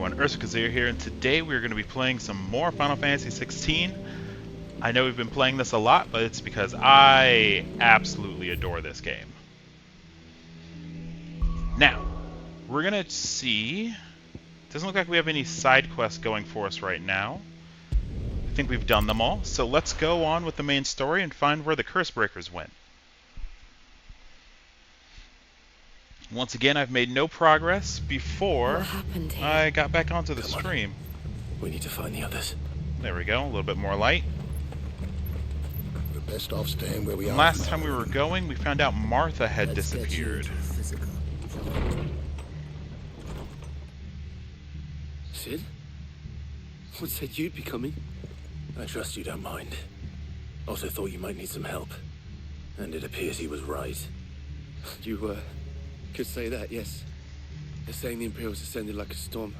everyone, Kazir here, and today we're going to be playing some more Final Fantasy XVI. I know we've been playing this a lot, but it's because I absolutely adore this game. Now, we're going to see... Doesn't look like we have any side quests going for us right now. I think we've done them all, so let's go on with the main story and find where the Curse Breakers went. Once again, I've made no progress before I got back onto the stream. We need to find the others. There we go, a little bit more light. We're best off staying where we are. Last time we were going, we found out Martha had disappeared. Sid? What said you'd be coming? I trust you don't mind. Also thought you might need some help. And it appears he was right. You, could say that, yes. They're saying the Imperials ascended like a storm.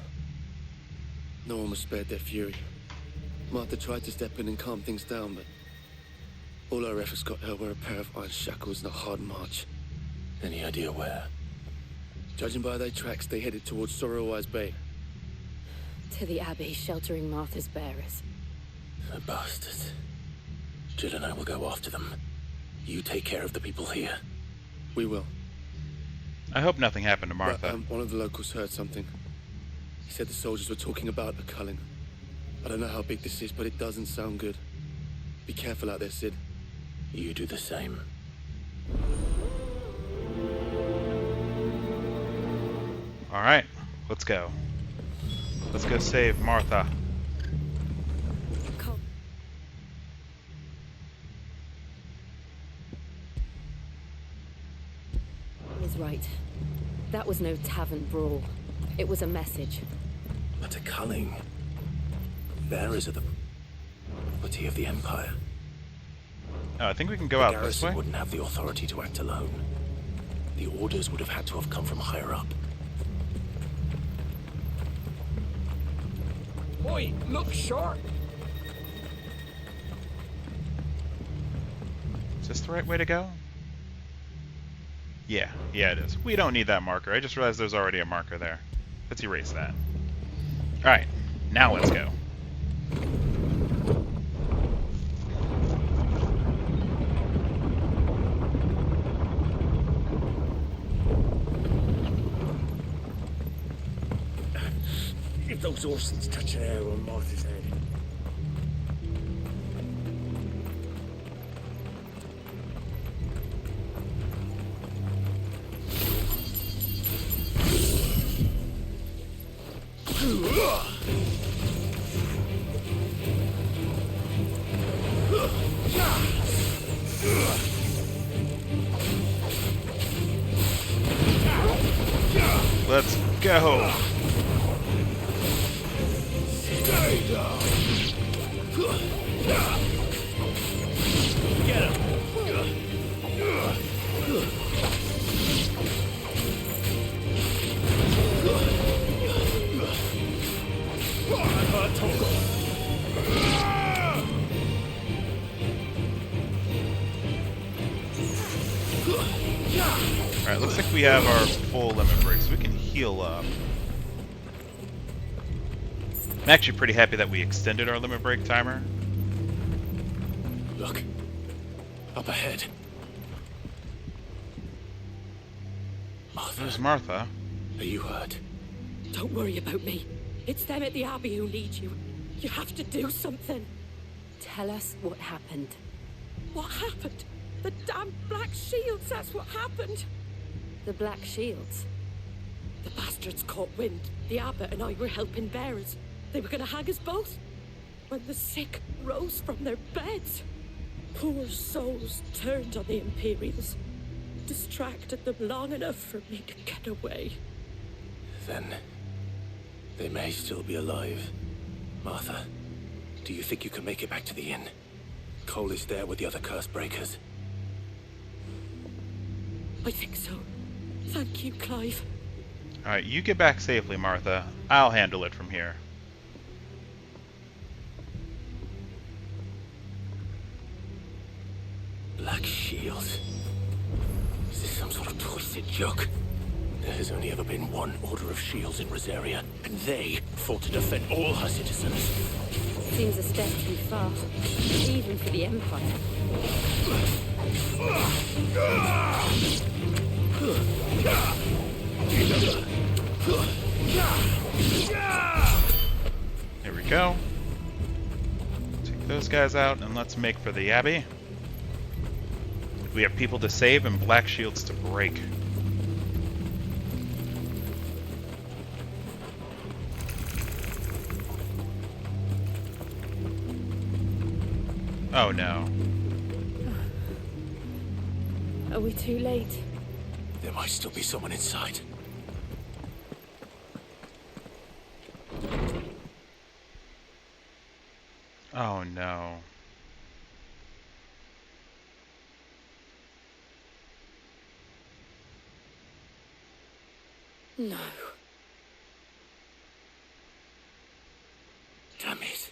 No one was spared their fury. Martha tried to step in and calm things down, but all our efforts got her were a pair of iron shackles and a hard march. Any idea where? Judging by their tracks, they headed towards Sorrowwise Bay. To the Abbey, sheltering Martha's bearers. The bastards. Jill and I will go after them. You take care of the people here. We will. I hope nothing happened to Martha. But, one of the locals heard something. He said the soldiers were talking about a culling. I don't know how big this is, but it doesn't sound good. Be careful out there, Sid. You do the same. Alright, let's go. Let's go save Martha. He's right. That was no tavern brawl. It was a message. But a culling. Bearers of the property of the Empire. Oh, I think we can go out this Garrison way. wouldn't have the authority to act alone. The orders would have had to have come from higher up. Boy, look sharp! Is this the right way to go? Yeah, it is. We don't need that marker. I just realized there's already a marker there. Let's erase that. Alright, now let's go. If those Orsons touch an arrow on Martha's head. Let's go! Get him! Alright, looks like we have our full limit break, so we can heal up. I'm actually pretty happy that we extended our limit break timer. Look. Up ahead. Martha, There's Martha. are you hurt? Don't worry about me. It's them at the Abbey who need you. You have to do something. Tell us what happened. What happened? The damn Black Shields, that's what happened. The Black Shields? The bastards caught wind. The abbot and I were helping bearers. They were gonna hang us both. When the sick rose from their beds, poor souls turned on the Imperials. Distracted them long enough for me to get away. Then they may still be alive. Martha, do you think you can make it back to the inn? Cole is there with the other curse breakers. I think so. Thank you, Clive. Alright, you get back safely, Martha. I'll handle it from here. Black Shield. Is this some sort of twisted joke? There has only ever been one Order of Shields in Rosaria, and they fought to defend all her citizens. Seems a step too far, even for the Empire. Here we go. Take those guys out, and let's make for the Abbey. We have people to save and black shields to break. Oh no. Are we too late? There might still be someone inside. Oh no. No. Damn it.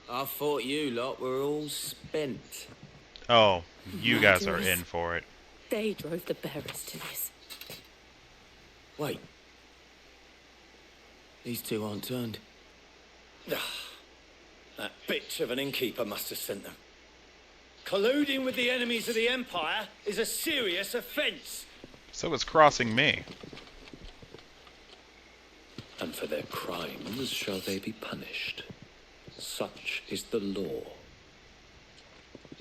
I thought you lot were all spent. Oh, you guys are Madness. in for it. They drove the bearers to this. Wait. These two aren't turned. That bitch of an innkeeper must have sent them. Colluding with the enemies of the Empire is a serious offense. So is crossing me. And for their crimes shall they be punished. Such is the law.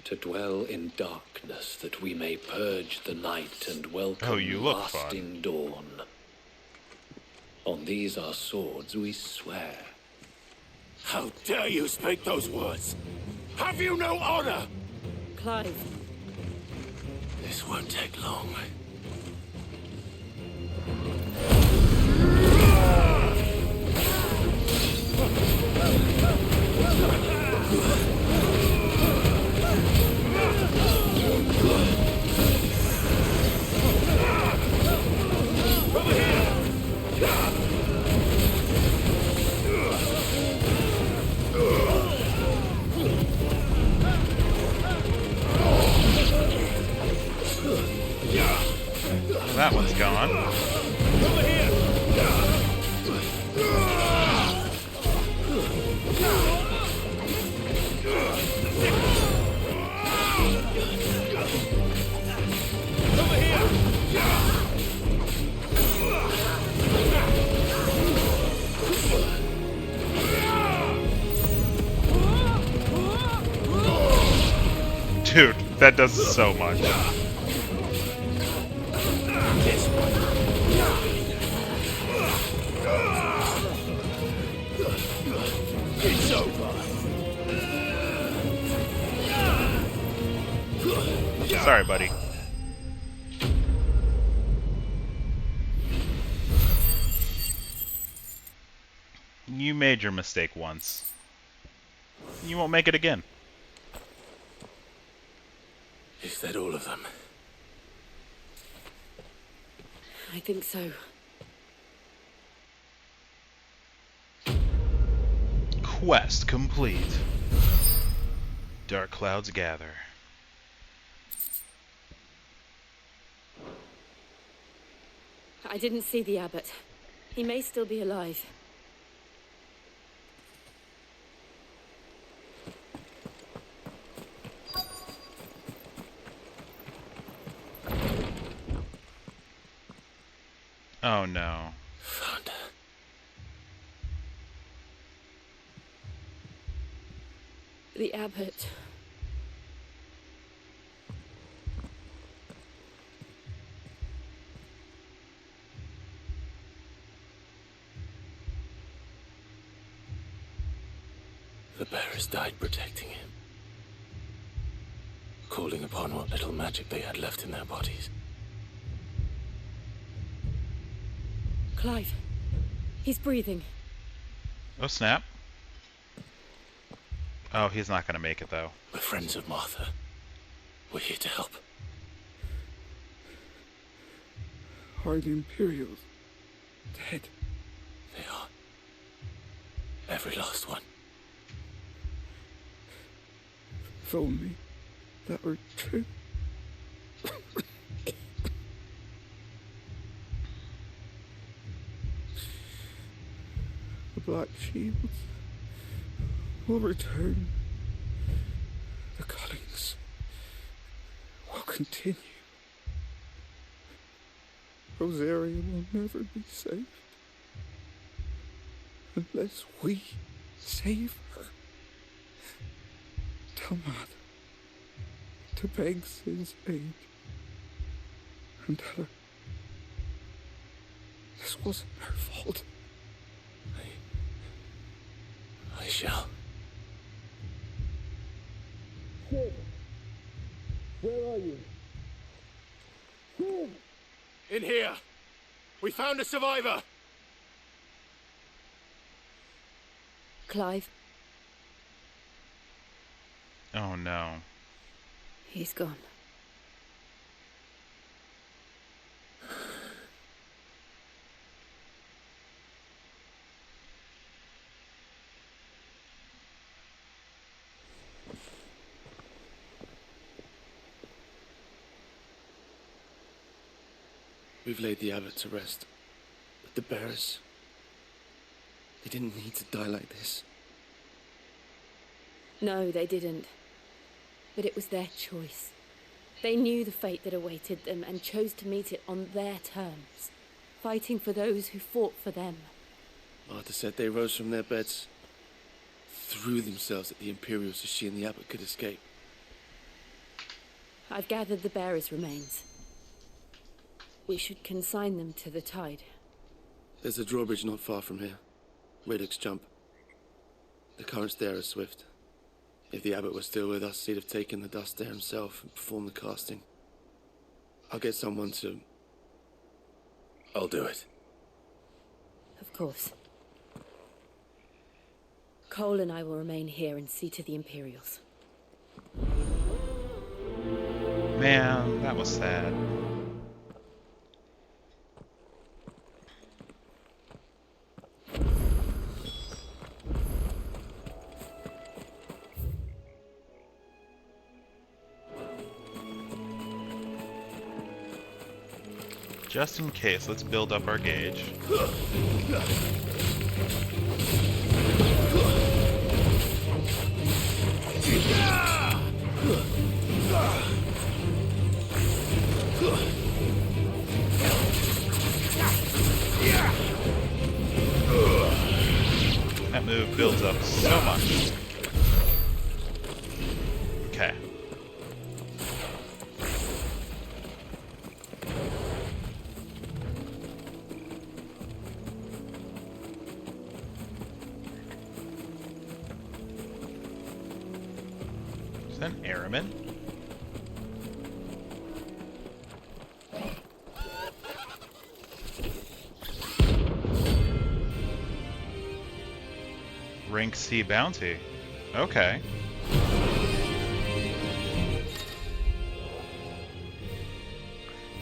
To dwell in darkness that we may purge the night and welcome Oh, you look lasting dawn. On these our swords we swear. How dare you speak those words? Have you no honor? Clive, This won't take long. That one's gone. Dude, that does so much. It's over. Sorry, buddy. You made your mistake once. You won't make it again. Is that all of them? I think so. Quest complete. Dark clouds gather. I didn't see the abbot. He may still be alive. Oh no. Found her. The abbot. The bearers died protecting him. Calling upon what little magic they had left in their bodies. Clive. He's breathing. Oh snap. Oh, he's not gonna make it though. We're friends of Martha. We're here to help. Are the Imperials dead? They are. Every last one. If only that were true. Black Shields will return. The cuttings will continue. Rosaria will never be saved unless we save her. Tell Mother to beg Sin's aid and tell her this wasn't her fault. I shall. Sin, where are you? Sin! In here! We found a survivor! Clive, Oh no. he's gone. We've laid the abbot to rest. But the bearers, they didn't need to die like this. No, they didn't. But it was their choice. They knew the fate that awaited them and chose to meet it on their terms, fighting for those who fought for them. Martha said they rose from their beds, threw themselves at the Imperials so she and the abbot could escape. I've gathered the bearers' remains. We should consign them to the tide. There's a drawbridge not far from here. Radix Jump. The currents there are swift. If the abbot were still with us, he'd have taken the dust there himself and performed the casting. I'll get someone to... I'll do it. Of course. Cole and I will remain here and see to the Imperials. Man, that was sad. Just in case, let's build up our gauge. That move builds up so much. Okay. Is that an airman? Rank C bounty. Okay.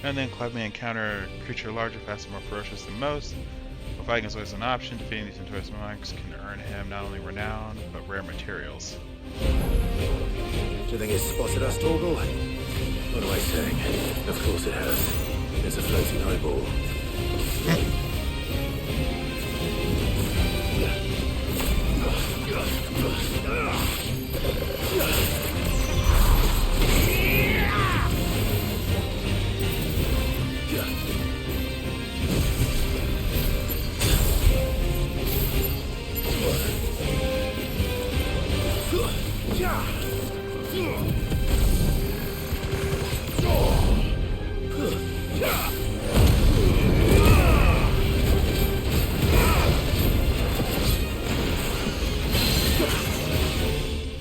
And then Clive may encounter a creature larger, faster, more ferocious than most. While fighting is always an option, defeating these notorious monarchs can earn him not only renown, but rare materials. Do you think it's spotted us, Torgal? What am I saying? Of course it has. There's a floating eyeball.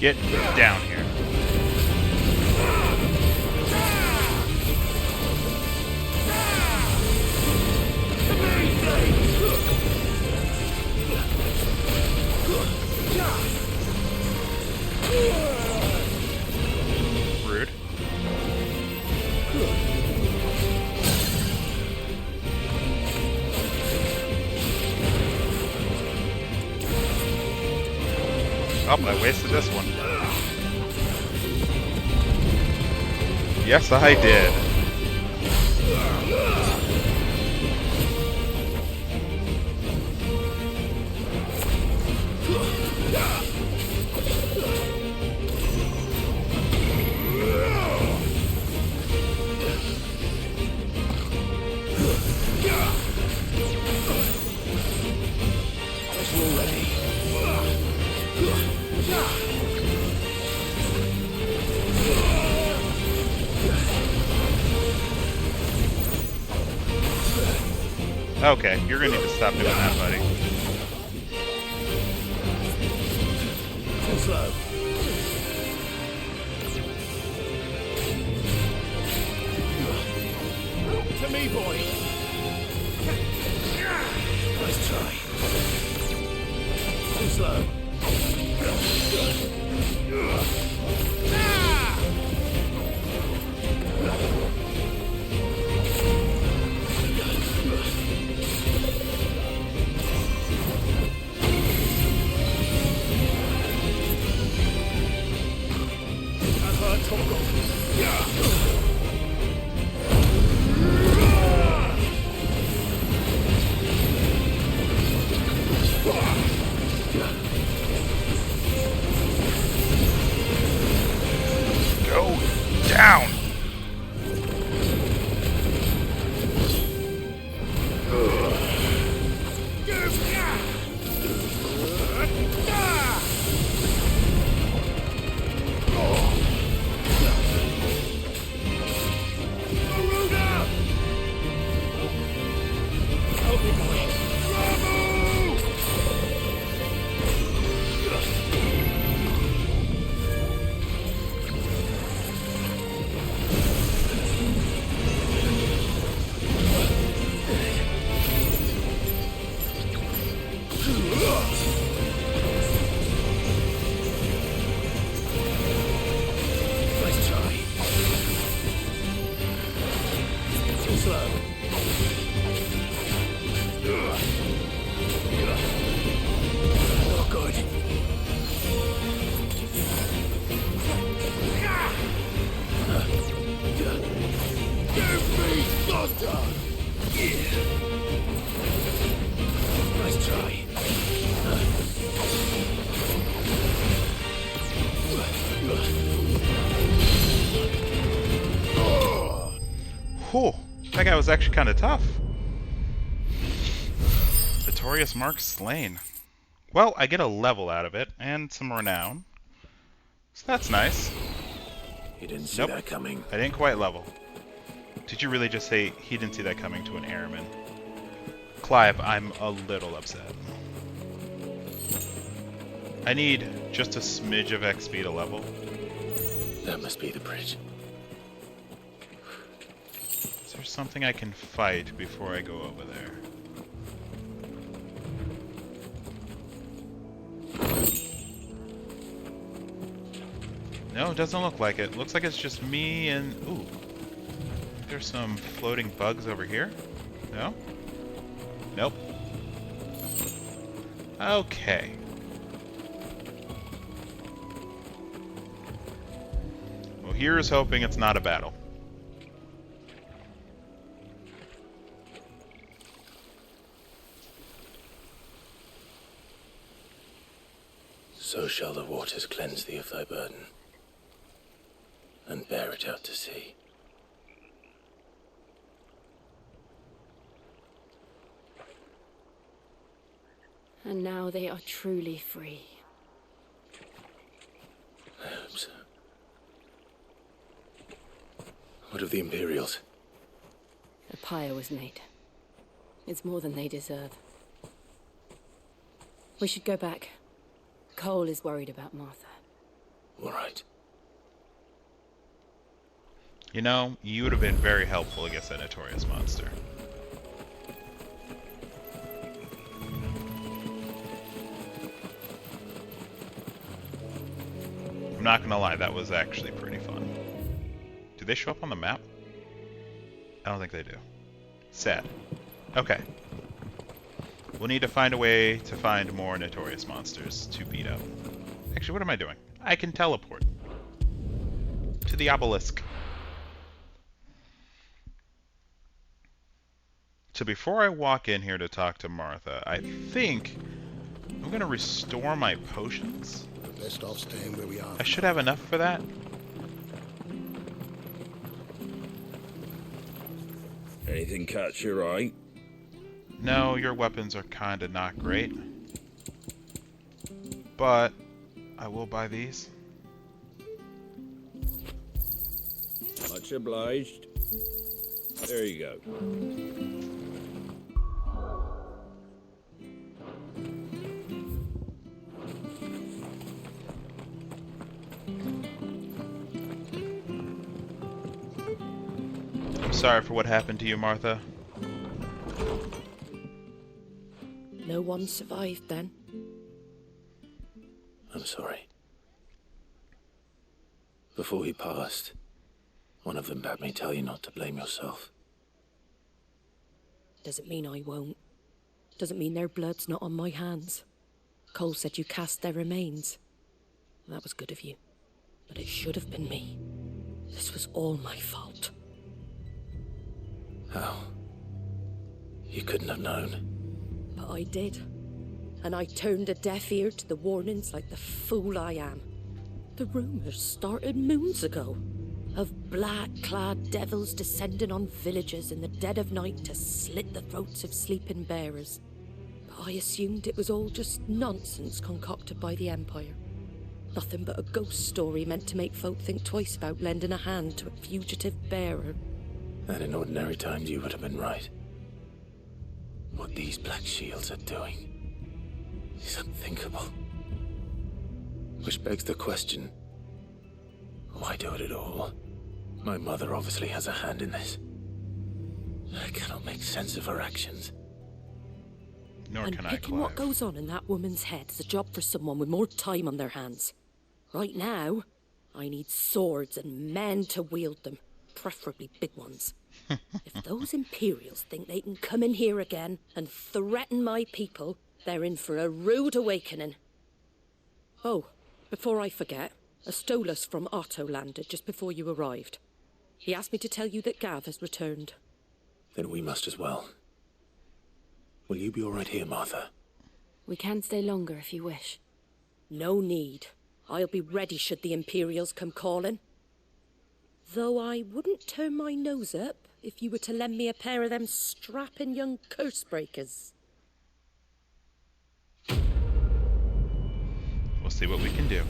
Get down here. Rude. Oh, but I wasted this one. Yes, I did. Okay, you're gonna need to stop doing that, buddy. Too slow. To me, boy. Nice try. Too slow. Go down! Nice try. Too slow. Not good. Give me thunder! Nice try. Whew, that guy was actually kind of tough. Notorious Mark slain. Well, I get a level out of it, and some renown. So that's nice. You didn't see Nope. that coming. I didn't quite level. Did you really just say he didn't see that coming to an airman? Clive, I'm a little upset. I need just a smidge of XP to level. That must be the bridge. Is there something I can fight before I go over there? No, it doesn't look like it. Looks like it's just me and... Ooh. There's some floating bugs over here. No? Nope. Okay. Well, here's hoping it's not a battle. So shall the waters cleanse thee of thy burden, and bear it out to sea. And now they are truly free. I hope so. What of the Imperials? The pyre was made. It's more than they deserve. We should go back. Cole is worried about Martha. All right. You know, you would have been very helpful against that notorious monster. I'm not gonna lie, that was actually pretty fun. Do they show up on the map? I don't think they do. Sad. Okay. We'll need to find a way to find more notorious monsters to beat up. Actually, what am I doing? I can teleport to the obelisk. So before I walk in here to talk to Martha, I think I'm gonna restore my potions. Best off staying where we are. I should have enough for that. Anything catch your eye? No, your weapons are kinda not great. But I will buy these. Much obliged. There you go. sorry for what happened to you, Martha. No one survived then. I'm sorry. Before he passed, one of them bade me tell you not to blame yourself. Doesn't mean I won't. Doesn't mean their blood's not on my hands. Cole said you cast their remains. That was good of you. But it should have been me. This was all my fault. How? You couldn't have known. But I did. And I turned a deaf ear to the warnings like the fool I am. The rumours started moons ago. Of black-clad devils descending on villages in the dead of night to slit the throats of sleeping bearers. But I assumed it was all just nonsense concocted by the Empire. Nothing but a ghost story meant to make folk think twice about lending a hand to a fugitive bearer. And in ordinary times you would have been right. What these Black Shields are doing is unthinkable. Which begs the question, why do it at all? My mother obviously has a hand in this. I cannot make sense of her actions. Nor And can I, picking what Clive. goes on in that woman's head is a job for someone with more time on their hands. Right now, I need swords and men to wield them, preferably big ones. If those Imperials think they can come in here again and threaten my people, they're in for a rude awakening. Oh, before I forget, a Stolas from Otto landed just before you arrived. He asked me to tell you that Gav has returned. Then we must as well. Will you be all right here, Martha? We can stay longer if you wish. No need. I'll be ready should the Imperials come calling. Though I wouldn't turn my nose up if you were to lend me a pair of them strapping young curse breakers. We'll see what we can do.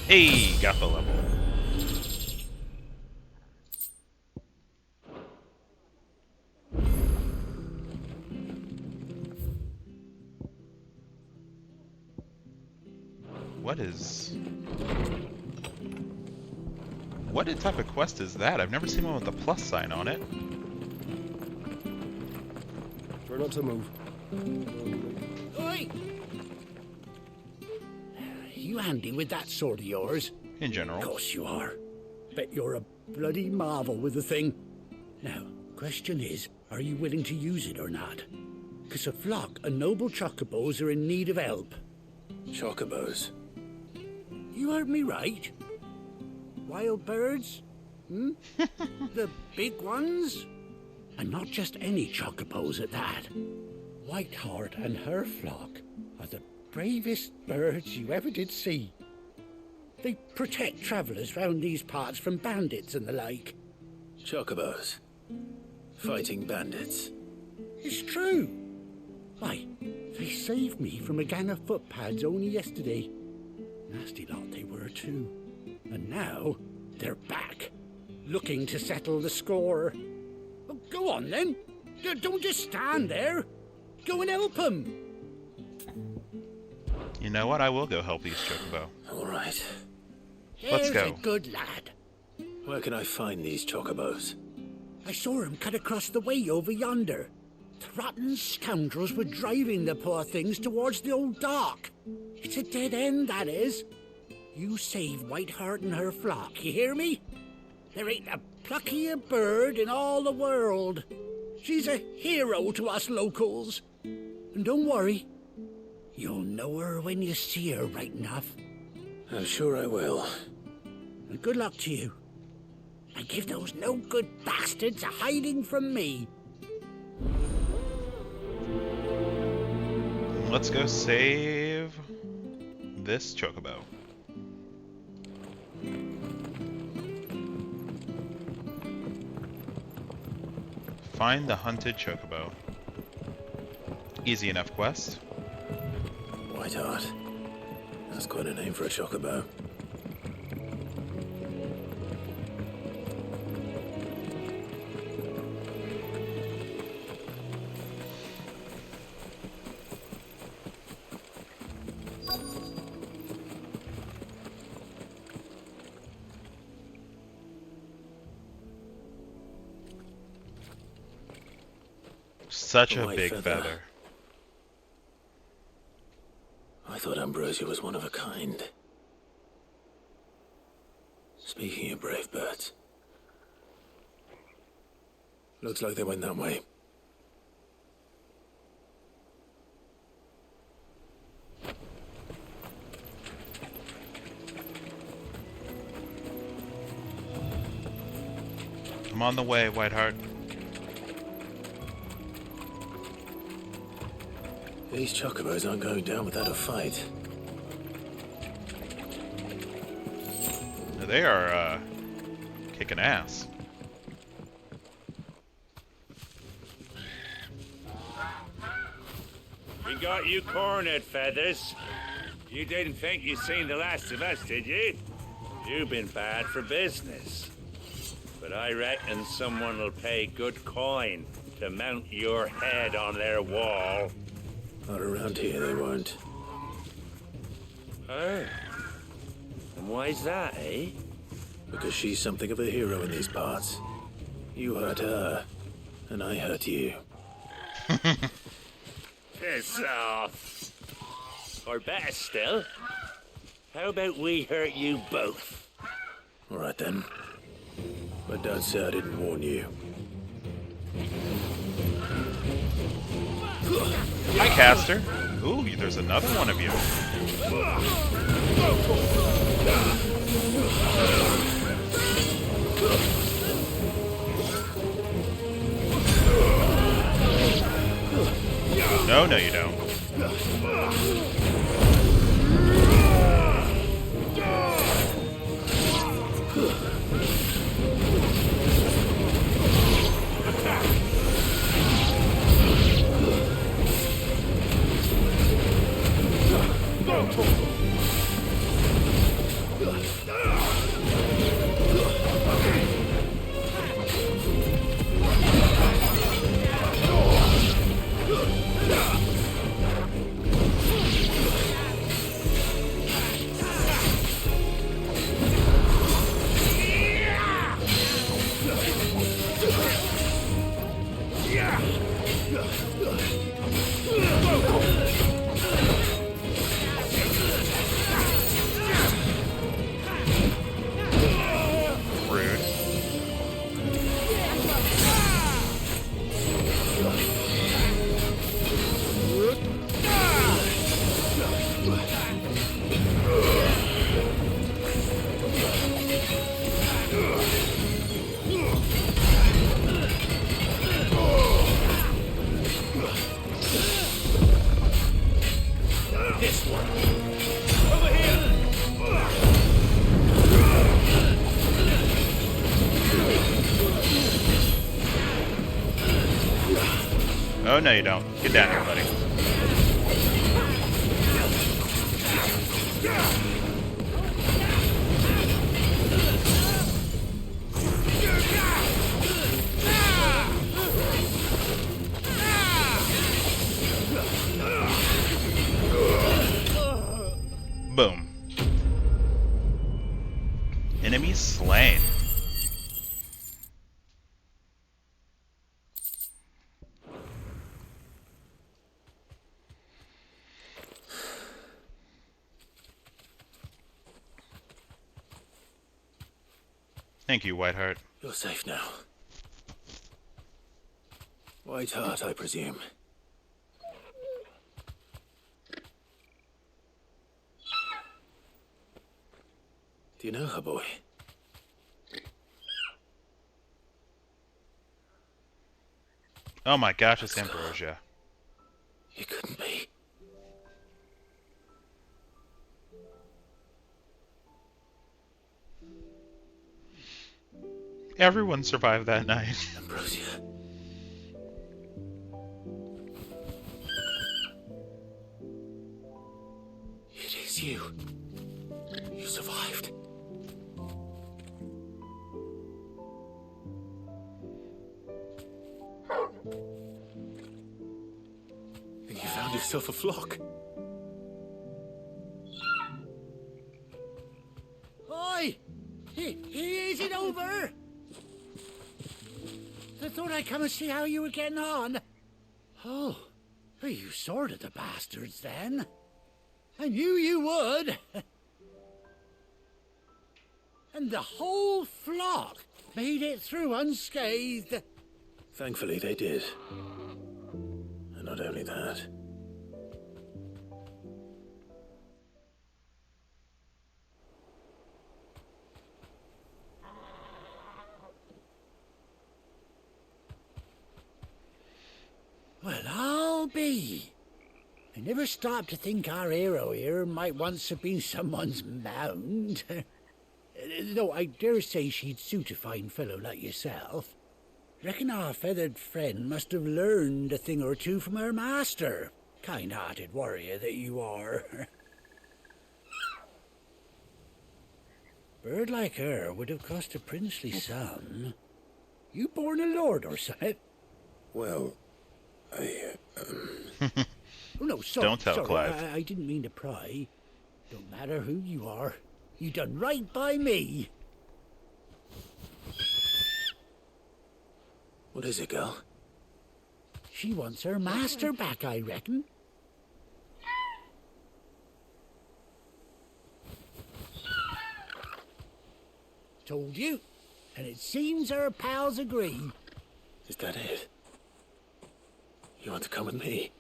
Hey, got the level. What type of quest is that? I've never seen one with a plus sign on it. Try not to move. Oi! You handy with that sword of yours? In general. Of course you are. Bet you're a bloody marvel with the thing. Now, question is, are you willing to use it or not? 'Cause a flock of noble chocobos are in need of help. Chocobos? You heard me right. Wild birds? Hmm? The big ones? And not just any chocobos at that. Whiteheart and her flock are the bravest birds you ever did see. They protect travellers round these parts from bandits and the like. Chocobos? Fighting bandits? It's true. Why, they saved me from a gang of footpads only yesterday. Nasty lot they were too. And now, they're back, looking to settle the score. Oh, go on then. Don't just stand there. Go and help them. You know what? I will go help these Chocobo. All right. Let's There's go. a good lad. Where can I find these chocobos? I saw him cut across the way over yonder. The rotten scoundrels were driving the poor things towards the old dock. It's a dead end, that is. You save Whiteheart and her flock, you hear me? There ain't a pluckier bird in all the world. She's a hero to us locals. And don't worry, you'll know her when you see her right enough. I'm sure I will. And good luck to you. And give those no-good bastards a hiding from me. Let's go save this Chocobo. Find the hunted Chocobo. Easy enough quest. Whiteheart. That's quite a name for a chocobo. Such a white big feather. feather. I thought Ambrosia was one of a kind. Speaking of brave birds, looks like they went that way. I'm on the way, Whiteheart. These chocobos aren't going down without a fight. They are, kicking ass. We got you cornered, Feathers. You didn't think you'd seen the last of us, did you? You've been bad for business. But I reckon someone will pay good coin to mount your head on their wall. Not around here, they weren't. Oh. And why's that, eh? Because she's something of a hero in these parts. You hurt her, and I hurt you. Piss off. Or better still, how about we hurt you both? All right then. But don't say I didn't warn you. Hi, Caster. Ooh, there's another one of you. No, no, you don't. Oh, no, you don't. Get down here, buddy. Boom. Enemy slain. Thank you, Whiteheart. You're safe now. Whiteheart, I presume. Do you know her, boy? Oh my gosh, it's Ambrosia. You couldn't be. Everyone survived that night. Ambrosia. It is you. You survived. And you found yourself a flock. Oi! Is it over? I thought I'd come and see how you were getting on. Oh, well, you sorted the bastards then. I knew you would. And the whole flock made it through unscathed. Thankfully they did. And not only that. Well, I'll be. I never stopped to think our hero here might once have been someone's mount. Though I dare say she'd suit a fine fellow like yourself. Reckon our feathered friend must have learned a thing or two from her master. Kind-hearted warrior that you are. Bird like her would have cost a princely sum. You born a lord or something? Well, Oh, no, sorry. Don't tell sorry, Clive. I didn't mean to pry. Don't matter who you are. You done right by me. what is it, girl? She wants her master back, I reckon. Told you. And it seems her pals agree. Is that it? You want to come with me?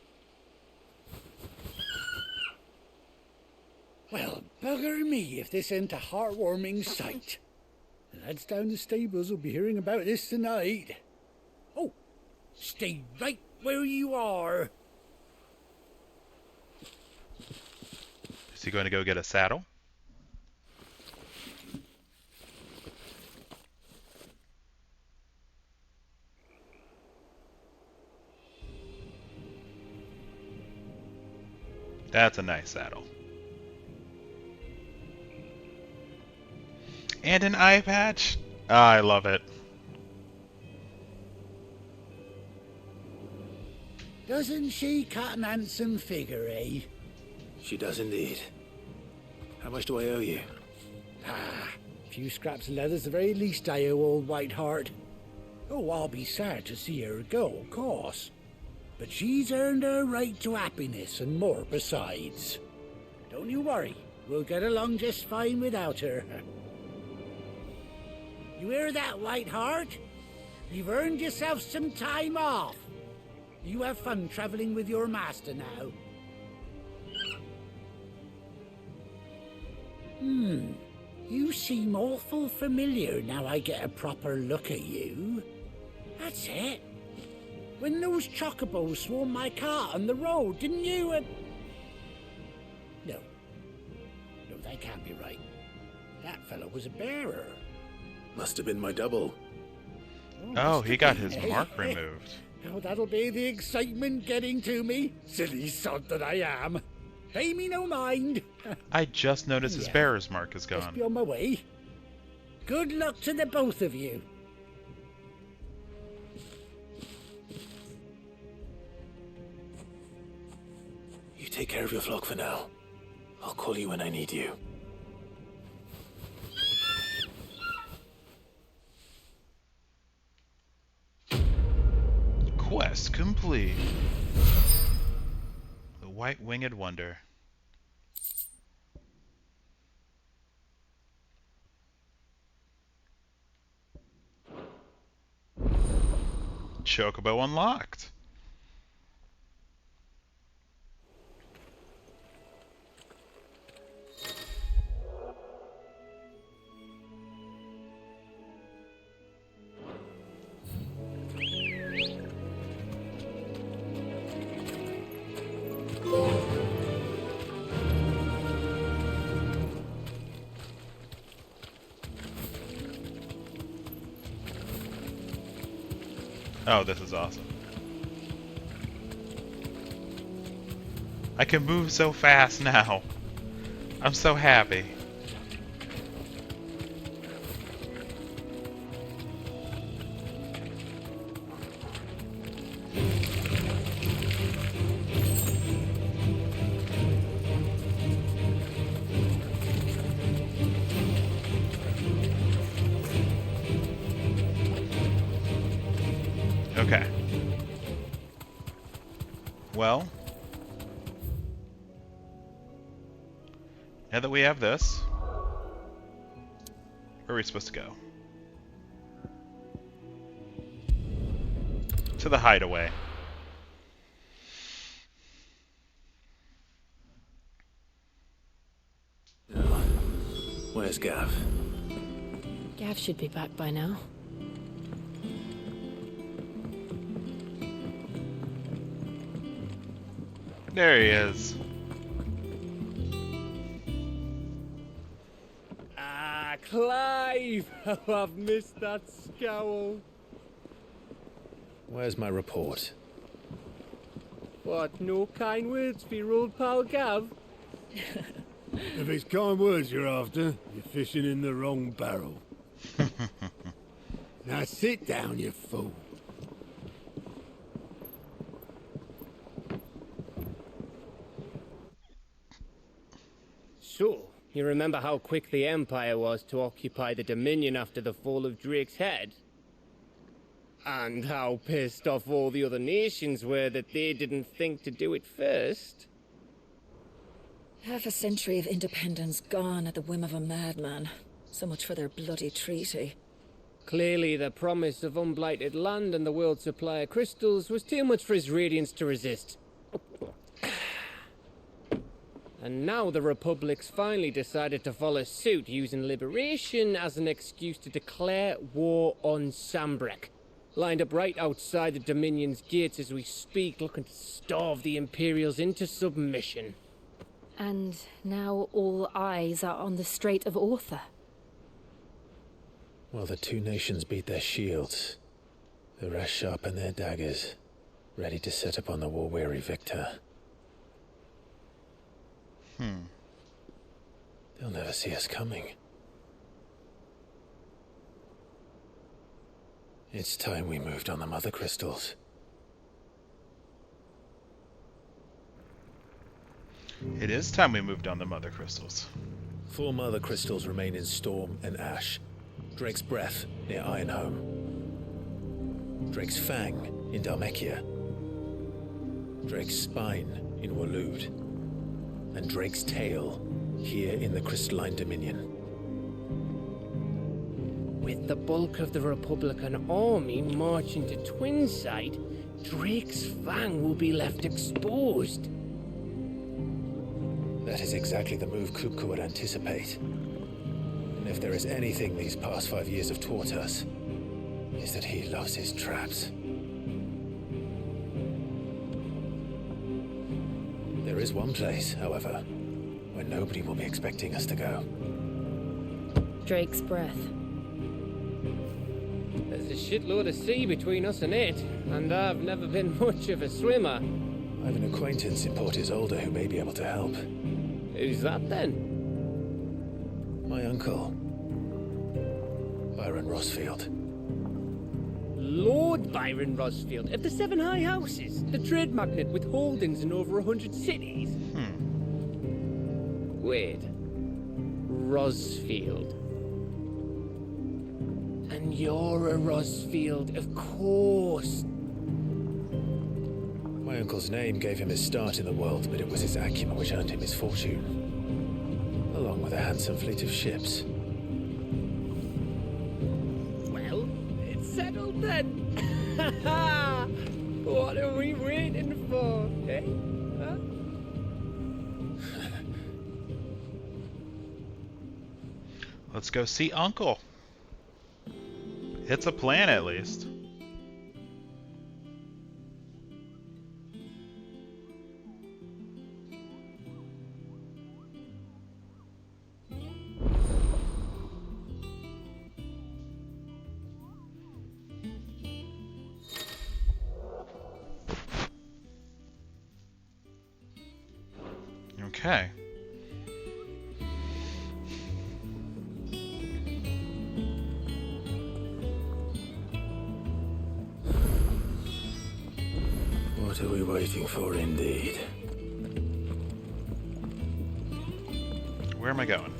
Well, bugger me if this ain't a heartwarming sight. The lads down the stables will be hearing about this tonight. Oh, stay right where you are. Is he going to go get a saddle? That's a nice saddle. And an eye patch? Ah, I love it. Doesn't she cut an handsome figure, eh? She does indeed. How much do I owe you? Ah, a few scraps of leather's the very least I owe old Whiteheart. Oh, I'll be sad to see her go, of course. But she's earned her right to happiness and more besides. Don't you worry, we'll get along just fine without her. You hear that, Whiteheart? You've earned yourself some time off. You have fun traveling with your master now. You seem awful familiar now I get a proper look at you. That's it. When those chocobos swarmed my cart on the road, didn't you? No, that can't be right. That fellow was a bearer. Must have been my double. Oh, he got his mark removed. Oh, that'll be the excitement getting to me. Silly sod that I am. Pay me no mind. I just noticed his bearer's mark is Just gone. be on my way. Good luck to the both of you. You take care of your flock for now. I'll call you when I need you. Quest complete. The White-Winged Wonder. Chocobo unlocked. Oh, this is awesome. I can move so fast now. I'm so happy. Okay. Well, now that we have this, where are we supposed to go? To the hideaway. Where's Gav? Gav should be back by now. There he is. Ah, Clive! How I've missed that scowl. Where's my report? What, no kind words for your old pal Gav? If it's kind words you're after, you're fishing in the wrong barrel. Now sit down, you fool. So, you remember how quick the Empire was to occupy the Dominion after the fall of Drake's head? And how pissed off all the other nations were that they didn't think to do it first? Half a century of independence gone at the whim of a madman. So much for their bloody treaty. Clearly, the promise of unblighted land and the world's supply of crystals was too much for his radiance to resist. And now the Republic's finally decided to follow suit, using liberation as an excuse to declare war on Sambrek. Lined up right outside the Dominion's gates as we speak, looking to starve the Imperials into submission. And now all eyes are on the Strait of Author. While the two nations beat their shields, the rest sharpen their daggers, ready to set upon the war-weary victor. They'll never see us coming. It's time we moved on the Mother Crystals. It is time we moved on the Mother Crystals. 4 Mother Crystals remain in Storm and Ash. Drake's Breath near Ironhome. Drake's Fang in Dhalmekia. Drake's Spine in Waloed. And Drake's Tail here in the Crystalline Dominion. With the bulk of the Republican army marching to Twinside, Drake's Fang will be left exposed. That is exactly the move Kupka would anticipate. And if there is anything these past 5 years have taught us, is that he loves his traps. There is one place, however, where nobody will be expecting us to go. Drake's Breath. There's a shitload of sea between us and it, and I've never been much of a swimmer. I have an acquaintance in Port Isolde who may be able to help. Who's that then? My uncle, Byron Rosfield. Lord Byron Rosfield of the 7 High Houses, the trade magnate with holdings in over 100 cities. Wait, Rosfield. And you're a Rosfield, of course. My uncle's name gave him his start in the world, but it was his acumen which earned him his fortune, along with a handsome fleet of ships. Well, it's settled then. What are we waiting for, eh? Huh? Let's go see Uncle. It's a plan, at least. Okay. What are we waiting for, indeed? Where am I going?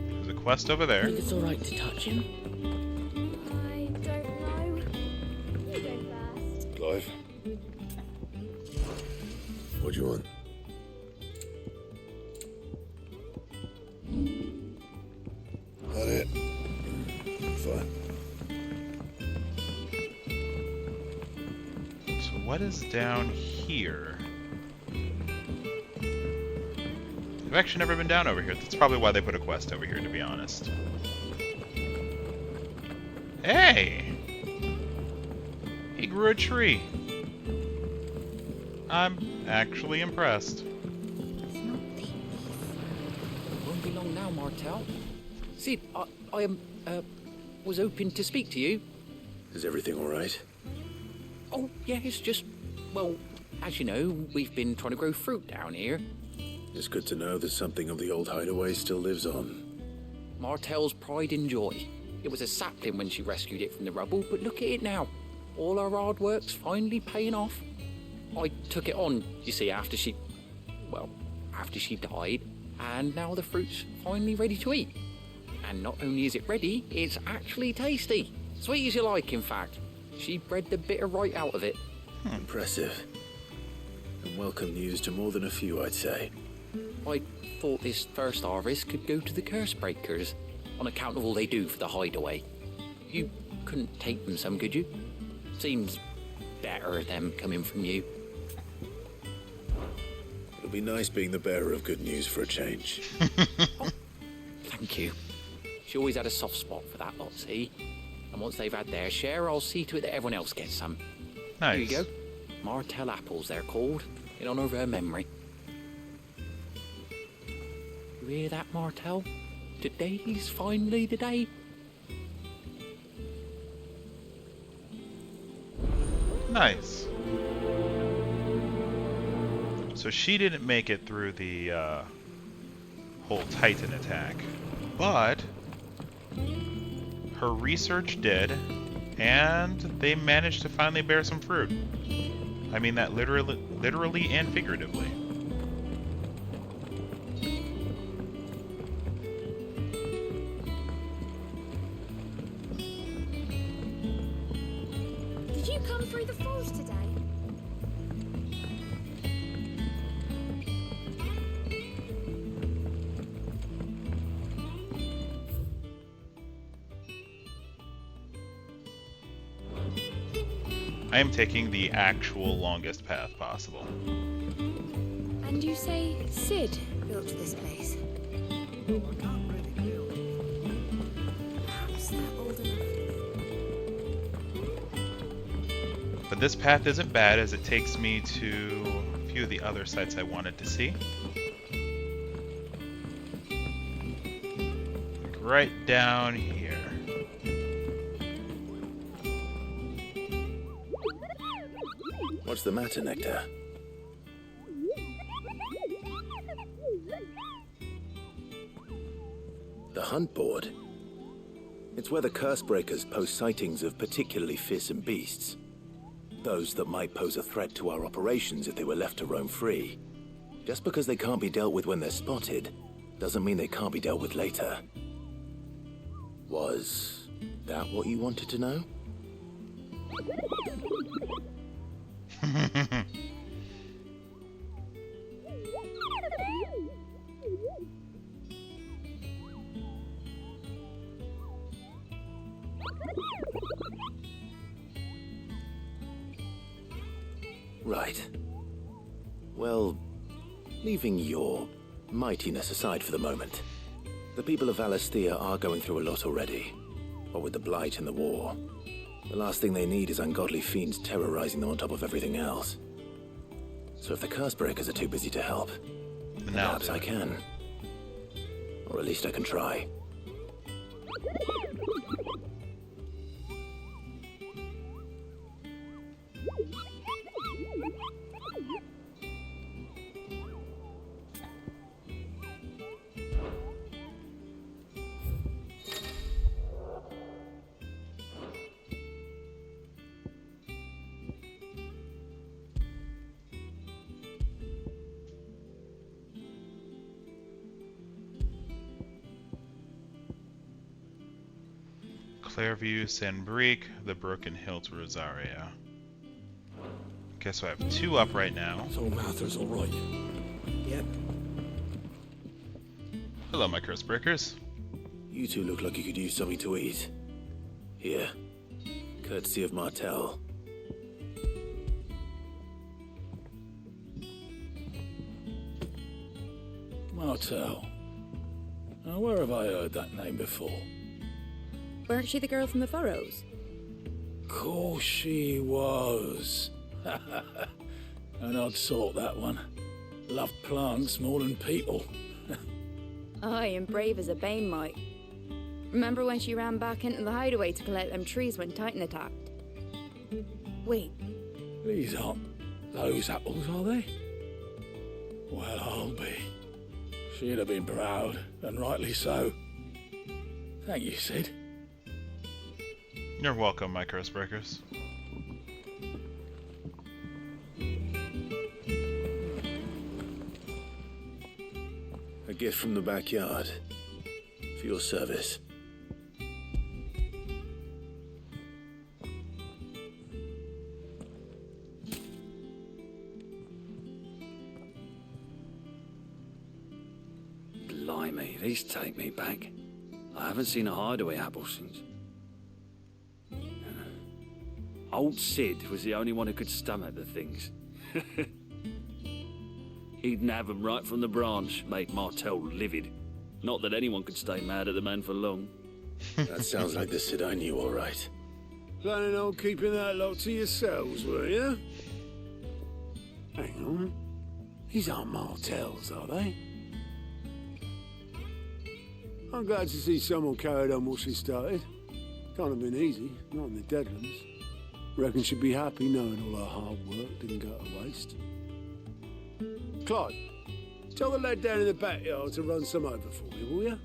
There's a quest over there. Think it's all right to touch him? I don't know. What do you want? That it? Fine. So what is down here? I've actually never been down over here. That's probably why they put a quest over here, to be honest. Hey! He grew a tree. I'm actually impressed. Won't be long now, Martel. See, I was hoping to speak to you. Is everything all right? Oh, yeah, it's just, well, as you know, we've been trying to grow fruit down here. It's good to know that something of the old hideaway still lives on. Martel's pride and joy. It was a sapling when she rescued it from the rubble, but look at it now. All our hard work's finally paying off. I took it on, you see, after she died, and now the fruit's finally ready to eat. And not only is it ready, it's actually tasty. Sweet as you like, in fact. She bred the bitter right out of it. Impressive. And welcome news to more than a few, I'd say. I thought this first harvest could go to the curse breakers, on account of all they do for the hideaway. You couldn't take them some, could you? Seems better them coming from you. It'll be nice being the bearer of good news for a change. Oh, thank you. She always had a soft spot for that lot, see? And once they've had their share, I'll see to it that everyone else gets some. Nice. Here you go. Martel apples, they're called, in honor of her memory. You hear that, Martel? Today's finally the day. Nice. So she didn't make it through the whole Titan attack, but her research did, and they managed to finally bear some fruit. I mean that literally and figuratively. Did you come through the forest today? I am taking the actual longest path possible. And you say Sid built this place? Perhaps they're old enough. But this path isn't bad as it takes me to a few of the other sites I wanted to see. Like right down here. What's the matter, Nectar? The hunt board. It's where the curse breakers post sightings of particularly fearsome beasts. Those that might pose a threat to our operations if they were left to roam free. Just because they can't be dealt with when they're spotted, doesn't mean they can't be dealt with later. Was that what you wanted to know? Right. Well, leaving your mightiness aside for the moment, the people of Valisthea are going through a lot already. What with the Blight and the war. The last thing they need is ungodly fiends terrorizing them on top of everything else. So if the curse breakers are too busy to help, then perhaps I can. Or at least I can try. Clairview, Sanbrique, the Broken Hill to Rosaria. Okay, so I have 2 up right now. So Mather's all right. Yep. Hello, my curse breakers. You two look like you could use something to eat. Here. Courtesy of Martel. Martel. Now, where have I heard that name before? Weren't she the girl from the Furrows? Course she was. An odd sort, that one. Loved plants more than people. Aye, and brave as a bane might. Remember when she ran back into the hideaway to collect them trees when Titan attacked? Wait, These aren't those apples, are they? Well, I'll be. She'd have been proud, and rightly so. Thank you, Sid. You're welcome, my curse breakers. A gift from the backyard. For your service. Blimey, these take me back. I haven't seen a hideaway apple since. Old Sid was the only one who could stomach the things. He'd nab 'em right from the branch, make Martel livid. Not that anyone could stay mad at the man for long. That sounds like the Sid I knew, all right. Planning on keeping that lot to yourselves, were you? Hang on. These aren't Martels, are they? I'm glad to see someone carried on what she started. Can't have been easy, not in the Deadlands. Reckon she'd be happy knowing all her hard work didn't go to waste. Clyde, tell the lad down in the backyard to run some over for me, will you?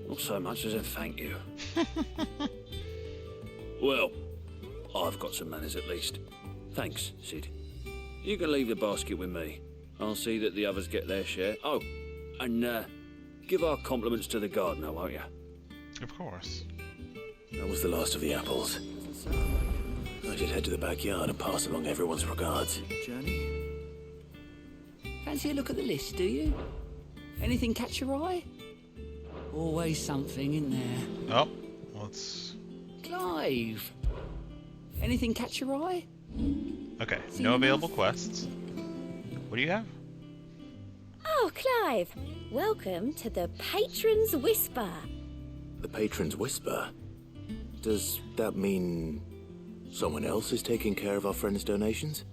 Not so much as a thank you. Well, I've got some manners at least. Thanks, Sid. You can leave the basket with me. I'll see that the others get their share. Oh, and give our compliments to the gardener, won't you? Of course. That was the last of the apples. I should head to the backyard and pass along everyone's regards. Journey? Fancy a look at the list, do you? Anything catch your eye? Always something in there. Oh, let's... Clive! Anything catch your eye? Okay, no available quests. What do you have? Oh, Clive! Welcome to the Patron's Whisper. The Patron's Whisper? Does that mean someone else is taking care of our friend's donations?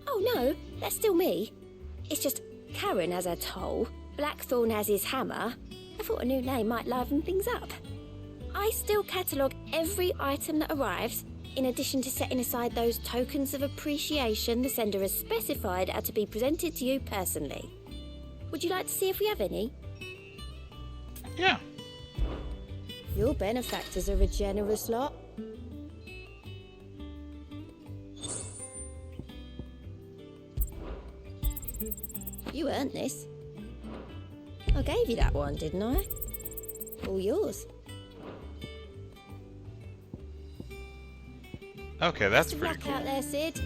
Oh no, that's still me. It's just Karen has her toll, Blackthorn has his hammer. I thought a new name might liven things up. I still catalogue every item that arrives, in addition to setting aside those tokens of appreciation the sender has specified are to be presented to you personally. Would you like to see if we have any? Yeah. Your benefactors are a generous lot. You earned this. I gave you that one, didn't I? All yours. Okay, that's Best of pretty luck cool. out there, Sid.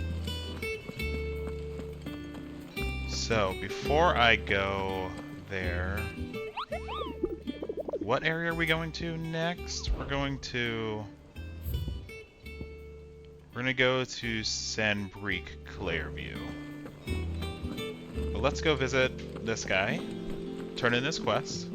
So, before I go there... What area are we going to next? We're going to go to Sanbreek Clairview. But let's go visit this guy. Turn in this quest.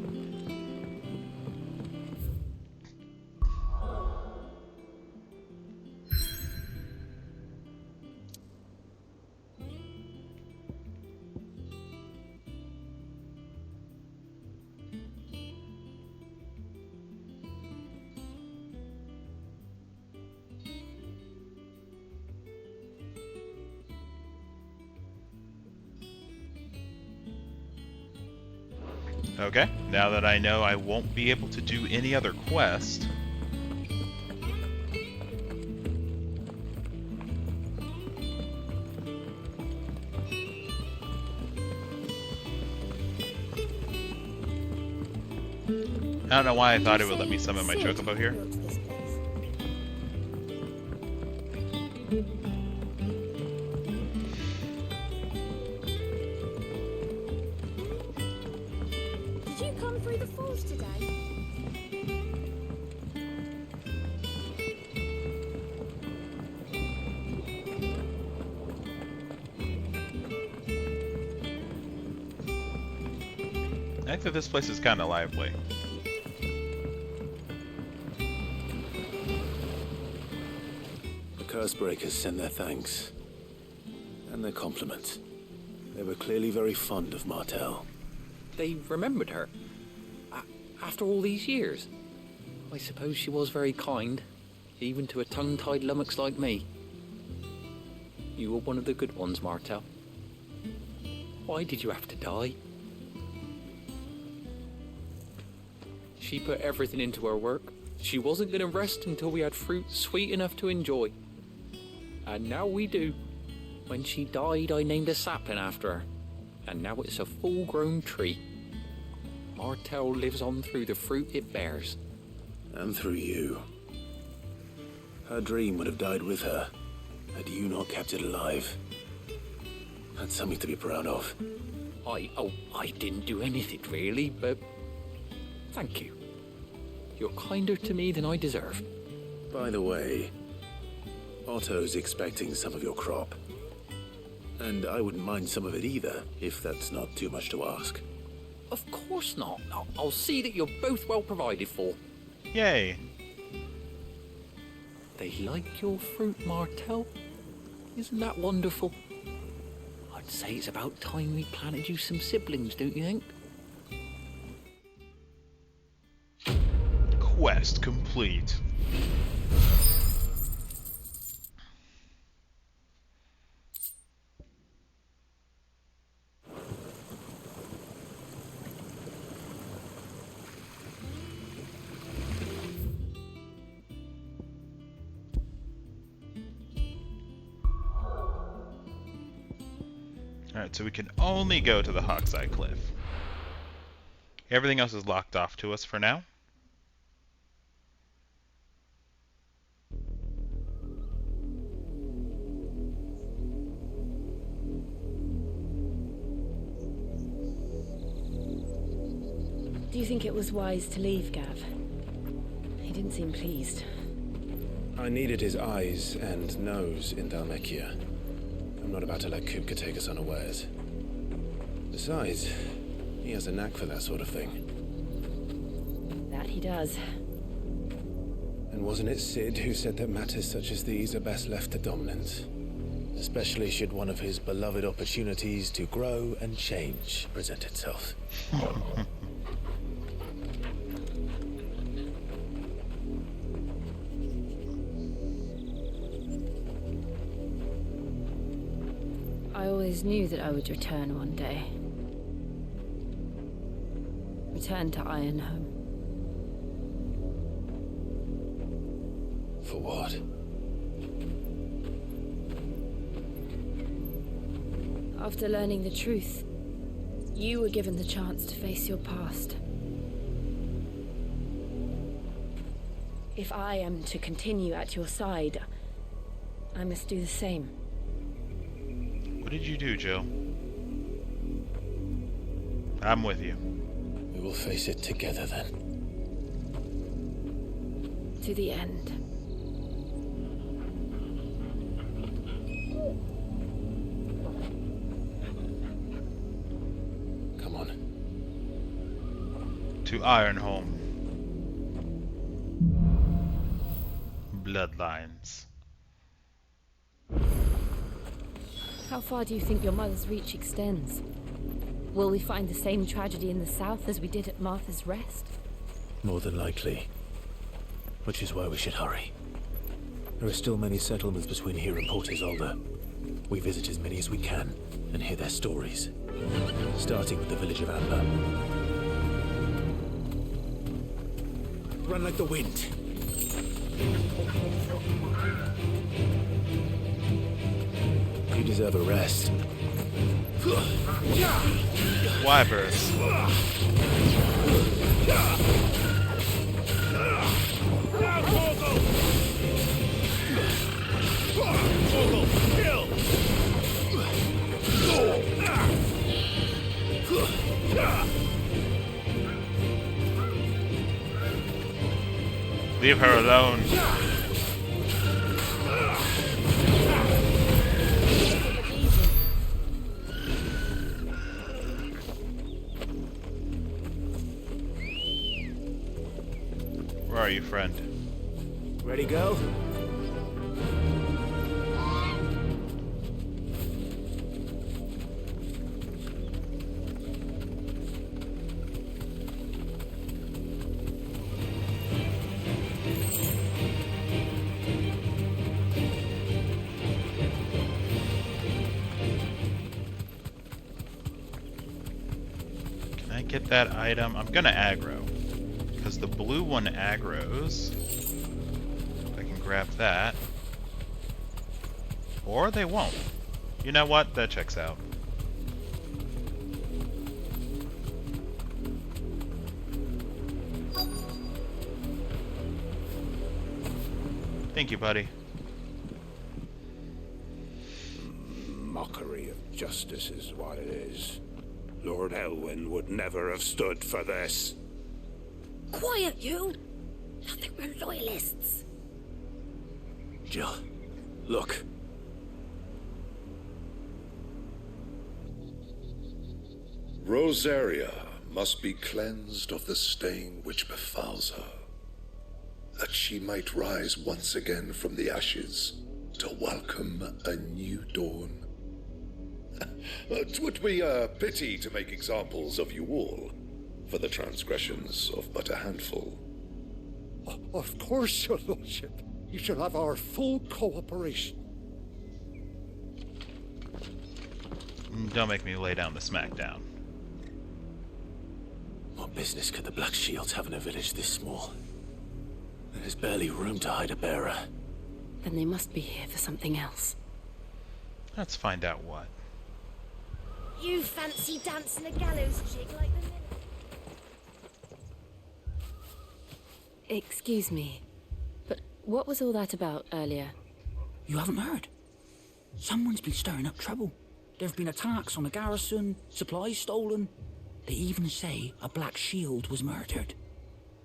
Okay, now that I know I won't be able to do any other quest... I don't know why I thought it would let me summon my chocobo here. much today. I think that this place is kind of lively. The Cursebreakers sent their thanks. And their compliments. They were clearly very fond of Martel. They remembered her. After all these years. I suppose she was very kind, even to a tongue-tied lummox like me. You were one of the good ones, Martel. Why did you have to die? She put everything into her work. She wasn't going to rest until we had fruit sweet enough to enjoy. And now we do. When she died, I named a sapling after her. And now it's a full-grown tree. Martel lives on through the fruit it bears. And through you. Her dream would have died with her, had you not kept it alive. That's something to be proud of. I didn't do anything really, but thank you. You're kinder to me than I deserve. By the way, Otto's expecting some of your crop. And I wouldn't mind some of it either, if that's not too much to ask. Of course not. I'll see that you're both well provided for. Yay. They like your fruit, Martel. Isn't that wonderful? I'd say it's about time we planted you some siblings, don't you think? Quest complete. Alright, so we can only go to the Hawkseye Cliff. Everything else is locked off to us for now. Do you think it was wise to leave, Gav? He didn't seem pleased. I needed his eyes and nose in Dhalmekia. I'm not about to let Kupka take us unawares. Besides, he has a knack for that sort of thing. That he does. And wasn't it Sid who said that matters such as these are best left to dominance? Especially should one of his beloved opportunities to grow and change present itself. I always knew that I would return one day. Return to Ironhome. For what? After learning the truth, you were given the chance to face your past. If I am to continue at your side, I must do the same. What did you do, Joe? I'm with you. We will face it together then. To the end. Come on. To Ironhome. Bloodlines. How far do you think your mother's reach extends? Will we find the same tragedy in the south as we did at Martha's Rest? More than likely. Which is why we should hurry. There are still many settlements between here and Port Isolde. We visit as many as we can and hear their stories. Starting with the village of Amber. Run like the wind. You deserve a rest. Wyverns. Leave her alone. Where are you, friend? Ready, go? Can I get that item? I'm gonna aggro. Because the blue one aggroes. I can grab that. Or they won't. You know what? That checks out. Thank you, buddy. Mockery of justice is what it is. Lord Elwyn would never have stood for this. Quiet, you! I think we're loyalists. Jill, look. Rosaria must be cleansed of the stain which befouls her, that she might rise once again from the ashes to welcome a new dawn. 'Twould be a pity to make examples of you all, for the transgressions of but a handful. Of course, your lordship. You shall have our full cooperation. Don't make me lay down the smackdown. What business could the Black Shields have in a village this small? There's barely room to hide a bearer. Then they must be here for something else. Let's find out what. You fancy dancing a gallows jig like the men. Excuse me, but what was all that about earlier? You haven't heard? Someone's been stirring up trouble. There have been attacks on the garrison, supplies stolen. They even say a Black Shield was murdered.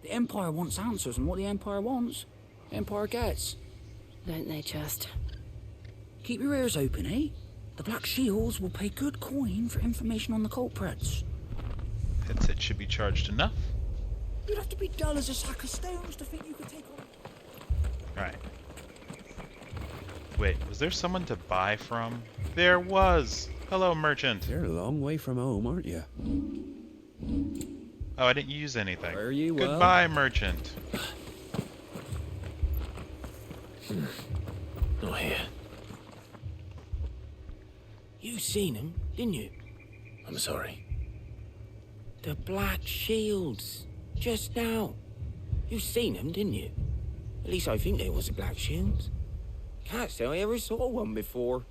The Empire wants answers, and what the Empire wants, the Empire gets. Don't they just? Keep your ears open, eh? The Black Shields will pay good coin for information on the culprits. Headset should be charged enough. You'd have to be dull as a sack of stones to think you could take on. Right. Wait, was there someone to buy from? There was! Hello, merchant. You're a long way from home, aren't you? Oh, I didn't use anything. Where you Goodbye, merchant. Not here. You seen him, didn't you? I'm sorry. The Black Shields. Just now. You seen them, didn't you? At least I think there was a Black Shields. Can't say I ever saw one before.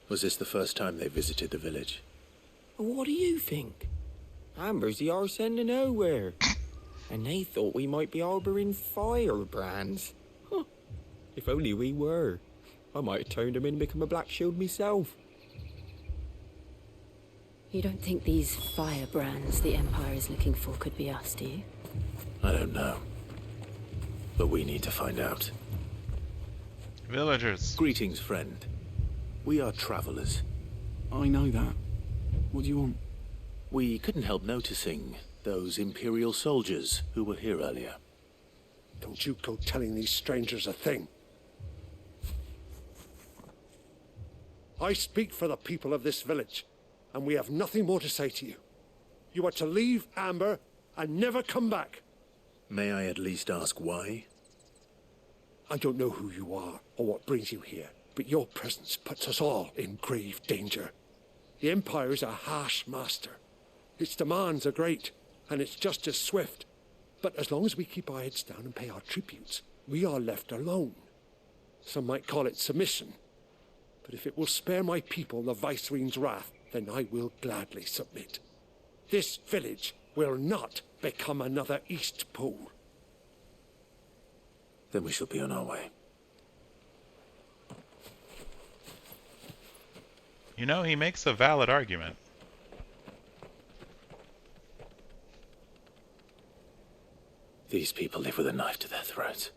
Was this the first time they visited the village? What do you think? Amber's the arse end of nowhere. And they thought we might be harbouring firebrands. Huh. If only we were. I might have turned them in and become a Black Shield myself. You don't think these firebrands the Empire is looking for could be us, do you? I don't know. But we need to find out. Villagers. Greetings, friend. We are travelers. I know that. What do you want? We couldn't help noticing those Imperial soldiers who were here earlier. Don't you go telling these strangers a thing. I speak for the people of this village, and we have nothing more to say to you. You are to leave Amber and never come back. May I at least ask why? I don't know who you are or what brings you here, but your presence puts us all in grave danger. The Empire is a harsh master. Its demands are great, and its justice swift. But as long as we keep our heads down and pay our tributes, we are left alone. Some might call it submission. But if it will spare my people the Viceroy's wrath, then I will gladly submit. This village will not become another East Pool. Then we shall be on our way. You know, he makes a valid argument. These people live with a knife to their throats.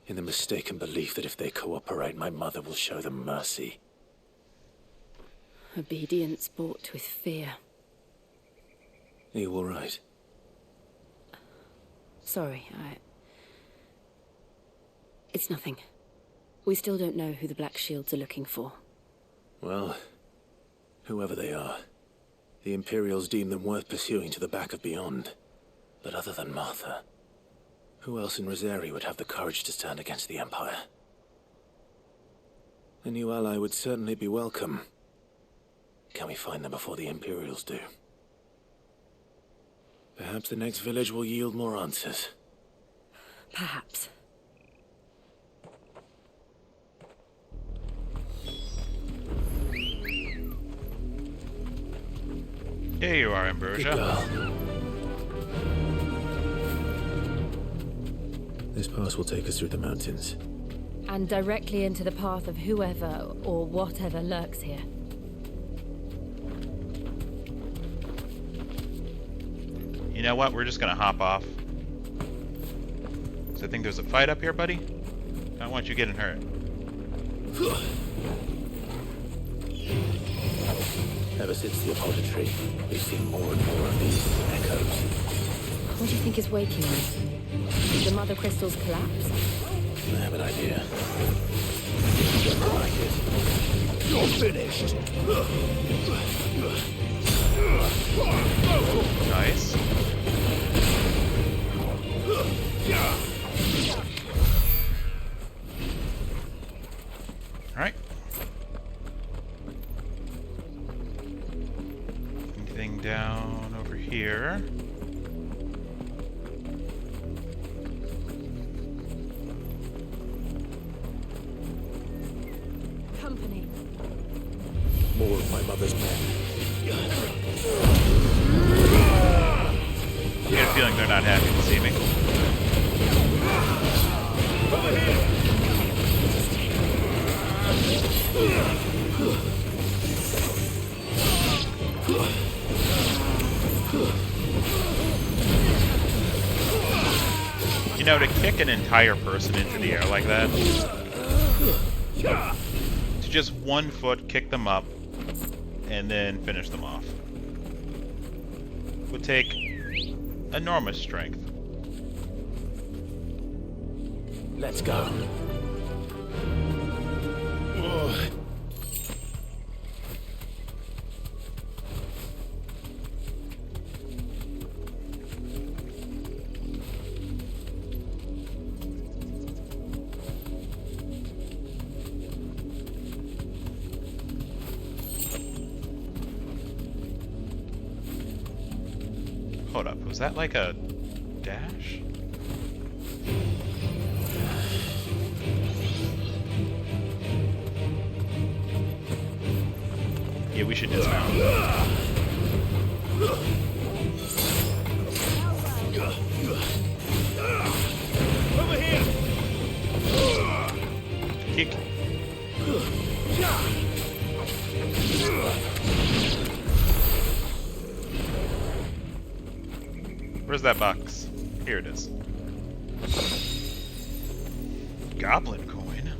In the mistaken belief that if they cooperate, my mother will show them mercy. Obedience bought with fear. Are you all right? Sorry, It's nothing. We still don't know who the Black Shields are looking for. Well, whoever they are, the Imperials deem them worth pursuing to the back of beyond. But other than Martha, who else in Rosari would have the courage to stand against the Empire? A new ally would certainly be welcome. Can we find them before the Imperials do? Perhaps the next village will yield more answers. Perhaps. Here you are, Ambrosia. Good girl. This pass will take us through the mountains. And directly into the path of whoever or whatever lurks here. You know what? We're just gonna hop off. So I think there's a fight up here, buddy. I don't want you getting hurt. Ever since the apollo tree, we've seen more and more of these echoes. What do you think is waking them? Did the mother crystals collapse? I have an idea. Don't like it. You're finished. Nice. Alright. Anything down over here? Company. More of my mother's men. I get a feeling they're not happy to see me. Over here! You know, to kick an entire person into the air like that, to just 1 foot kick them up and then finish them off, would take enormous strength. Let's go. Hold up, was that like a dash? Yeah, we should dismount. Over here! Kick. Where's that box? Here it is. Goblin coin?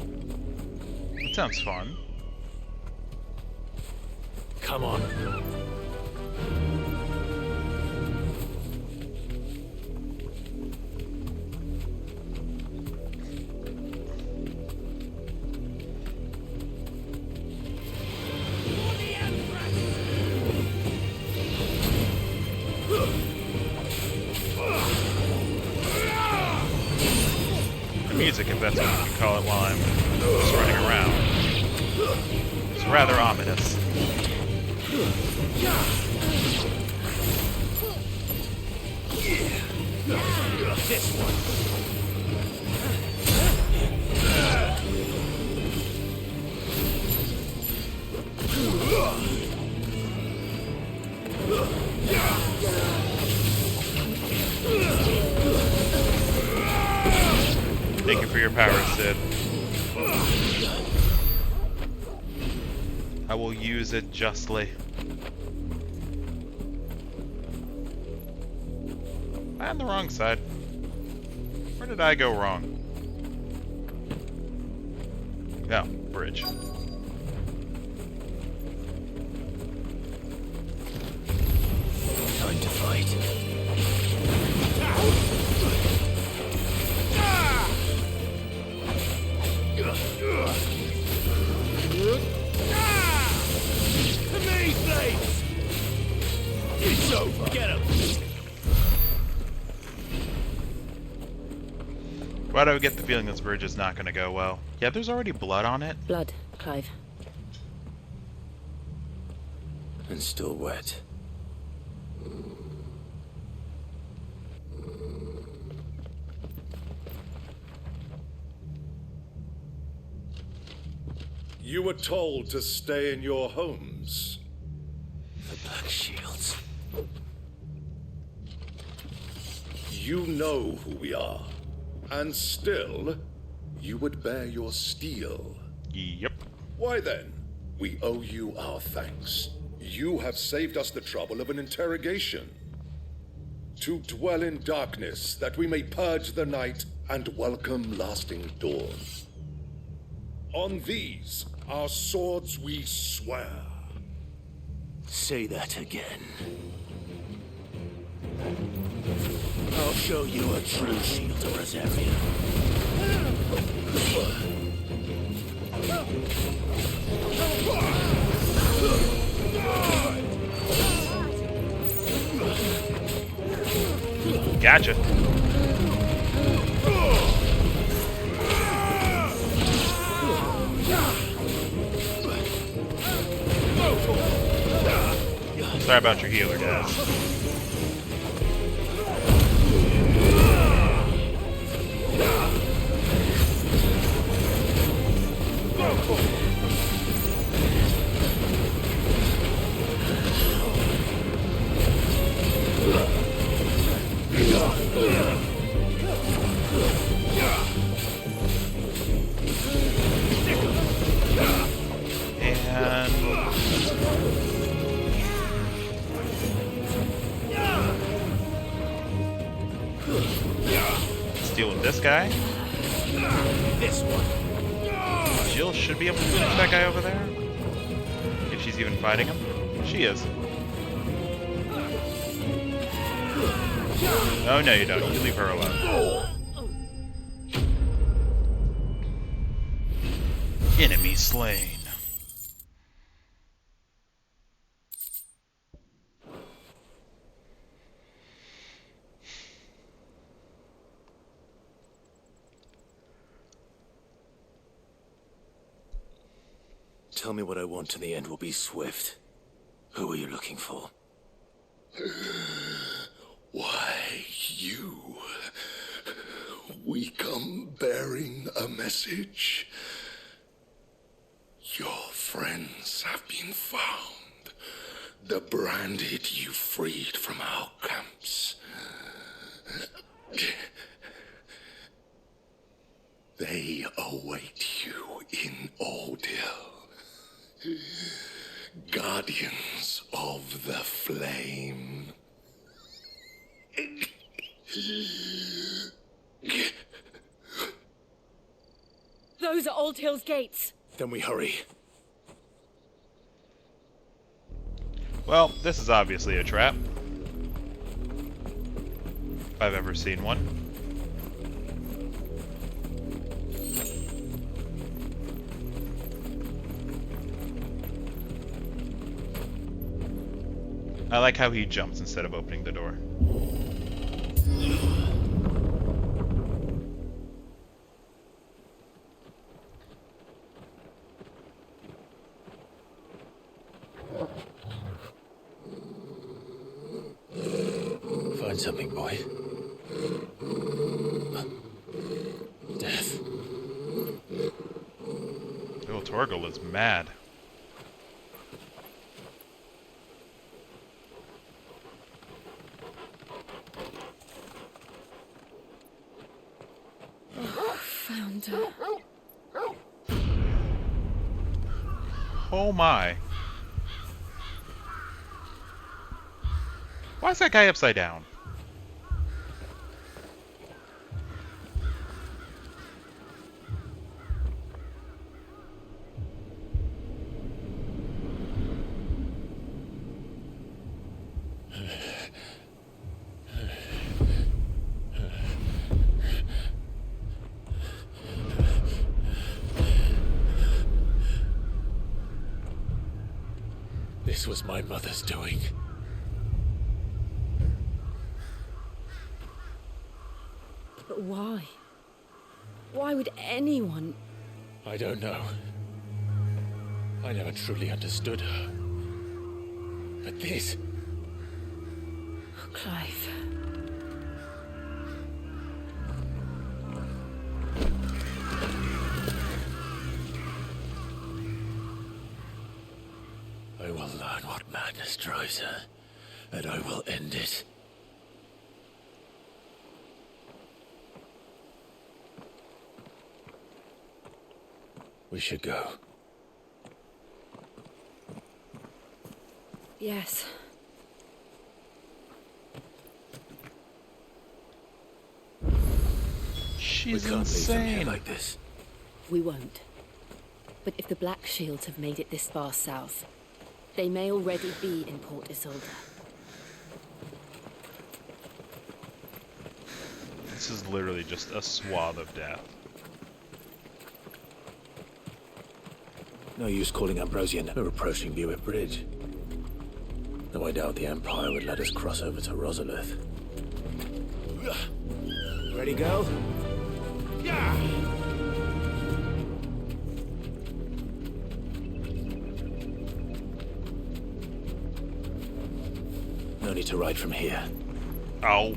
That sounds fun. Come on. The music, if that's what you can call it, while I'm just running around, is rather ominous. This one. Thank you for your power, Sid. I will use it justly. on the wrong side. Where did I go wrong? Oh, bridge. Time to fight. To me, please! It's over. Get him! Why do I get the feeling this bridge is not going to go well? Yeah, there's already blood on it. Blood, Clive. And still wet. You were told to stay in your homes. The Black Shields. You know who we are. And still, you would bear your steel. Yep. Why then? We owe you our thanks. You have saved us the trouble of an interrogation. To dwell in darkness, that we may purge the night and welcome lasting dawn. On these, our swords we swear. Say that again. I'll show you a true shield of Rosaria. Gotcha. Sorry about your healer, guys. Deal with this guy. This one. Jill should be able to finish that guy over there. If she's even fighting him. She is. Oh, no, you don't. You leave her alone. Enemy slain. Tell me what I want and the end will be swift. Who are you looking for? Why, you. We come bearing a message. Your friends have been found. The branded you freed from our camps. They await you in Ordeal. Guardians of the Flame. Those are Old Hill's gates. Then we hurry. Well, this is obviously a trap. If I've ever seen one. I like how he jumps instead of opening the door. Find something, boy. Death. Bill Torgal is mad. Found her. Oh my. Why is that guy upside down? was my mother's doing. But why? Why would anyone... I don't know. I never truly understood her. But this... Oh, Clive. I will learn what madness drives her, and I will end it. We should go. Yes. She's we can't leave them here insane. like this. We won't. But if the Black Shields have made it this far south, they may already be in Port Isolde. This is literally just a swath of death. No use calling Ambrosian. We're approaching Buick Bridge. Though I doubt the Empire would let us cross over to Rosalith. Ready, go? Yeah! No need to ride from here. Ow.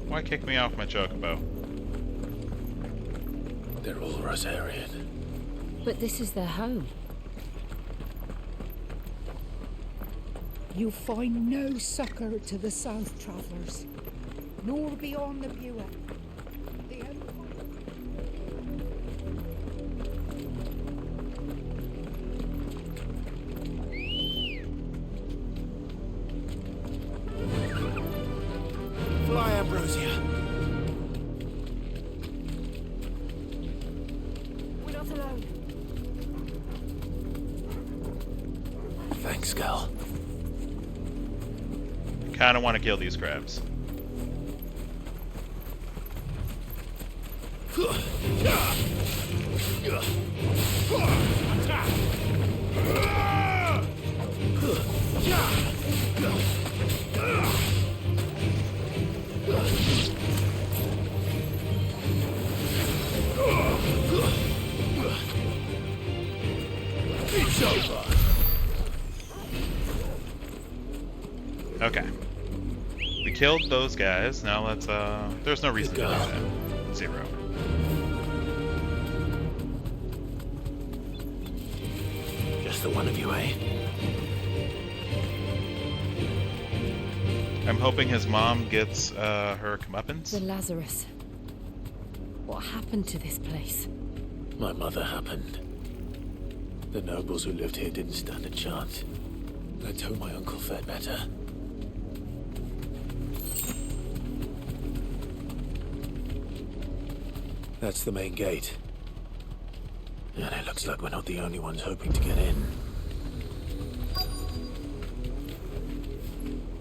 Why kick me off my chocobo? They're all Rosarian. But this is their home. You find no succor to the south travellers, nor beyond the Buick. The Fly, Ambrosia. We're not alone. Thanks, Gal. I kinda wanna kill these crabs. It's over. Okay. We killed those guys. Now let's, there's no reason to do that. Zero. Just the one of you, eh? I'm hoping his mom gets, her comeuppance. The Lazarus. What happened to this place? My mother happened. The nobles who lived here didn't stand a chance. Let's hope my uncle fared better. That's the main gate. And it looks like we're not the only ones hoping to get in.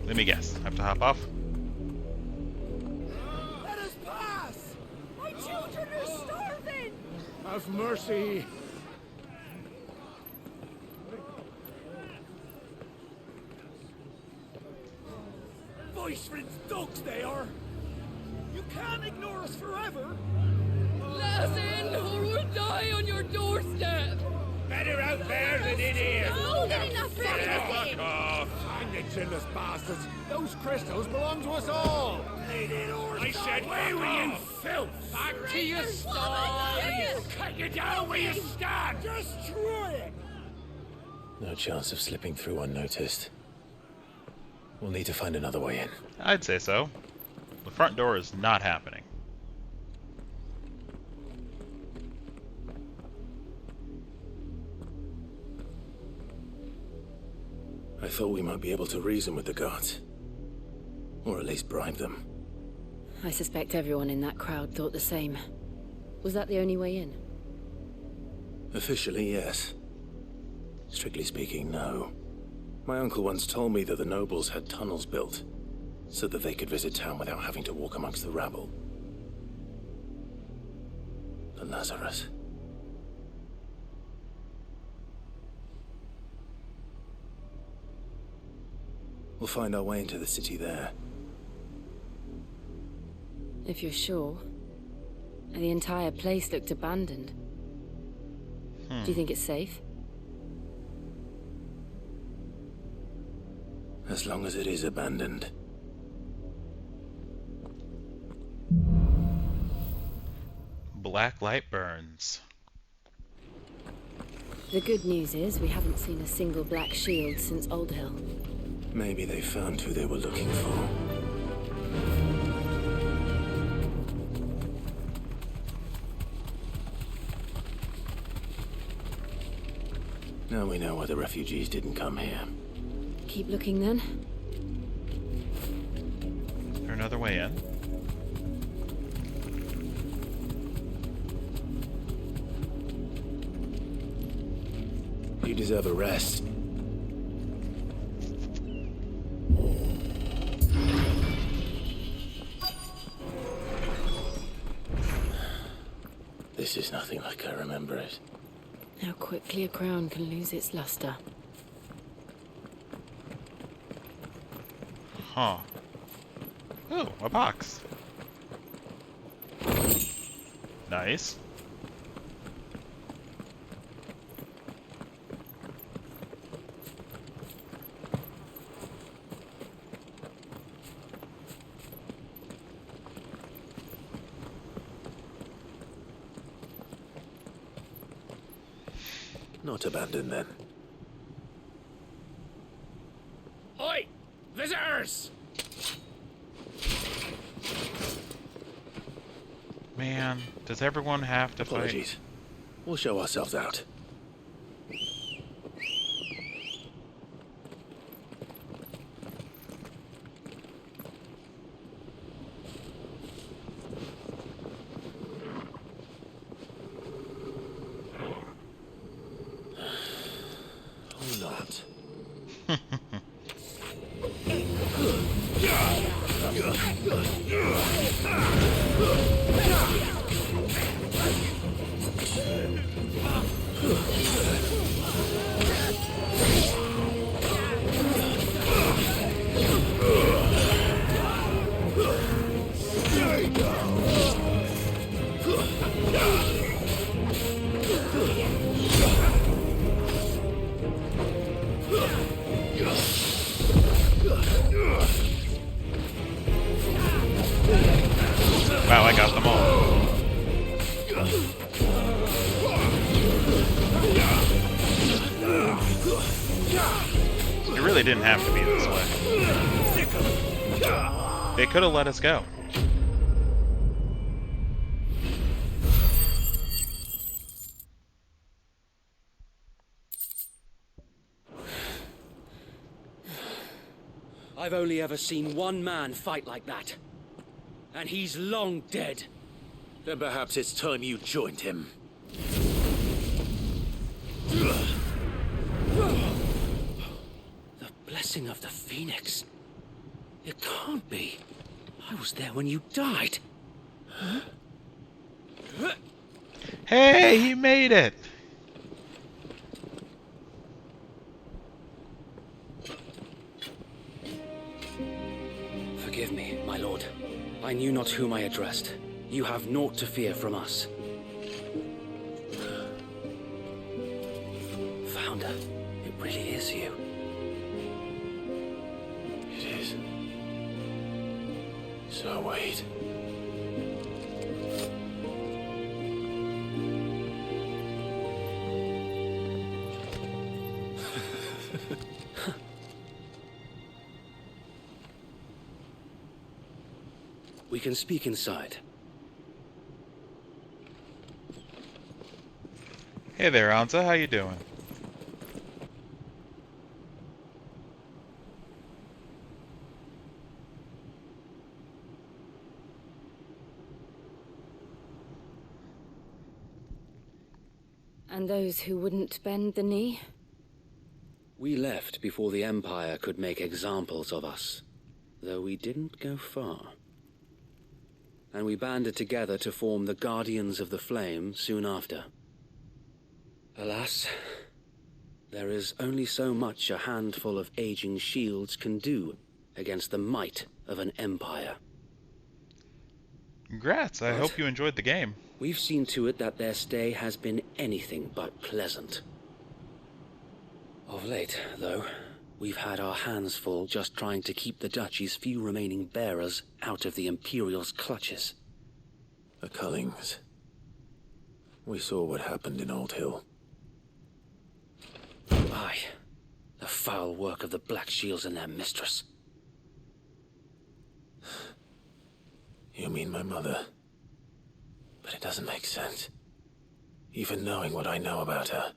Let me guess. Have to hop off? Let us pass! My children are starving! Have mercy. Voice-rinse dogs they are. You can't ignore us forever. Let us in, or we'll die on your doorstep! Better out there than in here! No, they're enough for Fuck off! Hang the chinless bastards. Those crystals belong to us all. I said, away with you, filth! Back to your stall! Cut you down where you stand! Destroy it! No chance of slipping through unnoticed. We'll need to find another way in. I'd say so. The front door is not happening. I thought we might be able to reason with the guards. Or at least bribe them. I suspect everyone in that crowd thought the same. Was that the only way in? Officially, yes. Strictly speaking, no. My uncle once told me that the nobles had tunnels built, so that they could visit town without having to walk amongst the rabble. The Lazarus. We'll find our way into the city there. If you're sure. The entire place looked abandoned. Do you think it's safe? As long as it is abandoned. Black light burns. The good news is we haven't seen a single black shield since Old Hill. Maybe they found who they were looking for. Now we know why the refugees didn't come here. Keep looking then. Is there another way in? You deserve a rest. This is nothing like I remember it. How quickly a crown can lose its luster. Huh. Oh, a box. Nice. Not abandoned then. Oi! Visitors! Man, does everyone have to Apologies. fight? We'll show ourselves out. Or not. Wow, I got them all. It really didn't have to be this way. They could have let us go. I've only ever seen one man fight like that. And he's long dead. Then perhaps it's time you joined him. The blessing of the Phoenix. It can't be. I was there when you died. Hey, he made it! Forgive me, my lord. I knew not whom I addressed. You have naught to fear from us. Founder, it really is you. It is. So wait. We can speak inside. Hey there, Anza. How you doing? And those who wouldn't bend the knee? We left before the Empire could make examples of us, though we didn't go far. And we banded together to form the Guardians of the Flame soon after. Alas, there is only so much a handful of aging shields can do against the might of an empire. Congrats, I hope you enjoyed the game. We've seen to it that their stay has been anything but pleasant. Of late, though, we've had our hands full just trying to keep the Duchy's few remaining bearers out of the Imperial's clutches. The Cullings. We saw what happened in Old Hill. Aye, the foul work of the Black Shields and their mistress. You mean my mother? But it doesn't make sense. Even knowing what I know about her.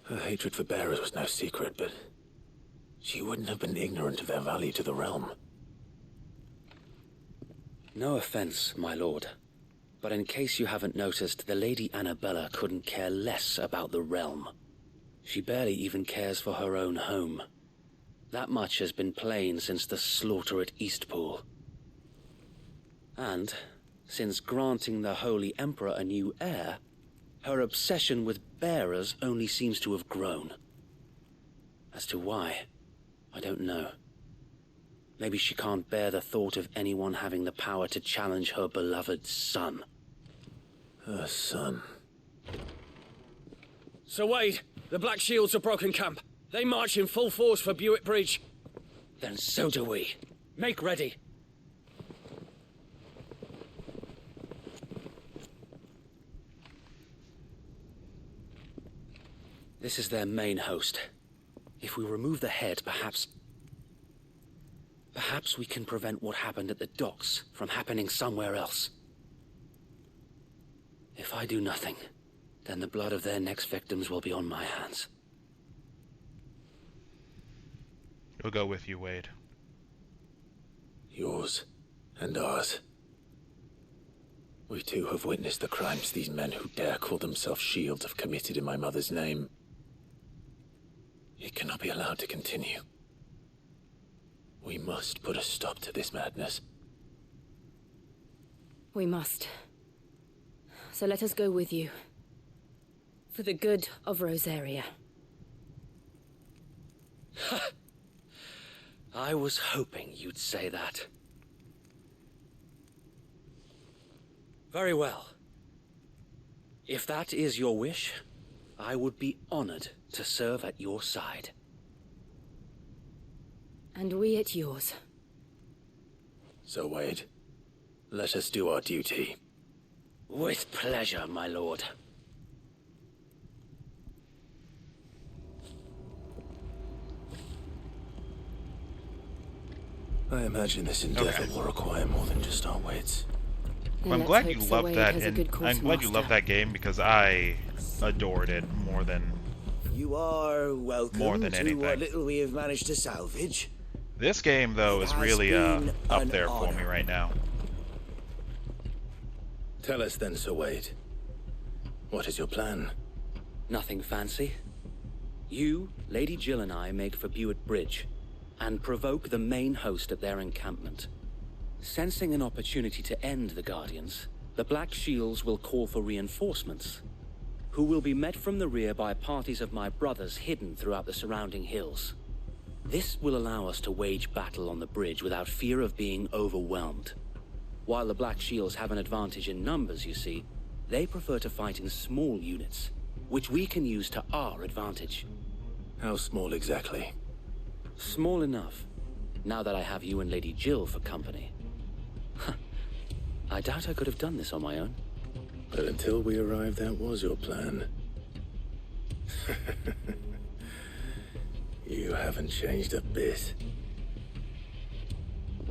Her hatred for bearers was no secret, but she wouldn't have been ignorant of their value to the realm. No offense, my lord, but in case you haven't noticed, the Lady Annabella couldn't care less about the realm. She barely even cares for her own home. That much has been plain since the slaughter at Eastpool. And, since granting the Holy Emperor a new heir, her obsession with bearers only seems to have grown. As to why, I don't know. Maybe she can't bear the thought of anyone having the power to challenge her beloved son. Her son. Sir Wade, the Black Shields have broken camp. They march in full force for Buick Bridge. Then so do we. Make ready. This is their main host. If we remove the head, perhaps we can prevent what happened at the docks from happening somewhere else. If I do nothing, then the blood of their next victims will be on my hands. We'll go with you, Wade. Yours and ours. We too have witnessed the crimes these men who dare call themselves shields have committed in my mother's name. It cannot be allowed to continue. We must put a stop to this madness. We must. So let us go with you. For the good of Rosaria. I was hoping you'd say that. Very well. If that is your wish, I would be honored to serve at your side. And we at yours. So, Wade, let us do our duty. With pleasure, my lord. I imagine this endeavor will require more than just our wits. Well, I'm glad you loved that, and I'm glad you loved that game because I adored it more than you are welcome more than to anything. what little we have managed to salvage. This game, though, is really up there for me right now. Tell us then, Sir Wade. What is your plan? Nothing fancy. You, Lady Jill and I make for Buick Bridge and provoke the main host at their encampment. Sensing an opportunity to end the Guardians, the Black Shields will call for reinforcements, who will be met from the rear by parties of my brothers hidden throughout the surrounding hills. This will allow us to wage battle on the bridge without fear of being overwhelmed. While the Black Shields have an advantage in numbers, you see, they prefer to fight in small units, which we can use to our advantage. How small exactly? Small enough, now that I have you and Lady Jill for company. I doubt I could have done this on my own. But until we arrived, that was your plan. You haven't changed a bit.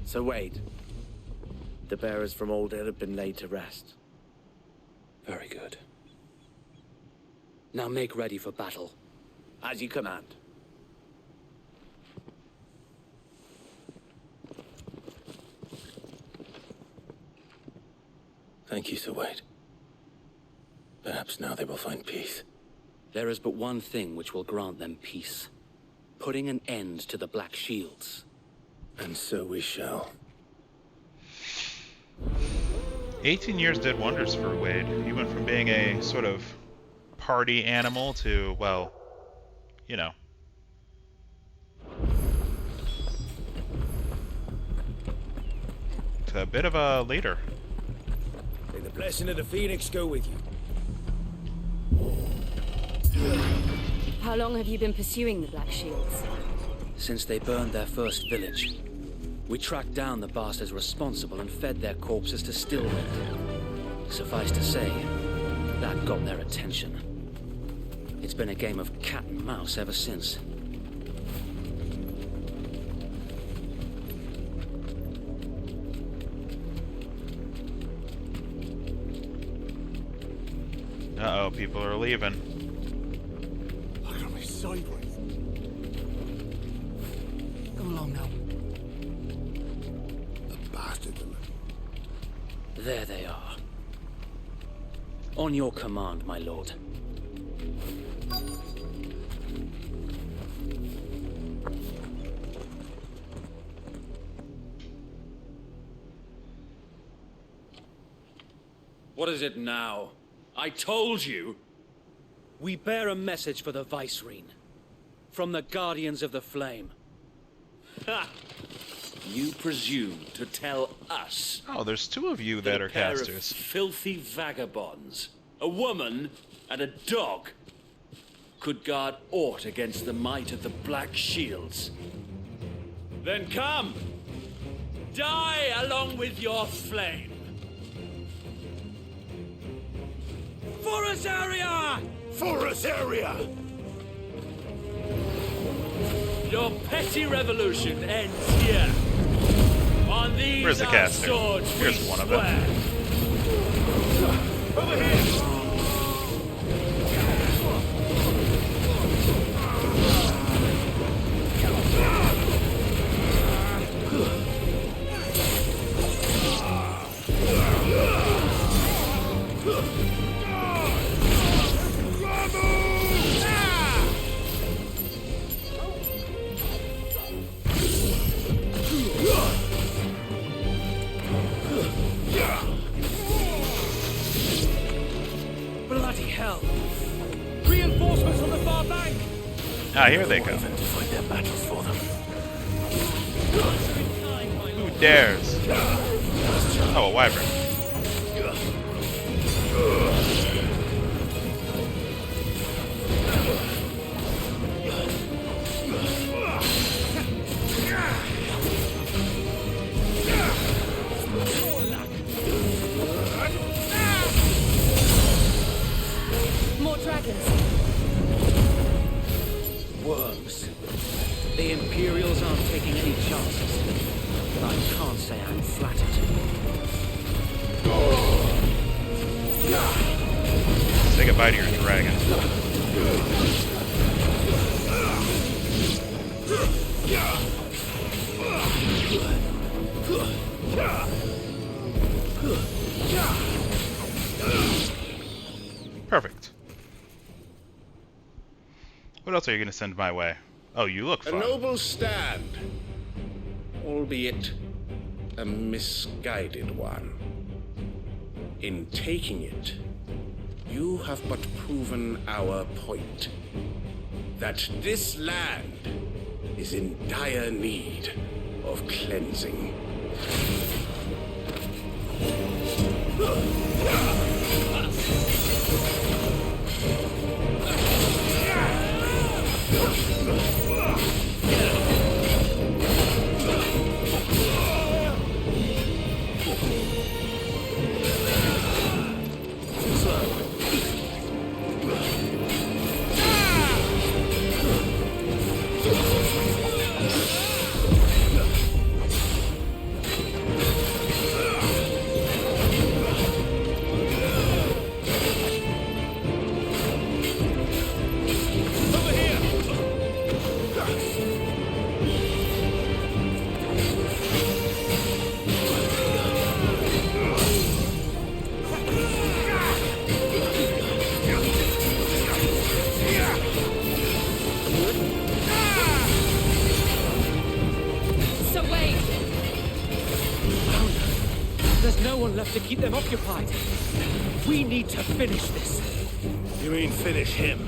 So Wade, the bearers from Old Hill have been laid to rest. Very good. Now make ready for battle. As you command. Thank you, Sir Wade. Perhaps now they will find peace. There is but one thing which will grant them peace. Putting an end to the Black Shields. And so we shall. 18 years did wonders for Wade. He went from being a sort of party animal to, well, you know. To a bit of a leader. May the blessing of the Phoenix go with you. How long have you been pursuing the Black Shields? Since they burned their first village. We tracked down the bastards responsible and fed their corpses to Stillwind. Suffice to say, that got their attention. It's been a game of cat and mouse ever since. Uh-oh, people are leaving. Look at me sideways. Come along now. The bastard. There they are. On your command, my lord. What is it now? I told you! We bear a message for the Vicereine. From the Guardians of the Flame. Ha! You presume to tell us? Oh, there's two of you that are a pair casters. Of filthy vagabonds, a woman and a dog, could guard aught against the might of the Black Shields. Then come! Die along with your flame! For Azaria! For Azaria! Your petty revolution ends here. On these Where's the caster? swords Here's we one of swear. them. Over here! Bloody hell! Reinforcements from the far bank! Ah, here they go. To fight their battles for them. Who dares? Oh, a wyvern. More dragons. Worms. The Imperials aren't taking any chances. But I can't say I'm flattered. Say goodbye to your dragon. Perfect. What else are you going to send my way? Oh, you look A fun. noble stand, albeit a misguided one. In taking it, you have but proven our point. That this land is in dire need of cleansing. So wait! There's no one left to keep them occupied. We need to finish this. You mean finish him?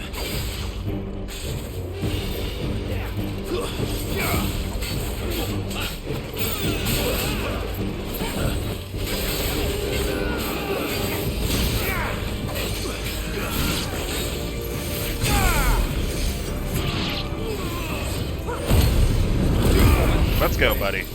Let's go, buddy.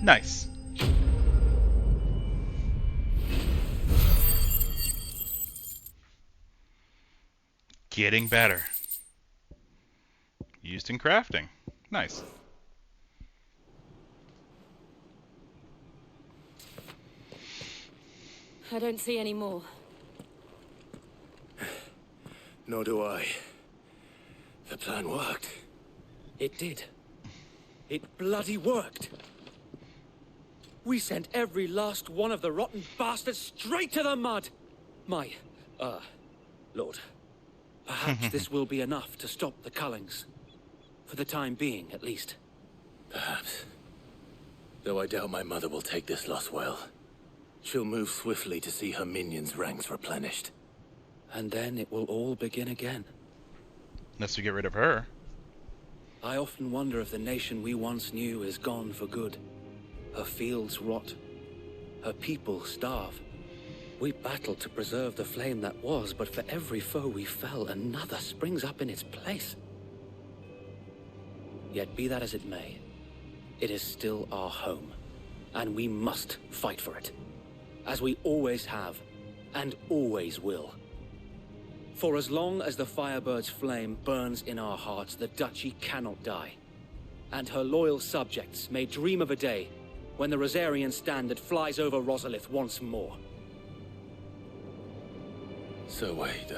Nice. Getting better. Used in crafting. Nice. I don't see any more. Nor do I. The plan worked. It did. It bloody worked. We sent every last one of the rotten bastards straight to the mud. My, Lord. Perhaps this will be enough to stop the Cullings. For the time being, at least. Perhaps. Though I doubt my mother will take this loss well. She'll move swiftly to see her minions' ranks replenished. And then it will all begin again. Unless we get rid of her. I often wonder if the nation we once knew is gone for good. Her fields rot. Her people starve. We battled to preserve the flame that was, but for every foe we fell, another springs up in its place. Yet be that as it may, it is still our home, and we must fight for it. As we always have, and always will. For as long as the Firebird's flame burns in our hearts, the Duchy cannot die. And her loyal subjects may dream of a day when the Rosarian standard flies over Rosalith once more. So wait,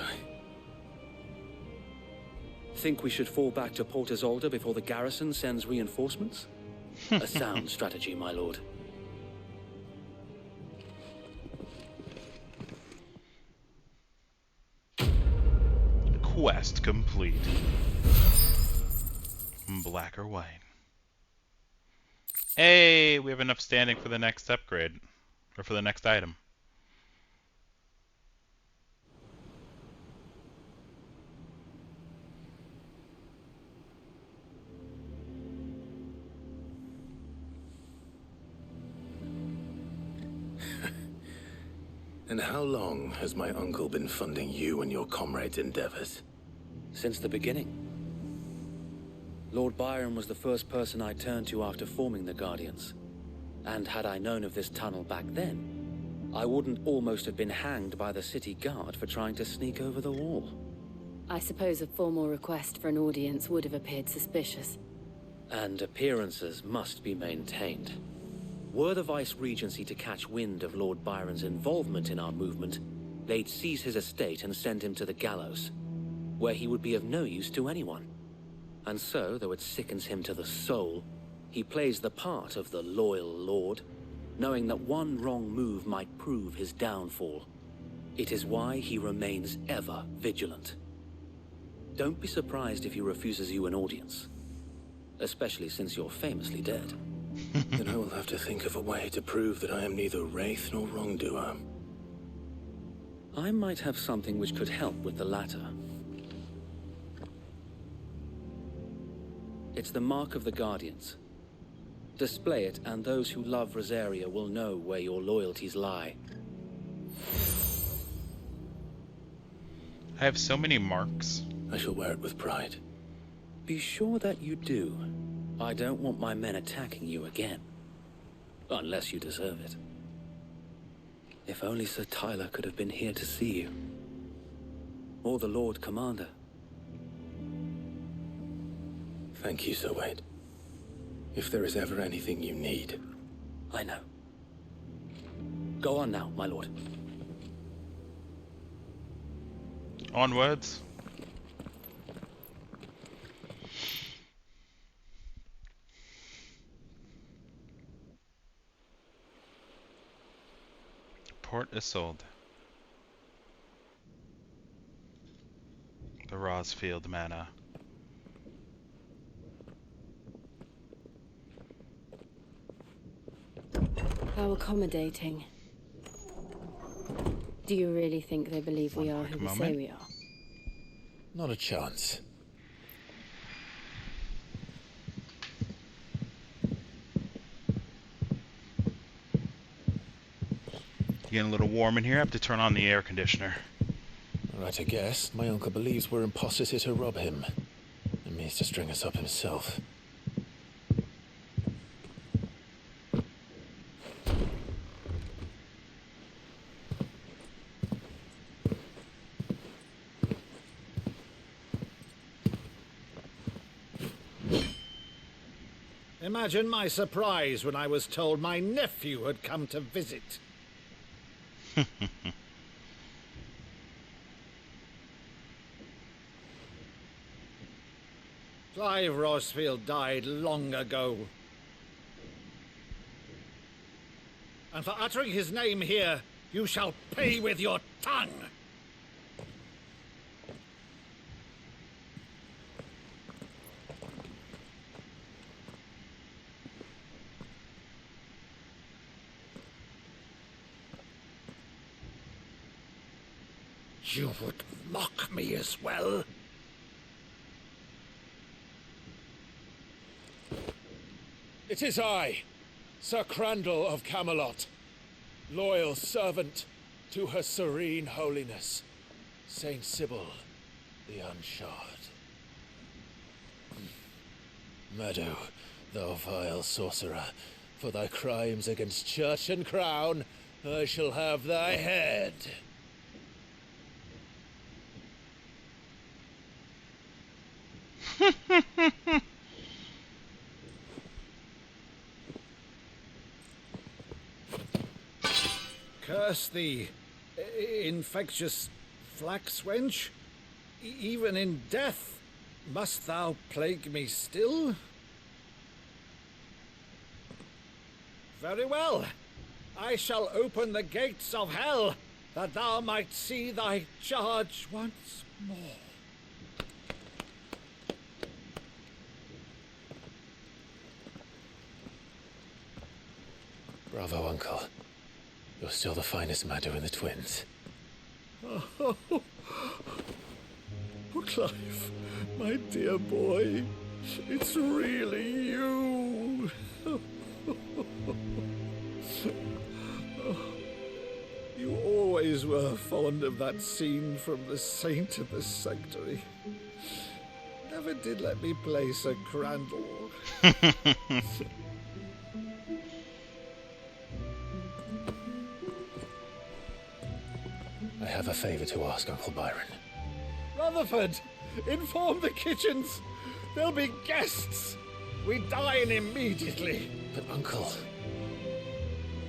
Think we should fall back to Port Isolde before the garrison sends reinforcements? A sound strategy, my lord. Quest complete. Black or white? Hey, we have enough standing for the next upgrade. Or for the next item. And how long has my uncle been funding you and your comrades' endeavors? Since the beginning. Lord Byron was the first person I turned to after forming the Guardians. And had I known of this tunnel back then, I wouldn't almost have been hanged by the city guard for trying to sneak over the wall. I suppose a formal request for an audience would have appeared suspicious. And appearances must be maintained. Were the Vice-Regency to catch wind of Lord Byron's involvement in our movement, they'd seize his estate and send him to the gallows, where he would be of no use to anyone. And so, though it sickens him to the soul, he plays the part of the loyal lord, knowing that one wrong move might prove his downfall. It is why he remains ever vigilant. Don't be surprised if he refuses you an audience, especially since you're famously dead. Then I will have to think of a way to prove that I am neither wraith nor wrongdoer. I might have something which could help with the latter. It's the mark of the Guardians. Display it, and those who love Rosaria will know where your loyalties lie. I have so many marks. I shall wear it with pride. Be sure that you do. I don't want my men attacking you again. Unless you deserve it. If only Sir Tyler could have been here to see you. Or the Lord Commander. Thank you, Sir Wade. If there is ever anything you need. I know. Go on now, my lord. Onwards. Report is sold. The Rosfield Manor. How accommodating. Do you really think they believe we are who we say we are? Not a chance. Getting a little warm in here. I have to turn on the air conditioner. Right, I guess. My uncle believes we're imposters here to rob him. And means to string us up himself. Imagine my surprise when I was told my nephew had come to visit. Clive Rosfield died long ago. And for uttering his name here, you shall pay with your tongue. You would mock me as well? It is I, Sir Crandall of Camelot, loyal servant to Her Serene Holiness, Saint Sybil the Unshod. Meadow, thou vile sorcerer, for thy crimes against church and crown, I shall have thy head. Curse thee, infectious flax wench. Even in death, must thou plague me still? Very well. I shall open the gates of hell, that thou might see thy charge once more. Bravo, Uncle. You're still the finest Meadow in the twins. Oh, Clive, my dear boy, it's really you. You always were fond of that scene from The Saint of the Sanctuary. Never did let me play Sir Crandall. I have a favor to ask, Uncle Byron. Rutherford, inform the kitchens. There'll be guests. We dine immediately. But, Uncle...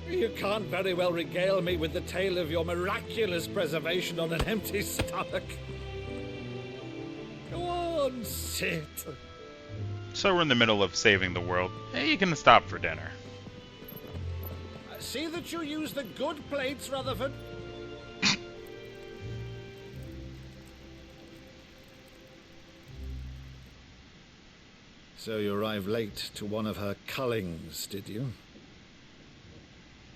You can't very well regale me with the tale of your miraculous preservation on an empty stomach. Go on, sit. So we're in the middle of saving the world. Hey, you can stop for dinner. See that you use the good plates, Rutherford. So you arrived late to one of her cullings, did you?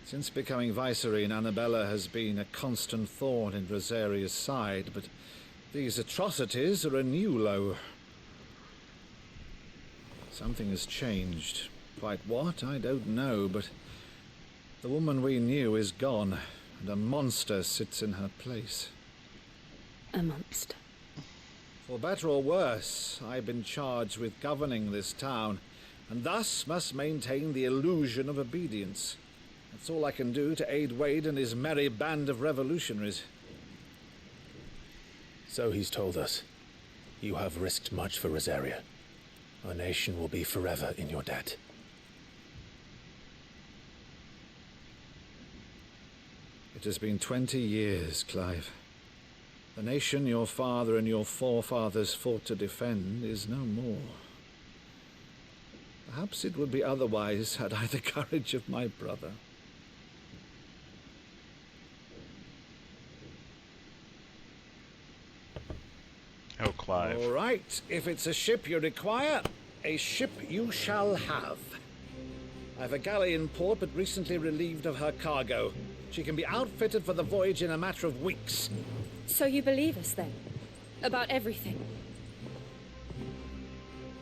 Since becoming Vicereine, Annabella has been a constant thorn in Rosaria's side, but these atrocities are a new low. Something has changed. Quite what, I don't know, but the woman we knew is gone, and a monster sits in her place. A monster? For better or worse, I've been charged with governing this town, and thus must maintain the illusion of obedience. That's all I can do to aid Wade and his merry band of revolutionaries. So he's told us. You have risked much for Rosaria. Our nation will be forever in your debt. It has been 20 years, Clive. The nation your father and your forefathers fought to defend is no more. Perhaps it would be otherwise had I the courage of my brother. Clive. All right, if it's a ship you require, a ship you shall have. I've a galley in port, but recently relieved of her cargo. She can be outfitted for the voyage in a matter of weeks. So you believe us then? About everything?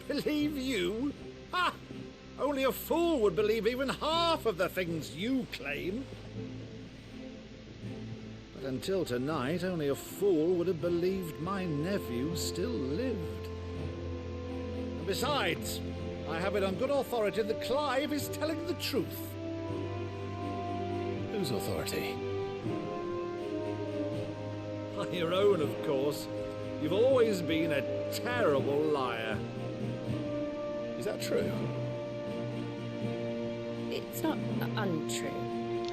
Believe you? Ha! Only a fool would believe even half of the things you claim. But until tonight, only a fool would have believed my nephew still lived. And besides, I have it on good authority that Clive is telling the truth. Whose authority? On your own, of course. You've always been a terrible liar. Is that true? It's not untrue.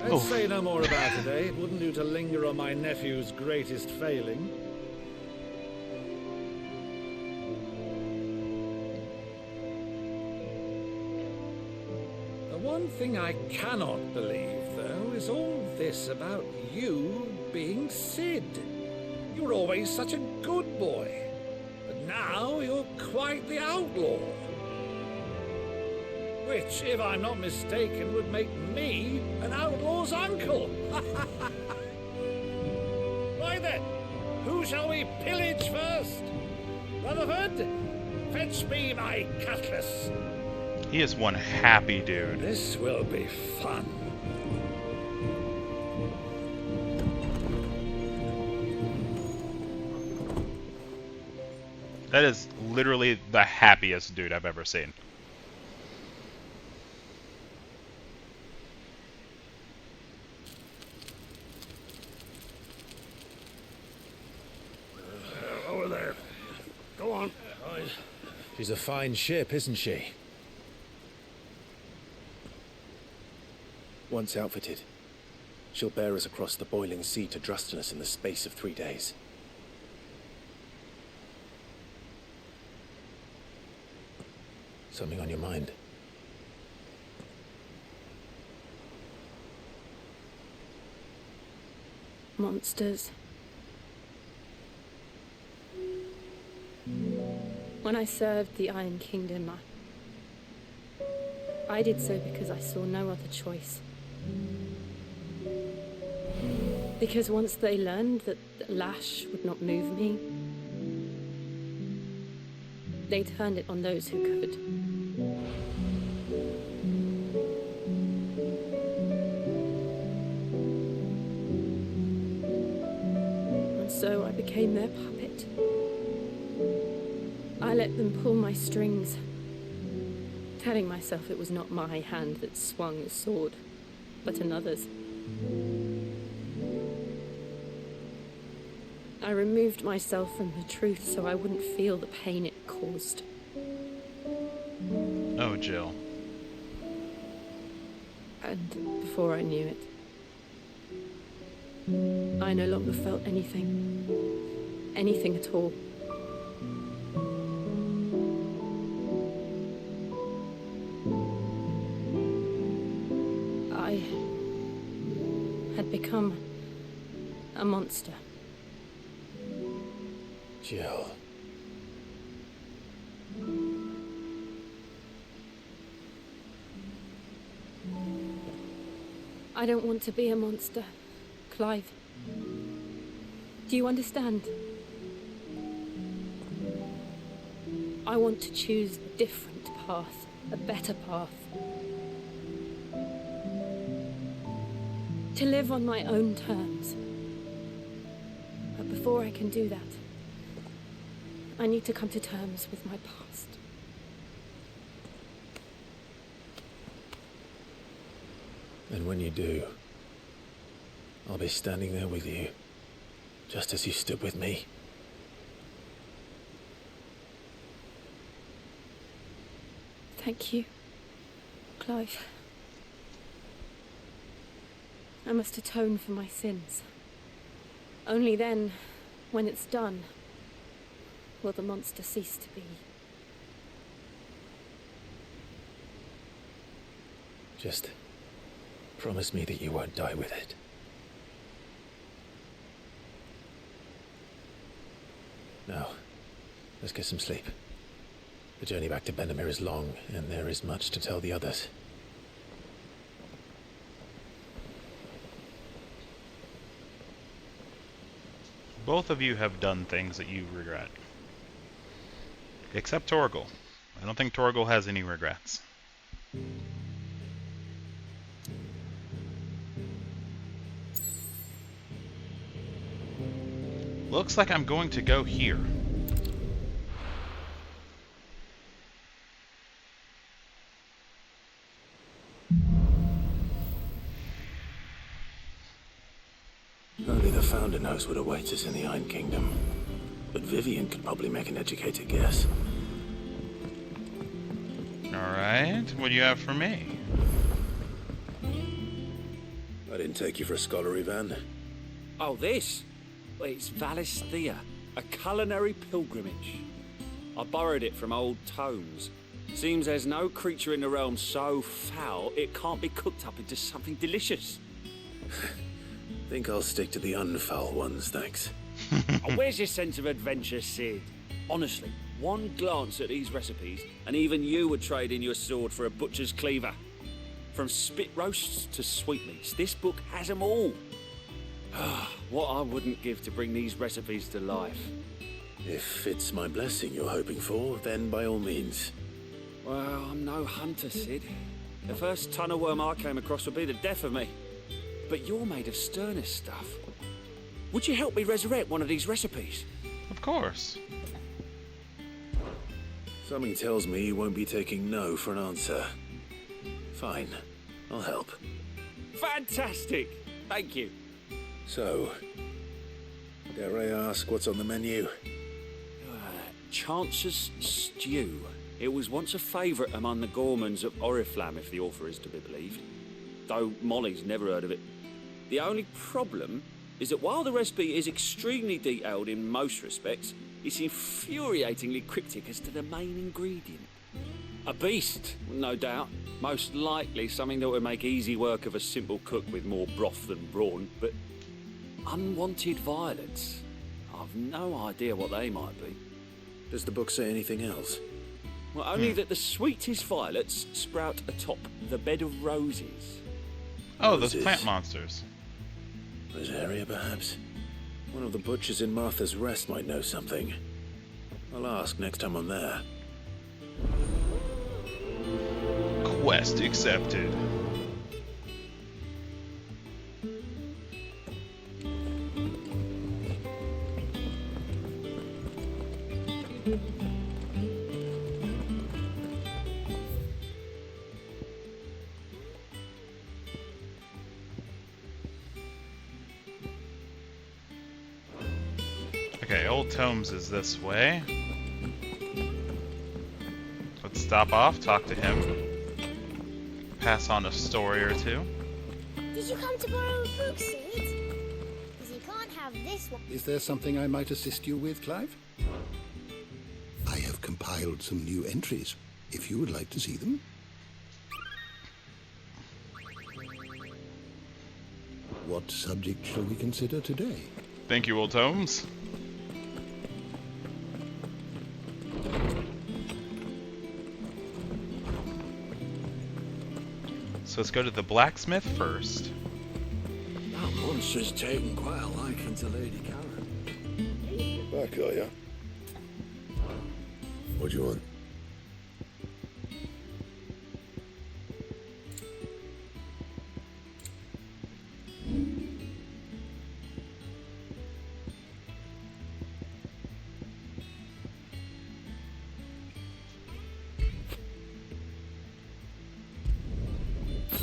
I'd say no more about it, eh? It wouldn't do to linger on my nephew's greatest failing. The one thing I cannot believe, though, is all this about you being Sid. You were always such a good boy, but now you're quite the outlaw. Which, if I'm not mistaken, would make me an outlaw's uncle. Why then, who shall we pillage first? Rutherford, fetch me my cutlass. He is one happy dude. This will be fun. That is literally the happiest dude I've ever seen. Over there. Go on. She's a fine ship, isn't she? Once outfitted, she'll bear us across the boiling sea to Drustinus in the space of 3 days. Something on your mind? Monsters. When I served the Iron Kingdom, I did so because I saw no other choice. Because once they learned that the lash would not move me, they turned it on those who could. And so I became their puppet. I let them pull my strings, telling myself it was not my hand that swung the sword, but another's. I removed myself from the truth so I wouldn't feel the pain it caused. Oh, Jill. And before I knew it, I no longer felt anything. Anything at all. I had become a monster. Jill. I don't want to be a monster, Clive. Do you understand? I want to choose a different path, a better path. To live on my own terms. But before I can do that, I need to come to terms with my past. And when you do, I'll be standing there with you, just as you stood with me. Thank you, Clive. I must atone for my sins. Only then, when it's done, will the monster cease to be. Just promise me that you won't die with it. Now, Let's get some sleep. The journey back to Benamir is long, and there is much to tell the others. Both of you have done things that you regret. Except Torgal. I don't think Torgal has any regrets. Looks like I'm going to go here. Only the Founder knows what awaits us in the Iron Kingdom. But Vivian could probably make an educated guess. Alright, what do you have for me? I didn't take you for a scholar, Ivan. Oh, this? Well, it's Valisthea, a culinary pilgrimage. I borrowed it from old tomes. Seems there's no creature in the realm so foul it can't be cooked up into something delicious. Think I'll stick to the unfoul ones, thanks. Oh, where's your sense of adventure, Sid? Honestly, one glance at these recipes, and even you would trade in your sword for a butcher's cleaver. From spit roasts to sweetmeats, this book has them all. What I wouldn't give to bring these recipes to life. If it's my blessing you're hoping for, then by all means. Well, I'm no hunter, Sid. The first ton of worm I came across would be the death of me. But you're made of sterner stuff. Would you help me resurrect one of these recipes? Of course. Something tells me you won't be taking no for an answer. Fine, I'll help. Fantastic! Thank you. So, dare I ask what's on the menu? Chance's Stew. It was once a favourite among the gourmands of Oriflamme, if the author is to be believed. Though Molly's never heard of it. The only problem is that while the recipe is extremely detailed in most respects, it's infuriatingly cryptic as to the main ingredient. A beast, no doubt. Most likely something that would make easy work of a simple cook with more broth than brawn, but unwanted violets. I've no idea what they might be. Does the book say anything else? Well, only that the sweetest violets sprout atop the bed of roses. Oh, those plant monsters. Rosaria, perhaps? One of the butchers in Martha's Rest might know something. I'll ask next time I'm there. Quest accepted. Okay, Old Tomes is this way. Let's stop off, talk to him. Pass on a story or two. Did you come to borrow a book, Sid? Because you can't have this one. Is there something I might assist you with, Clive? I have compiled some new entries, if you would like to see them. What subject shall we consider today? Thank you, Old Tomes. So let's go to the blacksmith first. That monster's taken quite a liking to Lady Karen. Back, are ya? What do you want?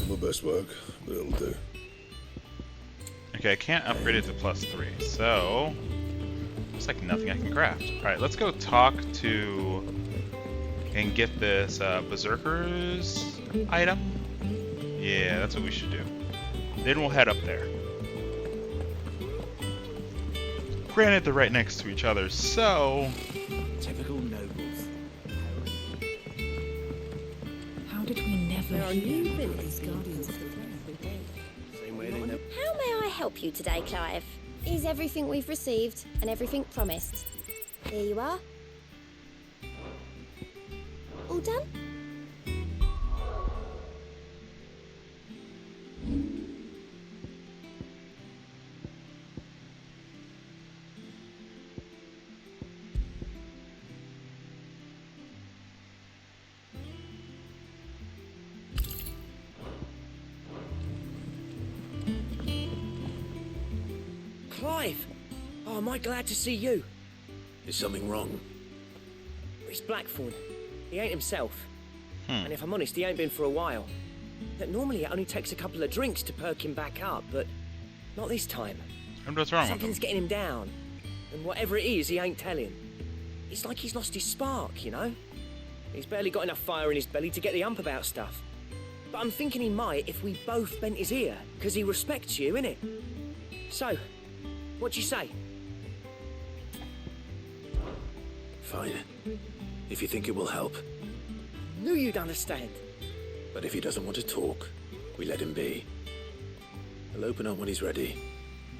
My best work, but it'll do. Okay, I can't upgrade it to +3, so looks like nothing I can craft. Alright, let's go talk to and get this Berserker's item. Yeah, that's what we should do. Then we'll head up there. Granted, they're right next to each other, so... Typical nobles. How did we never hear of these guardians of the flame? Same way they never... How may I help you today, Clive? Is everything we've received and everything promised? Here you are. All done? Clive! Oh, am I glad to see you? Is something wrong? It's Blackthorn. He ain't himself. Hmm. And if I'm honest, he ain't been for a while. That normally it only takes a couple of drinks to perk him back up, but not this time. And what's wrong with him? Something's getting him down. And whatever it is, he ain't telling. It's like he's lost his spark, you know? He's barely got enough fire in his belly to get the ump about stuff. But I'm thinking he might if we both bent his ear, because he respects you, innit? So, what do you say? Fine. If you think it will help. Knew you'd understand. But if he doesn't want to talk, we let him be. He'll open up when he's ready.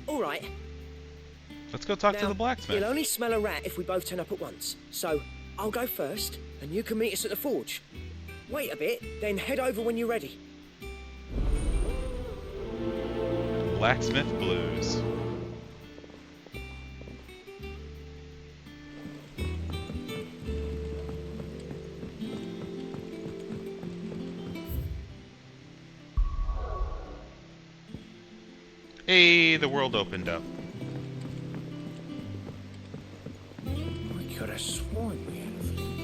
All right. Let's go talk to Now, the blacksmith. He'll only smell a rat if we both turn up at once. So, I'll go first, and you can meet us at the forge. Wait a bit, then head over when you're ready. Blacksmith Blues. Hey, the world opened up. I could have sworn we had a few.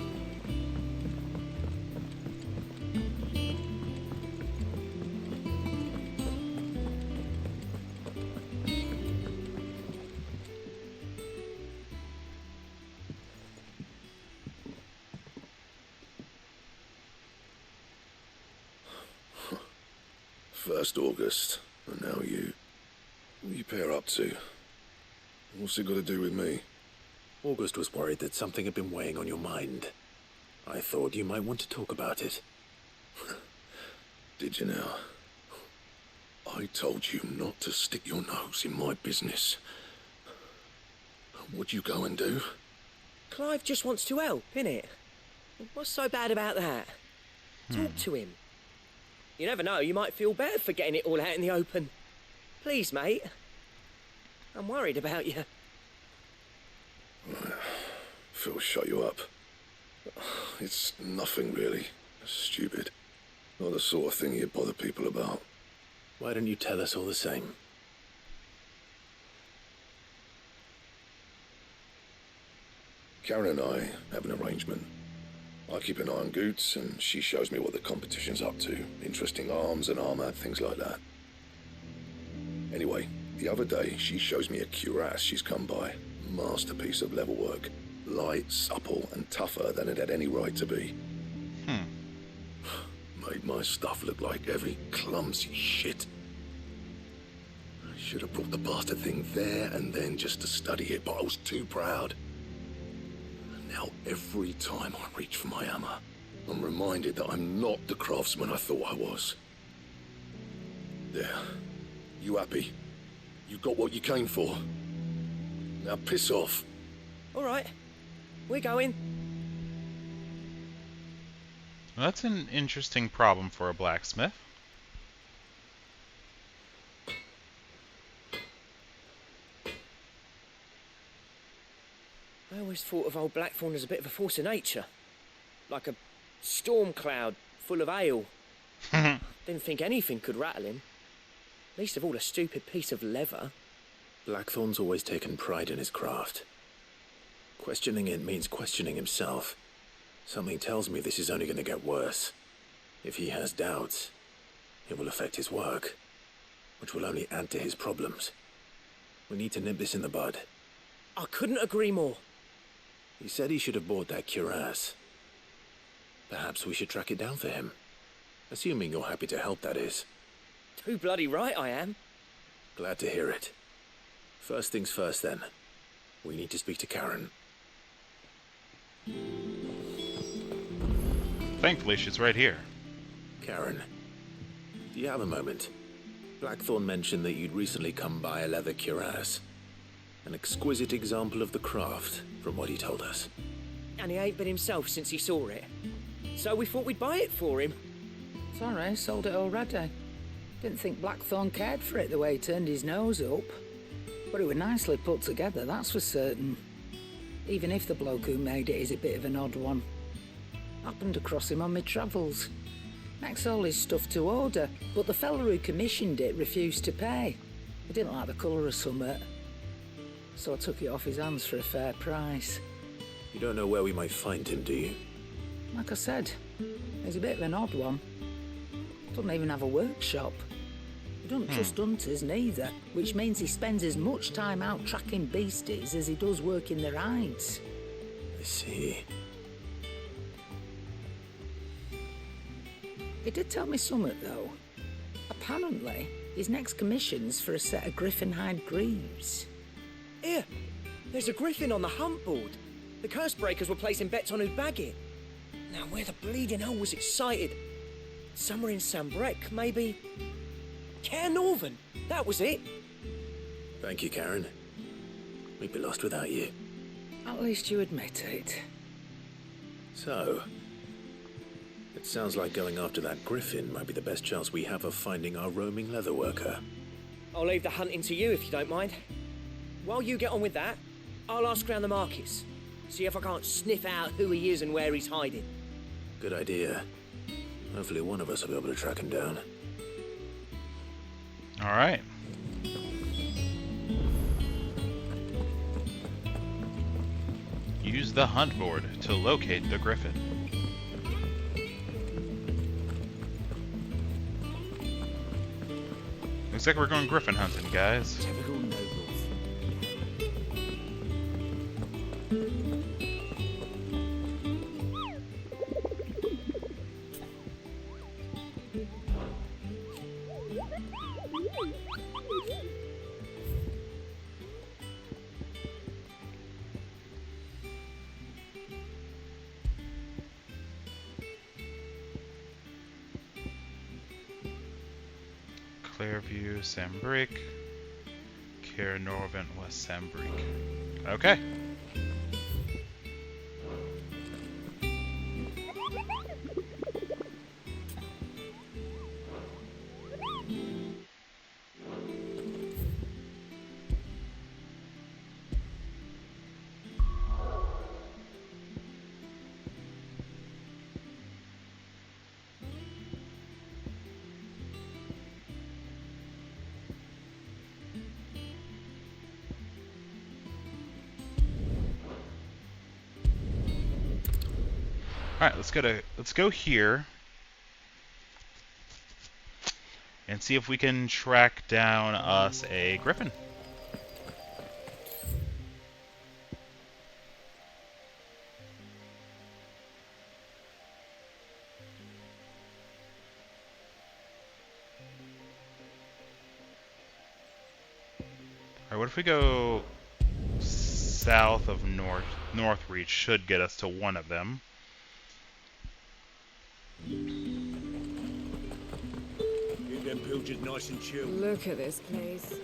First August, and now you. What are you pair up to? What's it got to do with me? August was worried that something had been weighing on your mind. I thought you might want to talk about it. Did you now? I told you not to stick your nose in my business. What'd you go and do? Clive just wants to help, innit? What's so bad about that? Talk to him. You never know, you might feel better for getting it all out in the open. Please, mate. I'm worried about you. Phil shut you up. It's nothing really. Stupid. Not the sort of thing you bother people about. Why don't you tell us all the same? Karen and I have an arrangement. I keep an eye on Goots, and she shows me what the competition's up to. Interesting arms and armor, things like that. Anyway, the other day, she shows me a cuirass she's come by. Masterpiece of level work. Light, supple, and tougher than it had any right to be. Made my stuff look like heavy, clumsy shit. I should have brought the bastard thing there and then just to study it, but I was too proud. And now every time I reach for my hammer, I'm reminded that I'm not the craftsman I thought I was. There. You happy? You got what you came for. Now piss off. All right. We're going. Well, that's an interesting problem for a blacksmith. I always thought of old Blackthorn as a bit of a force of nature. Like a storm cloud full of ale. Didn't think anything could rattle him. Least of all a stupid piece of leather. Blackthorn's always taken pride in his craft. Questioning it means questioning himself. Something tells me this is only going to get worse. If he has doubts, it will affect his work, which will only add to his problems. We need to nip this in the bud. I couldn't agree more. He said he should have bought that cuirass. Perhaps we should track it down for him. Assuming you're happy to help, that is. Too bloody right I am. Glad to hear it. First things first, then. We need to speak to Karen. Thankfully, she's right here. Karen, do you have a moment? Blackthorn mentioned that you'd recently come by a leather cuirass. An exquisite example of the craft, from what he told us. And he ain't been himself since he saw it. so we thought we'd buy it for him. Sorry, sold it already. Didn't think Blackthorn cared for it the way he turned his nose up. But it was nicely put together, that's for certain. Even if the bloke who made it is a bit of an odd one. Happened across him on my travels. Makes all his stuff to order, but the fella who commissioned it refused to pay. He didn't like the colour of summit. So I took it off his hands for a fair price. You don't know where we might find him, do you? Like I said, he's a bit of an odd one. Doesn't even have a workshop. He doesn't trust hunters neither, which means he spends as much time out tracking beasties as he does working their hides. I see. He did tell me something, though. Apparently, his next commission's for a set of griffin hide greaves. Here, there's a griffin on the hunt board. The curse breakers were placing bets on who'd bag it. Now, where the bleeding hell was excited? Somewhere in Sambrec, maybe? Care Northern, that was it. Thank you, Karen. We'd be lost without you. At least you admit it. So, it sounds like going after that griffin might be the best chance we have of finding our roaming leatherworker. I'll leave the hunting to you if you don't mind. While you get on with that, I'll ask around the markets. See if I can't sniff out who he is and where he's hiding. Good idea. Hopefully one of us will be able to track him down. Alright. Use the hunt board to locate the griffin. Looks like we're going griffin hunting, guys. Typical nobles. Clairview, Sambrick, Care Norvent, West Sambrick. Okay. All right, let's go here and see if we can track down us a griffin. All right, what if we go south of Northreach? Should get us to one of them. Keep them pilchers nice and chill. Look at this place.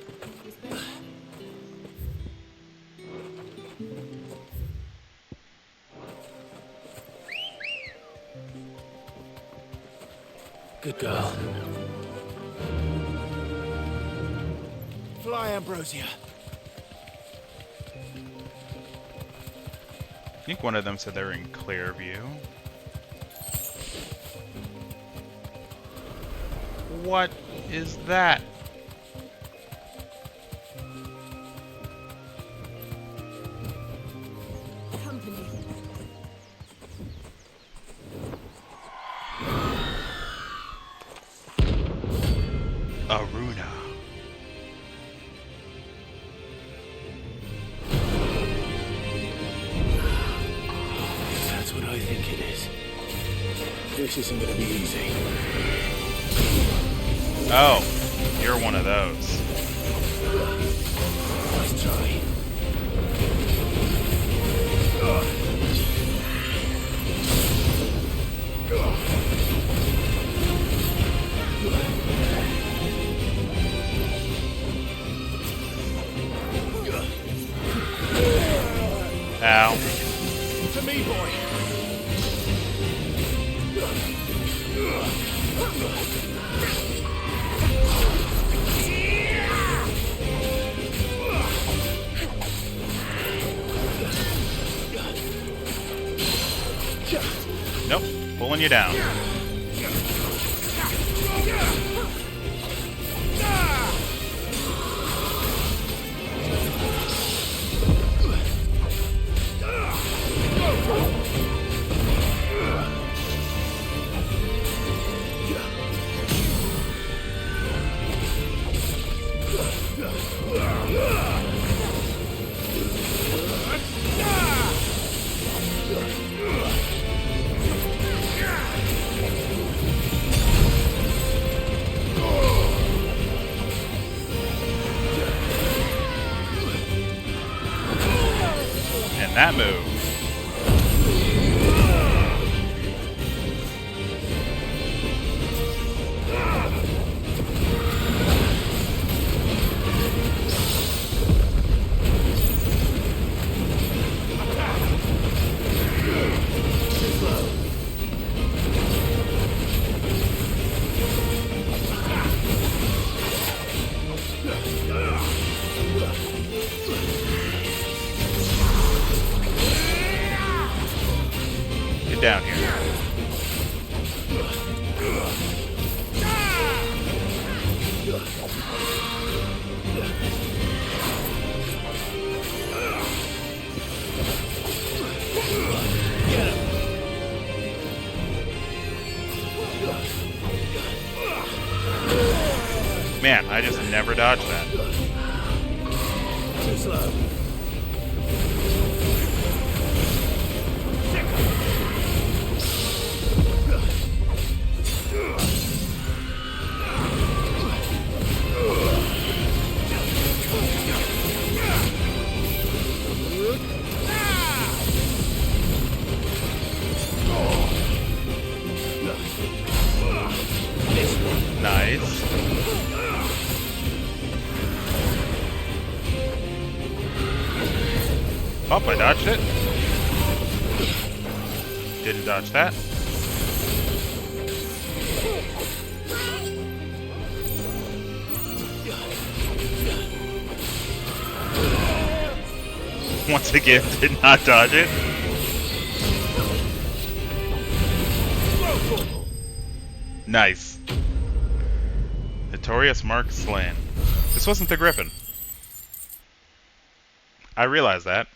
Good girl. Fly, Ambrosia. I think one of them said they're in Clairview. What is that? Company. Aruna. That's what I think it is. This isn't gonna be easy. Oh, you're one of those. Nice try. Ow. To me, boy. Pulling you down. And that move. Get down here. Man, I just never dodged that. Too slow. Nice. Oh, I dodged it. Didn't dodge that. Once again, did not dodge it. Nice. Notorious mark slain. This wasn't the Griffin. I realize that.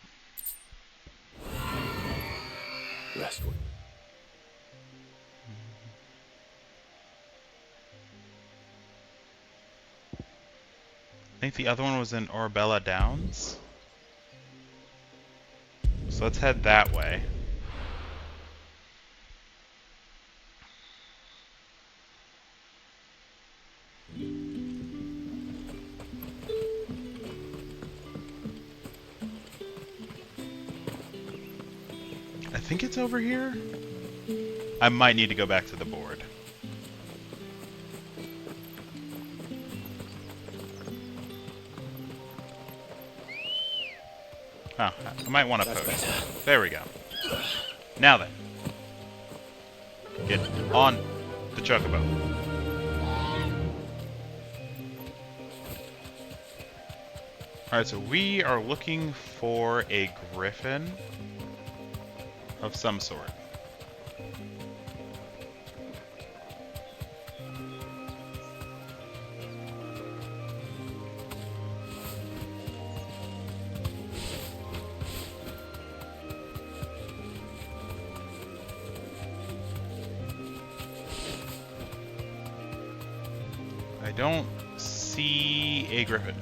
Restwood. I think the other one was in Orbella Downs. So let's head that way. I think it's over here. I might need to go back to the board. Oh, I might want to post. There we go. Now then. Get on the chocobo. Alright, so we are looking for a griffin of some sort. I don't see a griffin.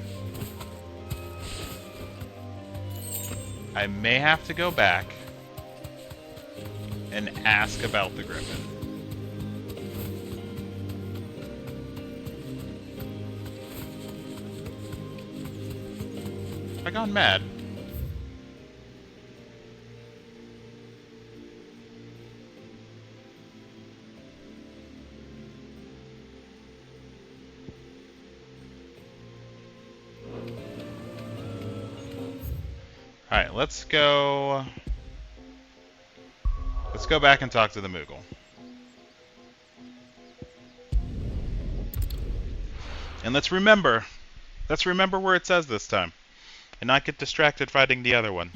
I may have to go back and ask about the griffin. Have I gone mad? Alright, let's go back and talk to the Moogle. And let's remember where it says this time. And not get distracted fighting the other one.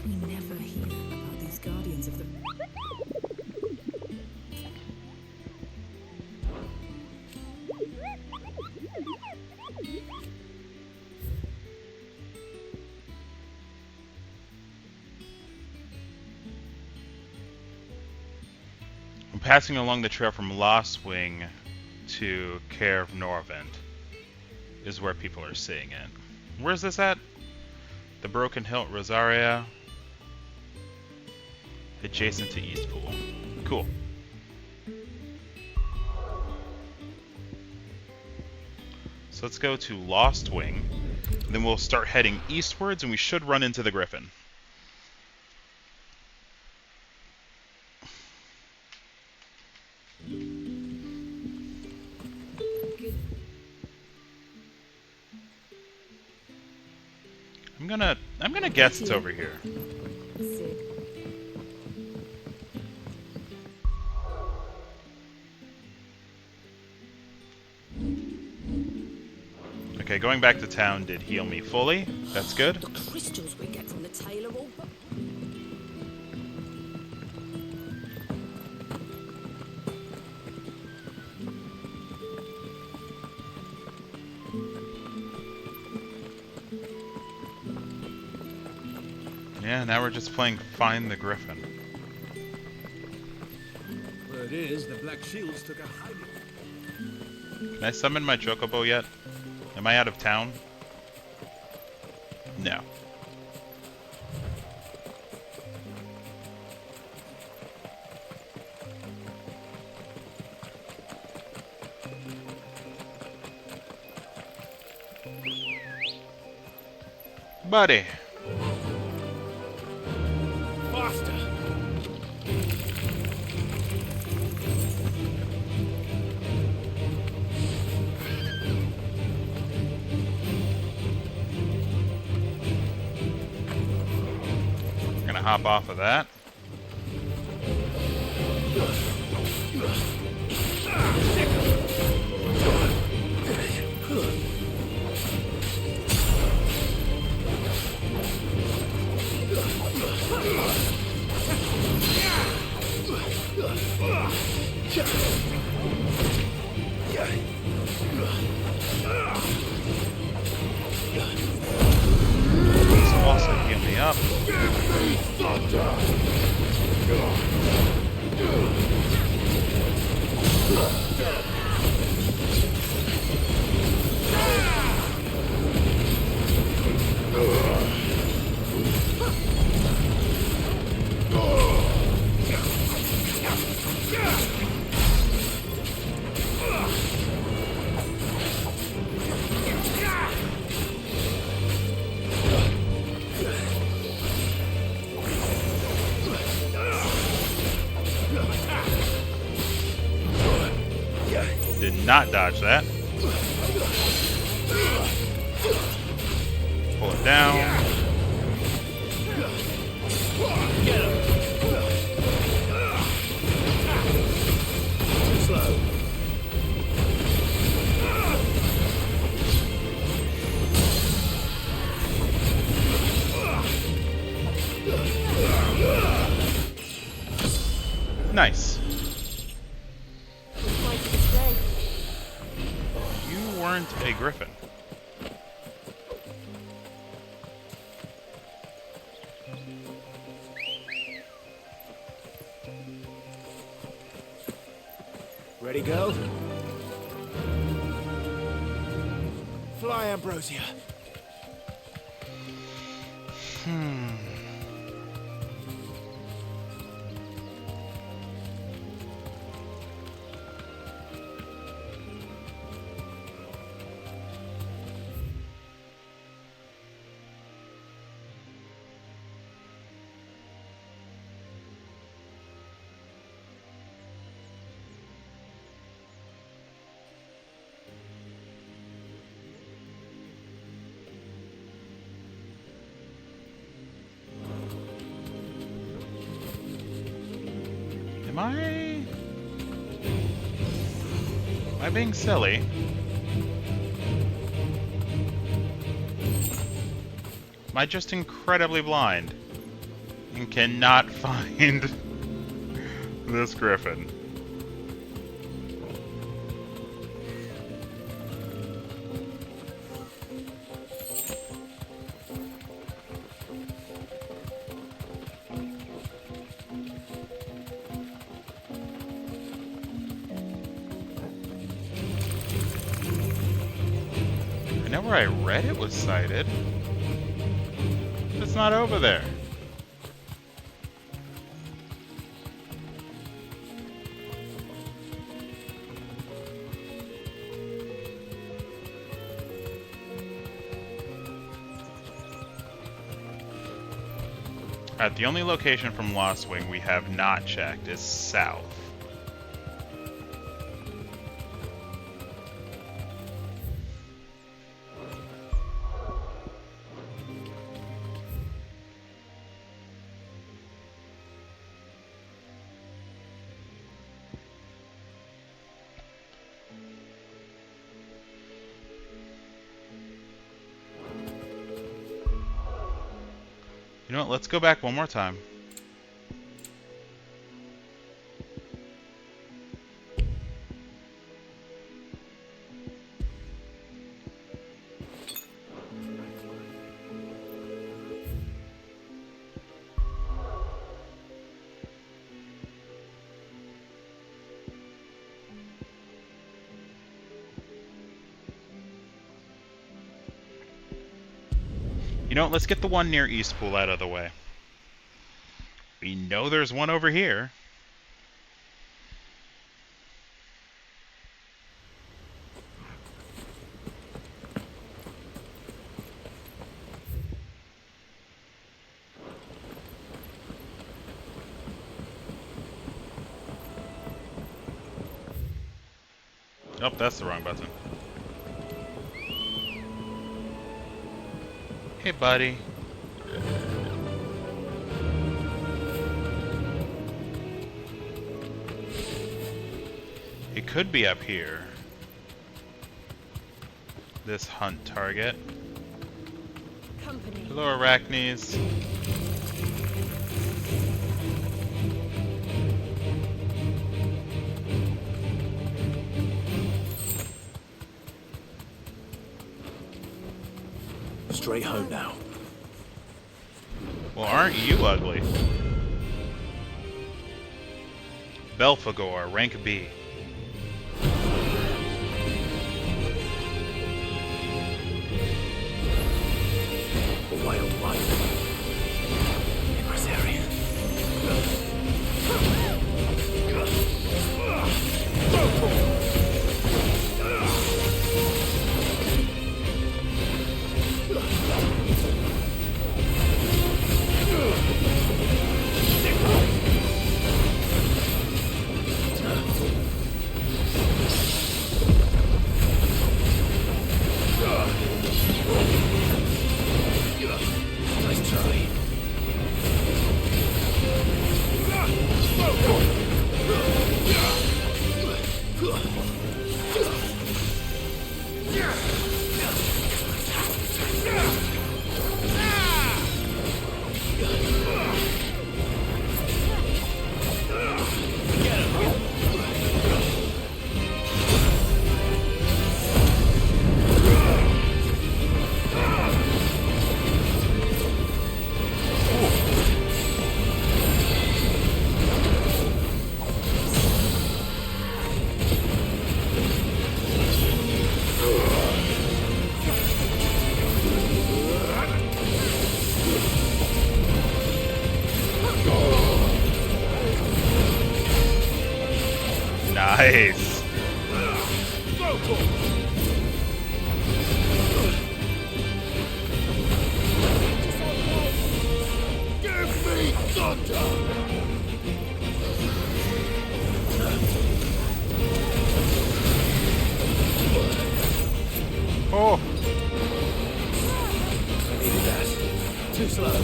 Yet we never hear about these guardians of the... I'm passing along the trail from Lost Wing to Care of Norvent is where people are seeing it. Where's this at? The Broken Hilt Rosaria, adjacent to Eastpool. Cool. So let's go to Lost Wing, and then we'll start heading eastwards, and we should run into the Griffin. I'm gonna guess it's over here. Okay, going back to town did heal me fully. That's good. The crystals we get from the tailor will... Yeah, now we're just playing Find the Griffin. Word is, the Black Shields took a hiding. Can I summon my Chocobo yet? Am I out of town? No. Buddy. Faster. We're gonna hop off of that. This will also heal me up. Did not dodge that. Pull it down. Get him. Too slow. Nice. You weren't a griffin. Ready, go? Fly, Ambrosia. Am I being silly? Am I just incredibly blind? and cannot find this griffin. I know where I read it was sighted. It's not over there. Alright, the only location from Lost Wing we have not checked is south. You know what, let's go back one more time. You know what, let's get the one near Eastpool out of the way. We know there's one over here. Oh, that's the wrong button. Hey, buddy. It could be up here. This hunt target. Company. Hello, Arachnes. Straight home now. Well, aren't you ugly? Belphegor, rank B. A wild life. In this area. Nice try. Nice. Give me thunder! Oh. I needed that. Too slow.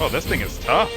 Oh, this thing is tough.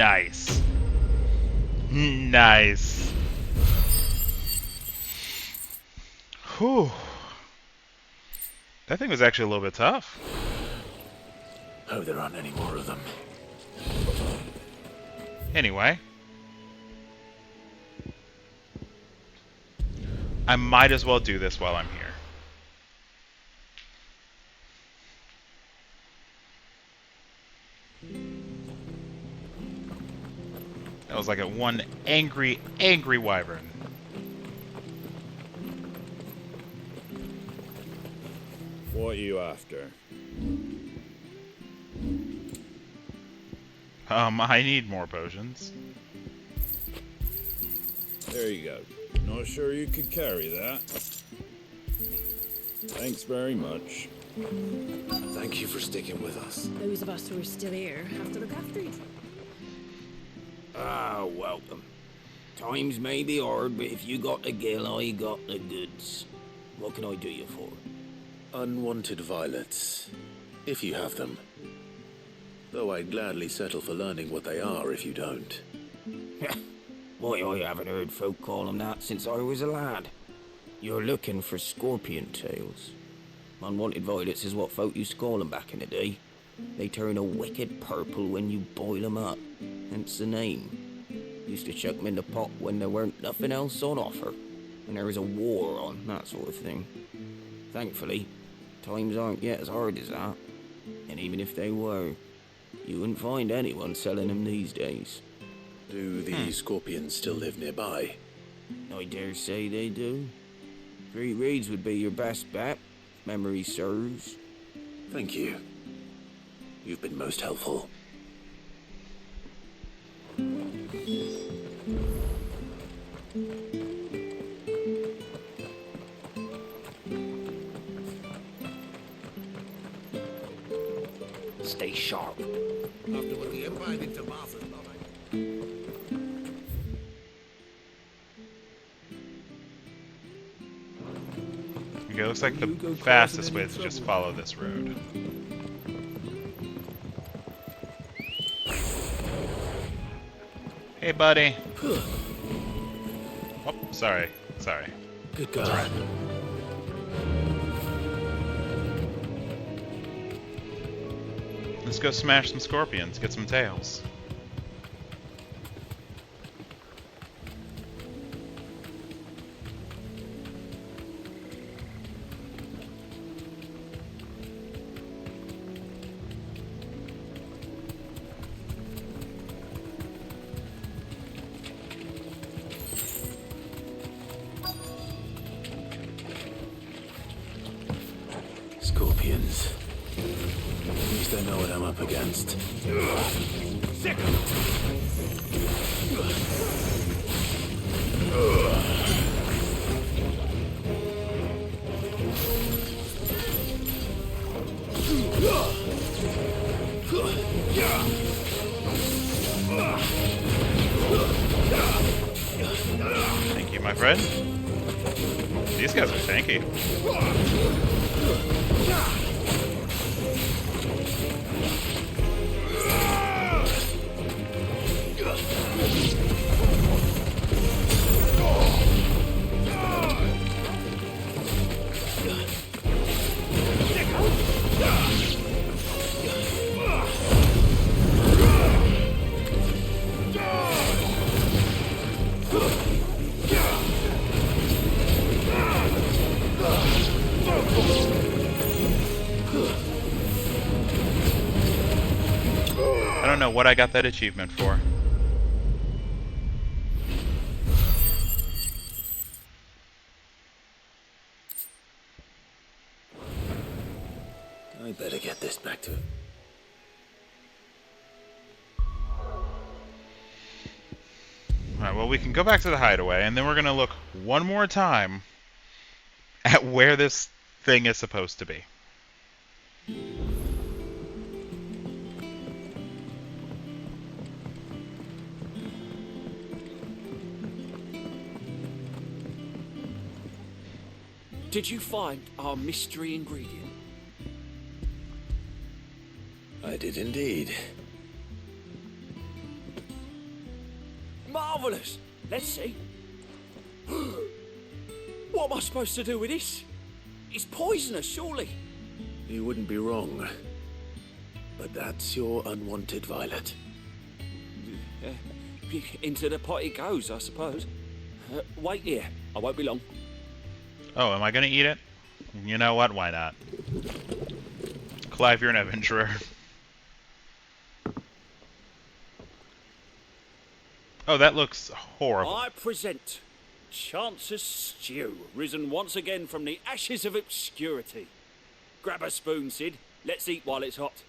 Nice. Nice. Whew. That thing was actually a little bit tough. Hope there aren't any more of them. Anyway. I might as well do this while I'm here. That was like a one angry wyvern. What are you after? I need more potions. There you go. Not sure you could carry that. Thanks very much. Thank you for sticking with us. Those of us who are still here have to look after each other. Ah, welcome. Times may be hard, but if you got the gill, I got the goods. What can I do you for? Unwanted violets, if you have them. Though I'd gladly settle for learning what they are if you don't. Why, I haven't heard folk call them that since I was a lad. You're looking for scorpion tails. Unwanted violets is what folk used to call them back in the day. They turn a wicked purple when you boil them up, hence the name. Used to chuck them in the pot when there weren't nothing else on offer, and there was a war on, that sort of thing. Thankfully, times aren't yet as hard as that, and even if they were, you wouldn't find anyone selling them these days. Do the scorpions still live nearby? I dare say they do. 3 reeds would be your best bet, if memory serves. Thank you. You've been most helpful. Stay sharp. After what the Empire did to Martha's Okay, looks like the fastest way is to just follow this road. Hey, buddy. Oh, sorry. Sorry. Good guy. Let's go smash some scorpions, get some tails. Scorpions. At least I know what I'm up against. Sick. Thank you, my friend. These guys are tanky. I don't know what I got that achievement for. I better get this back to... Alright, well, we can go back to the hideaway, and then we're going to look one more time at where this thing is supposed to be. Did you find our mystery ingredient? I did indeed. Marvellous! Let's see. What am I supposed to do with this? It's poisonous, surely. You wouldn't be wrong. But that's your unwanted violet. Into the pot it goes, I suppose. Wait here. I won't be long. Oh, am I gonna eat it? You know what? Why not? Clive, you're an adventurer. Oh, that looks horrible. I present Chance's Stew, risen once again from the ashes of obscurity. Grab a spoon, Sid. Let's eat while it's hot.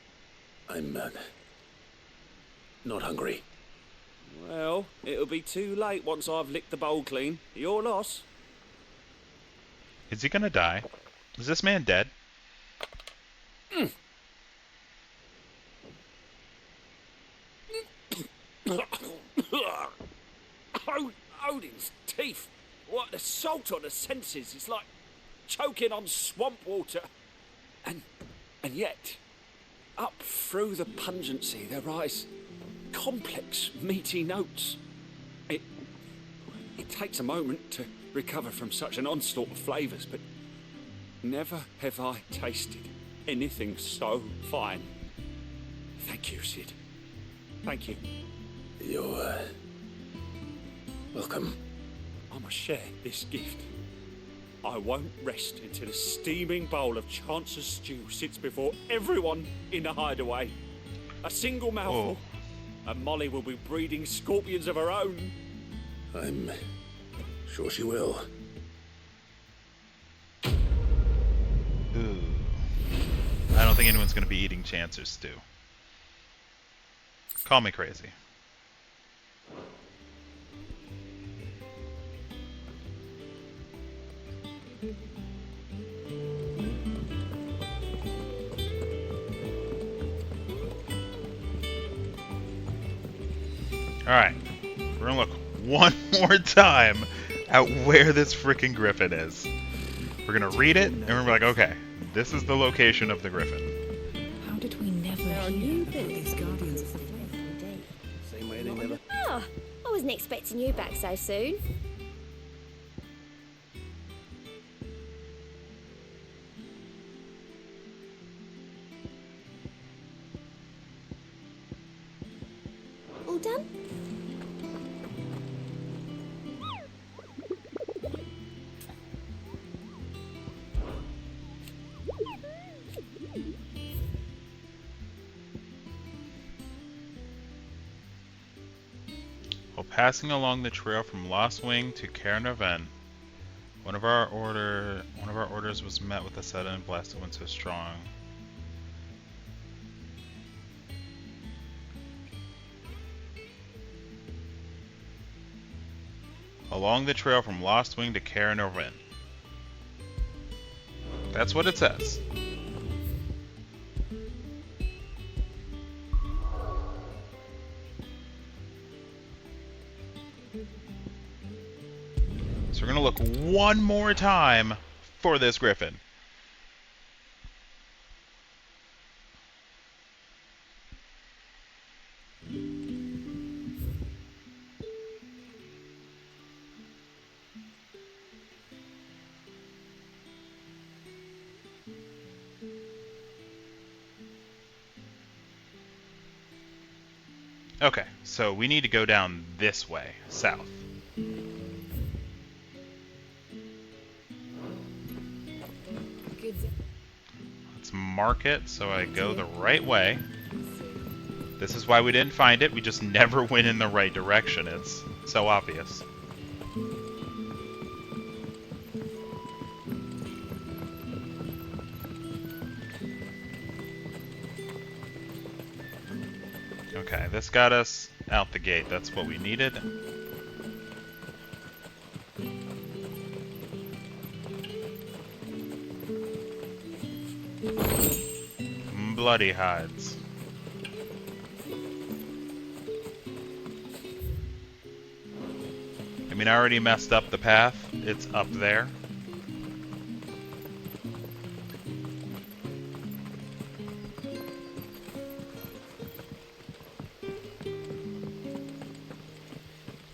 I'm not hungry. Well, it'll be too late once I've licked the bowl clean. Your loss. Is he gonna die? Is this man dead? Odin's teeth. What the salt on the senses. It's like choking on swamp water. And yet, up through the pungency there rise complex, meaty notes. It takes a moment to recover from such an onslaught of flavours, but never have I tasted anything so fine. Thank you, Sid. Thank you. You're welcome. I must share this gift. I won't rest until a steaming bowl of Chance's stew sits before everyone in the hideaway. A single mouthful, and Molly will be breeding scorpions of her own. I'm sure she will. Ooh. I don't think anyone's gonna be eating Chance's stew. Call me crazy. Alright, we're gonna look one more time at where this freaking griffin is. We're gonna read it, and we're gonna be like, okay, this is the location of the griffin. How did we never hear about these guardians of the flame? Same way they never... Oh, I wasn't expecting you back so soon. All done? While passing along the trail from Lost Wing to Caernarvon, one of our orders was met with a sudden blast of wind so strong. Along the trail from Lost Wing to Caernarvon. That's what it says. So we're gonna look one more time for this griffin. Okay, so we need to go down this way, south. Let's mark it so I go the right way. This is why we didn't find it. We just never went in the right direction. It's so obvious. Okay, this got us out the gate. That's what we needed. Bloody hides. I mean, I already messed up the path. It's up there.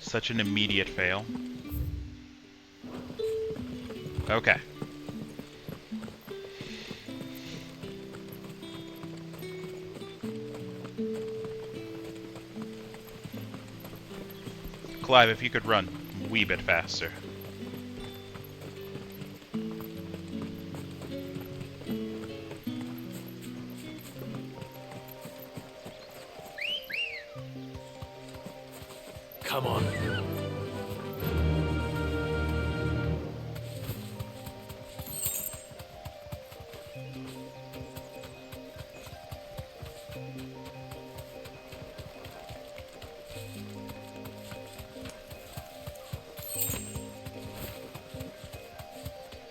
Such an immediate fail. Okay. Clive, if you could run a wee bit faster. Come on.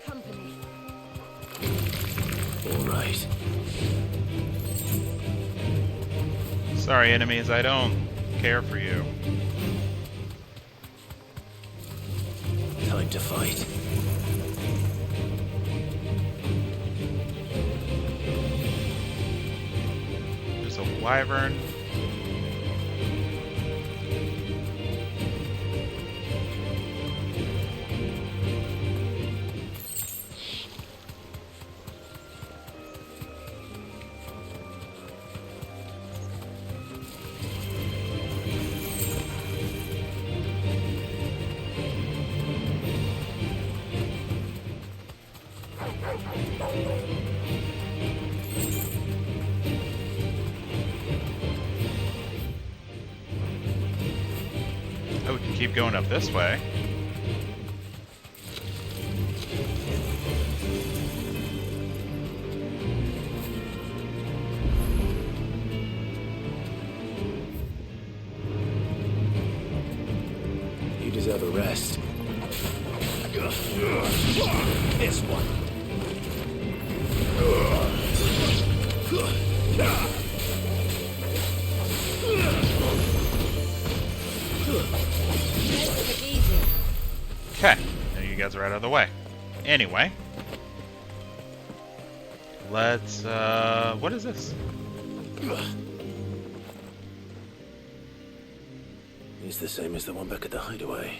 Company. All right. Sorry, enemies, I don't care for you. Time to fight. There's a wyvern. Oh, we can keep going up this way. You deserve a rest. This one. Okay, now you guys are out of the way. Anyway. Let's, what is this? It's the same as the one back at the hideaway.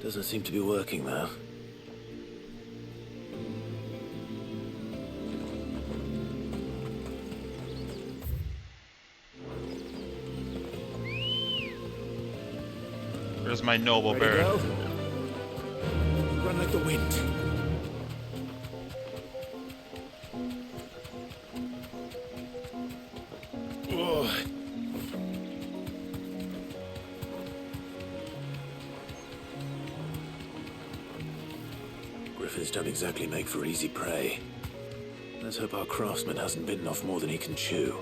Doesn't seem to be working, though. There's my noble Ready to bird. go? Run like the wind. Oh. Griffins don't exactly make for easy prey. Let's hope our craftsman hasn't bitten off more than he can chew.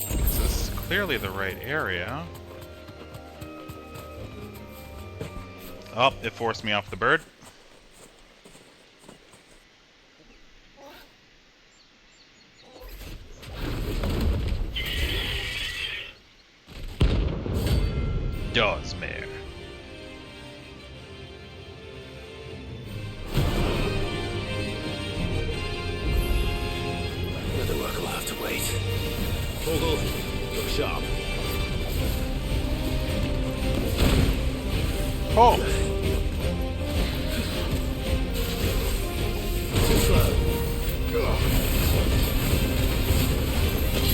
This is clearly the right area. Oh, it forced me off the bird. Dawsmare. Other work will have to wait. Vogel, look sharp. Oh! Too slow.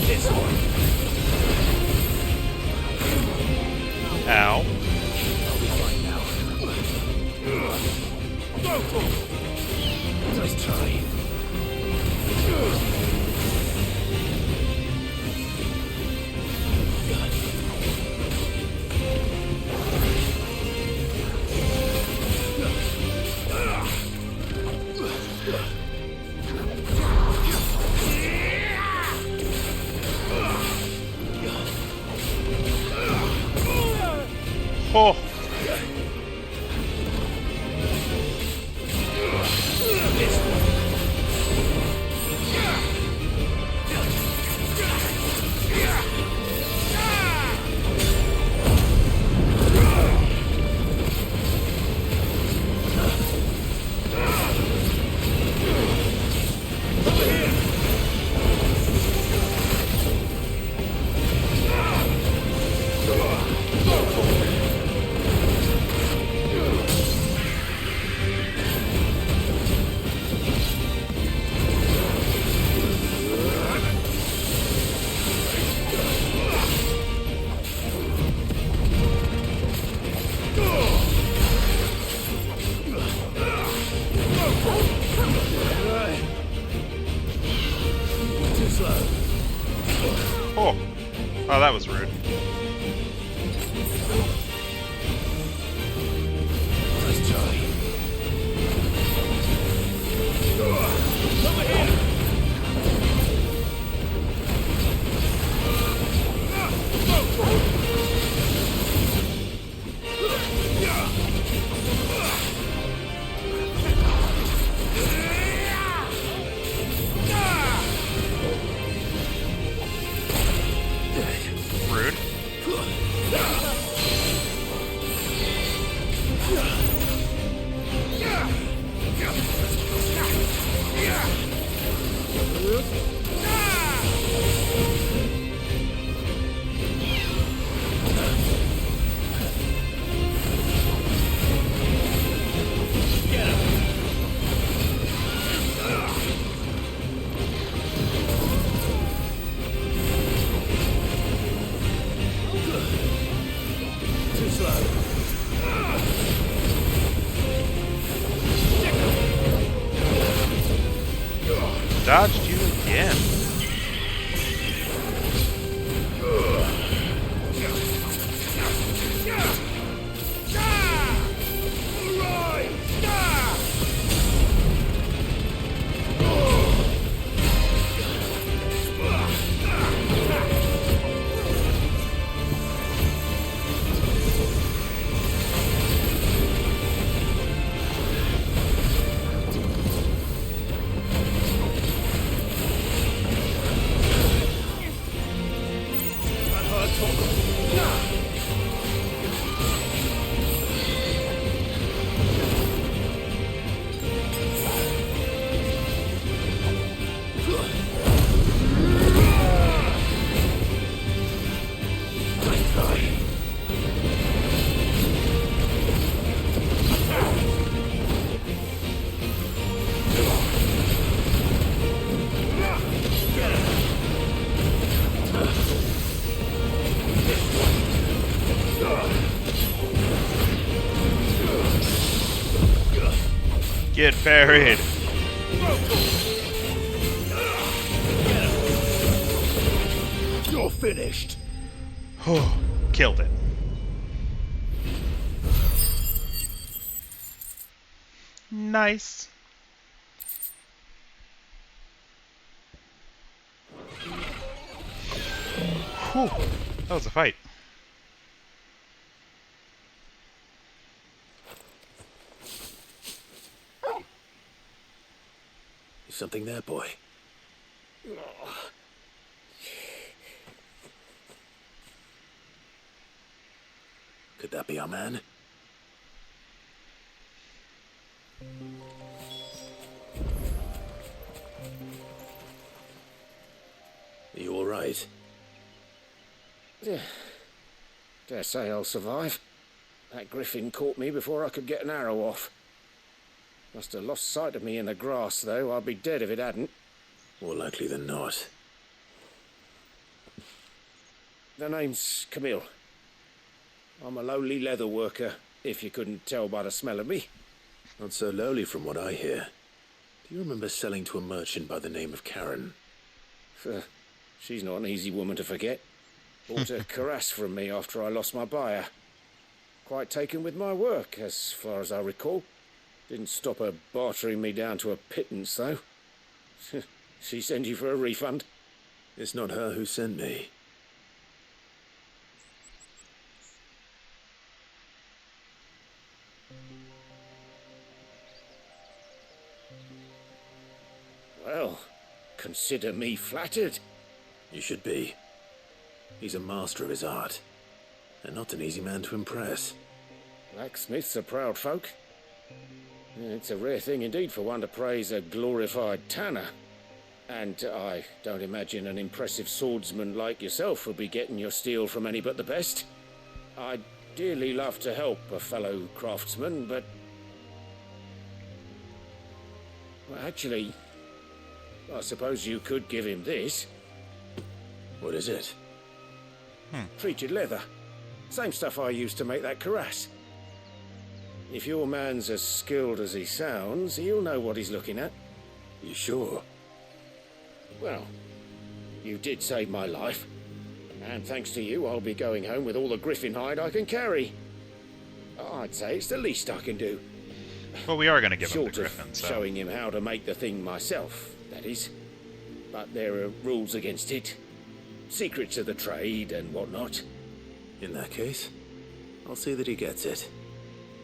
This one. Ow. I'll be fine now. Nice try. Oh! Nice try. Over here! Rude. Too slow. Dodged you again. Get buried. You're finished. Killed it. Nice. Whew. That was a fight. Something there, boy. Could that be our man? Are you all right? Dare say I'll survive. That griffin caught me before I could get an arrow off. Must have lost sight of me in the grass, though. I'd be dead if it hadn't. More likely than not. The name's Camille. I'm a lowly leather worker, if you couldn't tell by the smell of me. Not so lowly from what I hear. Do you remember selling to a merchant by the name of Karen? She's not an easy woman to forget. Bought a cuirass from me after I lost my buyer. Quite taken with my work, as far as I recall. Didn't stop her bartering me down to a pittance, though. She send you for a refund? It's not her who sent me. Well, consider me flattered. You should be. He's a master of his art, and not an easy man to impress. Blacksmiths are proud folk. It's a rare thing indeed for one to praise a glorified tanner. And I don't imagine an impressive swordsman like yourself would be getting your steel from any but the best. I'd dearly love to help a fellow craftsman, but... well, actually, I suppose you could give him this. What is it? Treated leather. Same stuff I used to make that cuirass. If your man's as skilled as he sounds, he'll know what he's looking at. You sure? Well, you did save my life. And thanks to you, I'll be going home with all the griffin hide I can carry. I'd say it's the least I can do. Well, we are going to give him the Short griffin, of so... showing him how to make the thing myself, that is. But there are rules against it. Secrets of the trade and whatnot. In that case, I'll see that he gets it.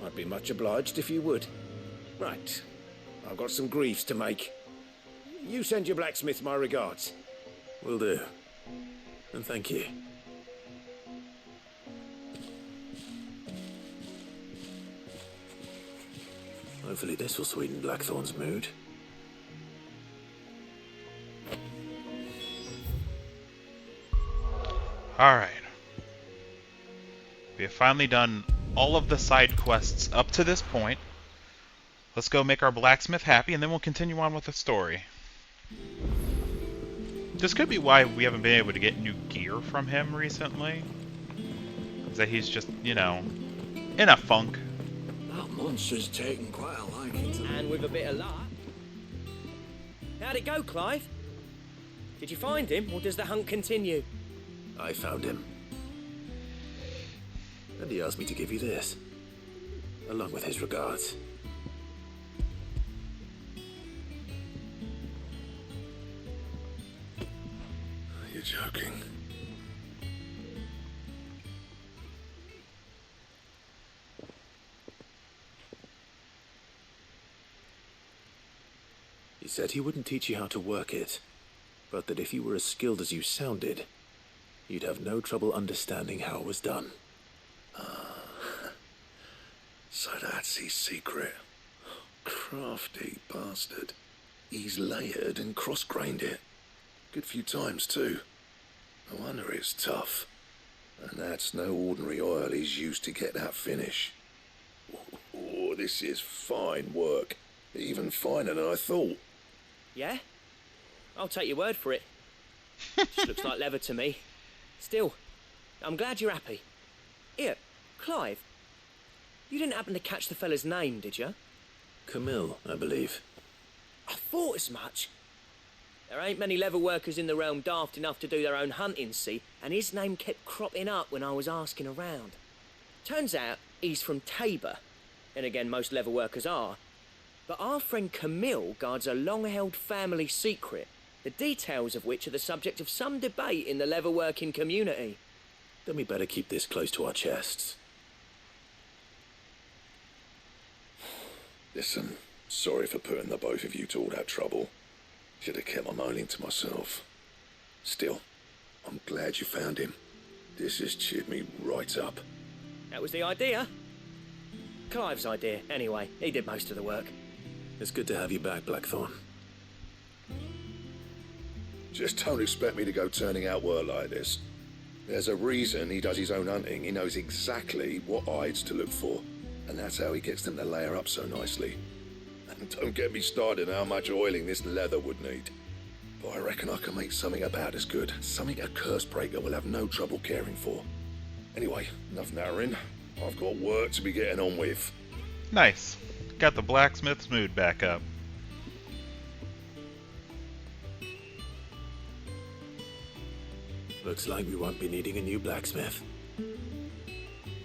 I'd be much obliged if you would. Right. I've got some griefs to make. You send your blacksmith my regards. Will do. And thank you. Hopefully this will sweeten Blackthorn's mood. Alright. We have finally done all of the side quests up to this point. Let's go make our blacksmith happy, and then we'll continue on with the story. This could be why we haven't been able to get new gear from him recently. Is that he's just, you know, in a funk. That monster's taken quite a liking to And with a bit of luck. How'd it go, Clive? Did you find him, or does the hunt continue? I found him. And he asked me to give you this, along with his regards. You're joking. He said he wouldn't teach you how to work it, but that if you were as skilled as you sounded, you'd have no trouble understanding how it was done. So that's his secret. Crafty bastard. He's layered and cross-grained it. Good few times, too. No wonder it's tough. And that's no ordinary oil he's used to get that finish. Oh, this is fine work. Even finer than I thought. Yeah? I'll take your word for it. Just looks like leather to me. Still, I'm glad you're happy. Here, Clive. You didn't happen to catch the fella's name, did you? Camille, I believe. I thought as much. There ain't many leather workers in the realm daft enough to do their own hunting, see, and his name kept cropping up when I was asking around. Turns out he's from Tabor, and again most leather workers are. But our friend Camille guards a long-held family secret, the details of which are the subject of some debate in the leather-working community. Then we better keep this close to our chests. Listen, sorry for putting the both of you to all that trouble. Should have kept my moaning to myself. Still, I'm glad you found him. This has cheered me right up. That was the idea. Clive's idea, anyway. He did most of the work. It's good to have you back, Blackthorn. Just don't expect me to go turning out work like this. There's a reason he does his own hunting. He knows exactly what hides to look for. And that's how he gets them to layer up so nicely. And don't get me started on how much oiling this leather would need. But I reckon I can make something about as good. Something a curse breaker will have no trouble caring for. Anyway, enough nattering. I've got work to be getting on with. Nice. Got the blacksmith's mood back up. Looks like we won't be needing a new blacksmith.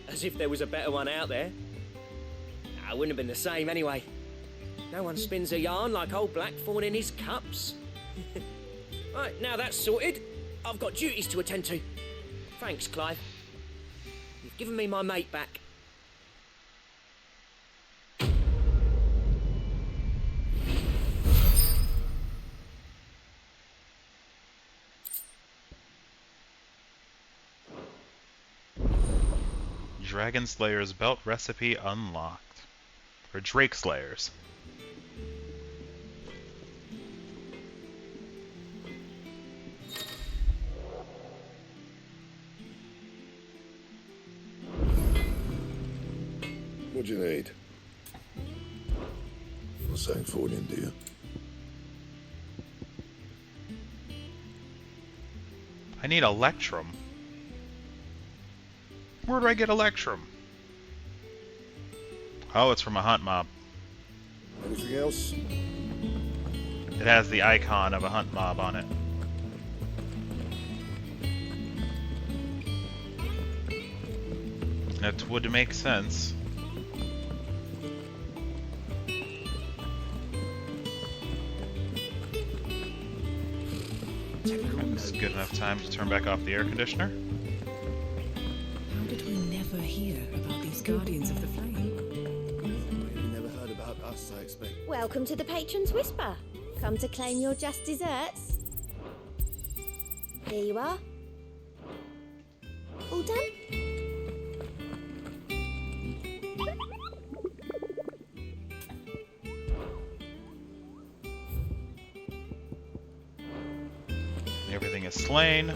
As if there was a better one out there. I wouldn't have been the same anyway. No one spins a yarn like old Blackthorn in his cups. Right, now that's sorted, I've got duties to attend to. Thanks, Clive. You've given me my mate back. Dragon Slayer's belt recipe unlocked. Or Drake Slayer's. What do you need? Not saying forward in, do you? I need Electrum. Where do I get Electrum? Oh, it's from a hunt mob. Anything else? It has the icon of a hunt mob on it. That would make sense. It's good enough time to turn back off the air conditioner. How did we never hear about these Guardians of the Flame? Really never heard about us, I expect. Welcome to the Patron's Whisper. Come to claim your just desserts. Here you are. All done? Everything is slain.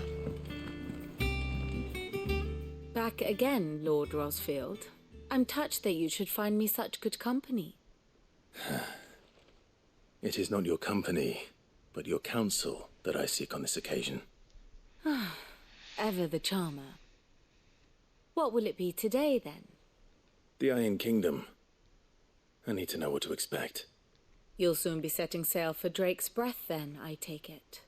Back again, Lord Rosfield. I'm touched that you should find me such good company. It is not your company, but your counsel that I seek on this occasion. Ever the charmer. What will it be today, then? The Iron Kingdom. I need to know what to expect. You'll soon be setting sail for Drake's Breath, then, I take it.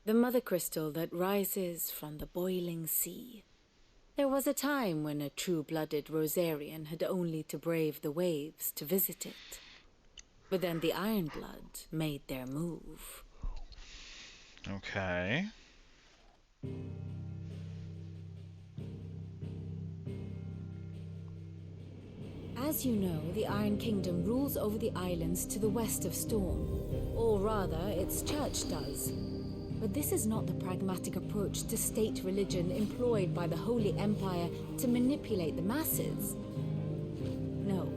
The mother crystal that rises from the boiling sea. There was a time when a true-blooded Rosarian had only to brave the waves to visit it. But then the Ironblood made their move. Okay. As you know, the Iron Kingdom rules over the islands to the west of Storm. Or rather, its church does. But this is not the pragmatic approach to state religion employed by the Holy Empire to manipulate the masses. No,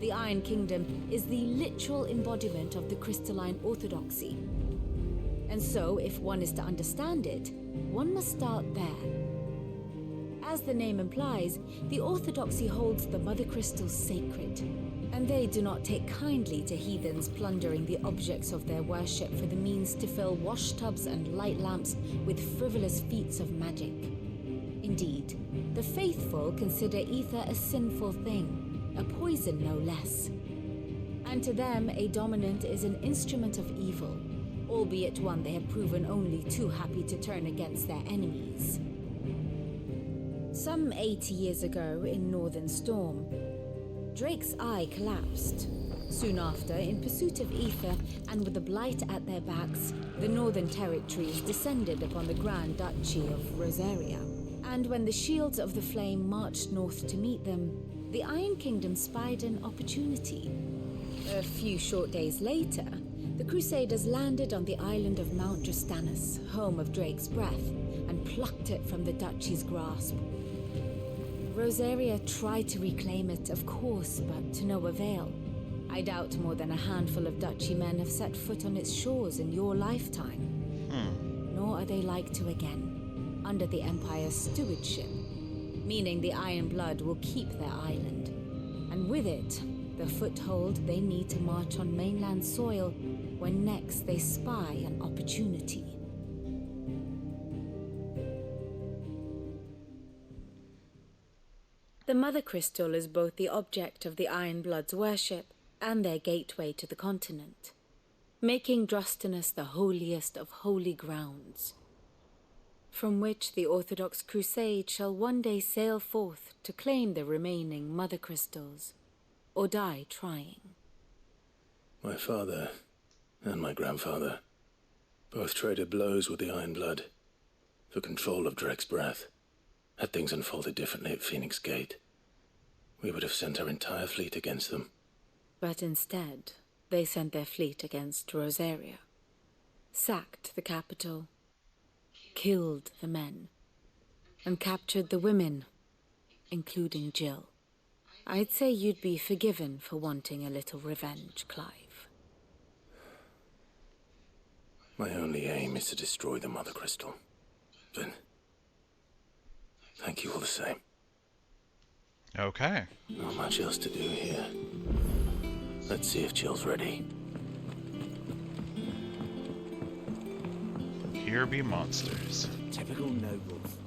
the Iron Kingdom is the literal embodiment of the crystalline orthodoxy. And so, if one is to understand it, one must start there. As the name implies, the orthodoxy holds the mother crystals sacred, and they do not take kindly to heathens plundering the objects of their worship for the means to fill washtubs and light lamps with frivolous feats of magic. Indeed, the faithful consider ether a sinful thing, a poison no less. And to them, a dominant is an instrument of evil, albeit one they have proven only too happy to turn against their enemies. Some 80 years ago in Northern Storm, Drake's eye collapsed. Soon after, in pursuit of ether and with the blight at their backs, the Northern Territories descended upon the Grand Duchy of Rosaria. And when the Shields of the Flame marched north to meet them, the Iron Kingdom spied an opportunity. A few short days later, the Crusaders landed on the island of Mount Justanus, home of Drake's Breath, and plucked it from the Duchy's grasp. Rosaria tried to reclaim it, of course, but to no avail. I doubt more than a handful of Duchy men have set foot on its shores in your lifetime. Nor are they like to again, under the Empire's stewardship, meaning the Iron Blood will keep their island, and with it, the foothold they need to march on mainland soil when next they spy an opportunity. The Mother Crystal is both the object of the Iron Blood's worship and their gateway to the continent, making Drustanus the holiest of holy grounds, from which the Orthodox Crusade shall one day sail forth to claim the remaining Mother Crystals, or die trying. My father and my grandfather both traded blows with the Iron Blood for control of Drake's Breath. Had things unfolded differently at Phoenix Gate, we would have sent our entire fleet against them. But instead, they sent their fleet against Rosaria, sacked the capital, killed the men, and captured the women, including Jill. I'd say you'd be forgiven for wanting a little revenge, Clive. My only aim is to destroy the Mother Crystal. But thank you all the same. Okay. Not much else to do here. Let's see if Jill's ready. Here be monsters. Typical nobles.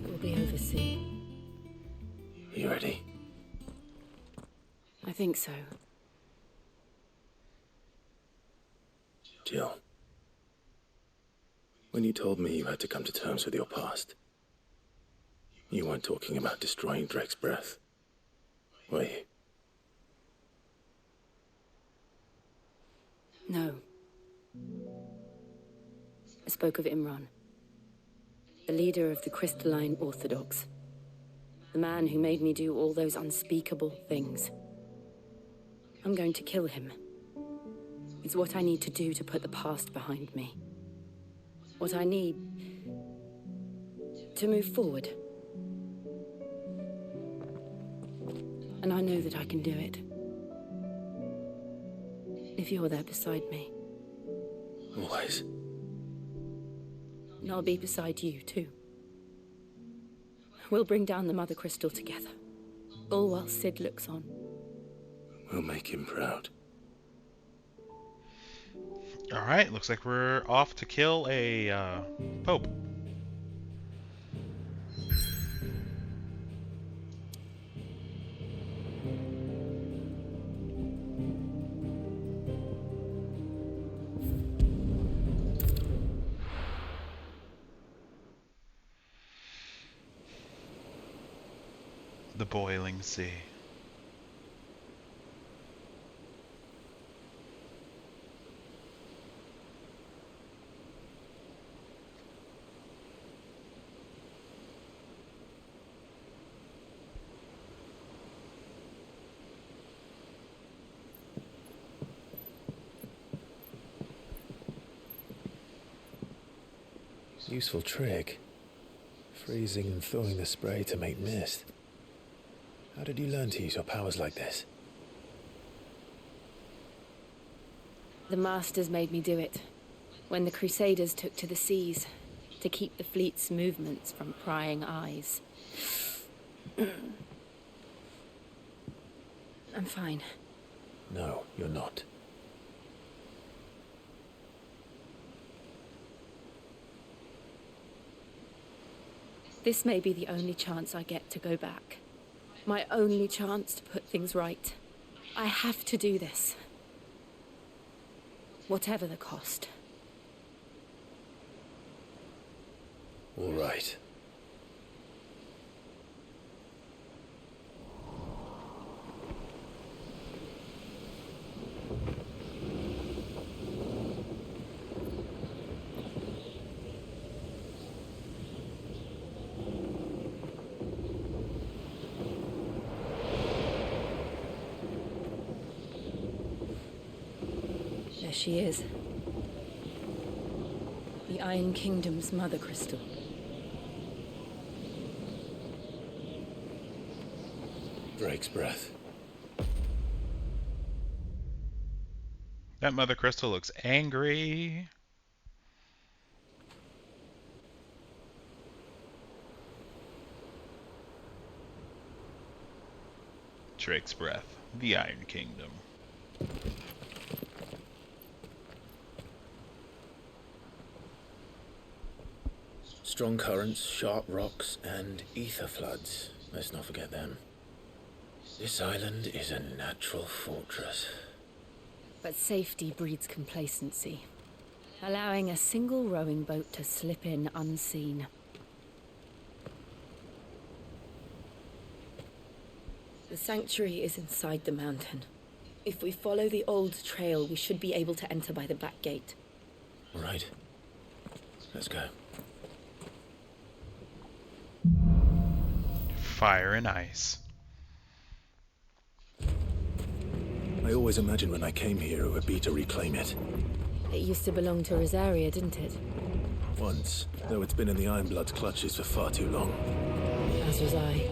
It will be over soon. You ready? I think so. Jill. When you told me you had to come to terms with your past, you weren't talking about destroying Drake's breath, were you? No. I spoke of Imran, the leader of the Crystalline Orthodox. The man who made me do all those unspeakable things. I'm going to kill him. It's what I need to do to put the past behind me. What I need to move forward. And I know that I can do it. If you're there beside me. Always. And I'll be beside you, too. We'll bring down the Mother Crystal together. All while Sid looks on. We'll make him proud. Alright, looks like we're off to kill a Pope. The boiling sea. Useful trick. Freezing and thawing the spray to make mist. How did you learn to use your powers like this? The Masters made me do it. When the Crusaders took to the seas, to keep the fleet's movements from prying eyes. I'm fine. No, you're not. This may be the only chance I get to go back. My only chance to put things right. I have to do this. Whatever the cost. All right. There she is. The Iron Kingdom's Mother Crystal. Drake's breath. That Mother Crystal looks angry. Drake's breath. The Iron Kingdom. Strong currents, sharp rocks, and ether floods. Let's not forget them. This island is a natural fortress. But safety breeds complacency, allowing a single rowing boat to slip in unseen. The sanctuary is inside the mountain. If we follow the old trail, we should be able to enter by the back gate. All right. Let's go. Fire and ice. I always imagined when I came here it would be to reclaim it. It used to belong to Rosaria, didn't it? Once, though it's been in the Ironblood's clutches for far too long. As was I.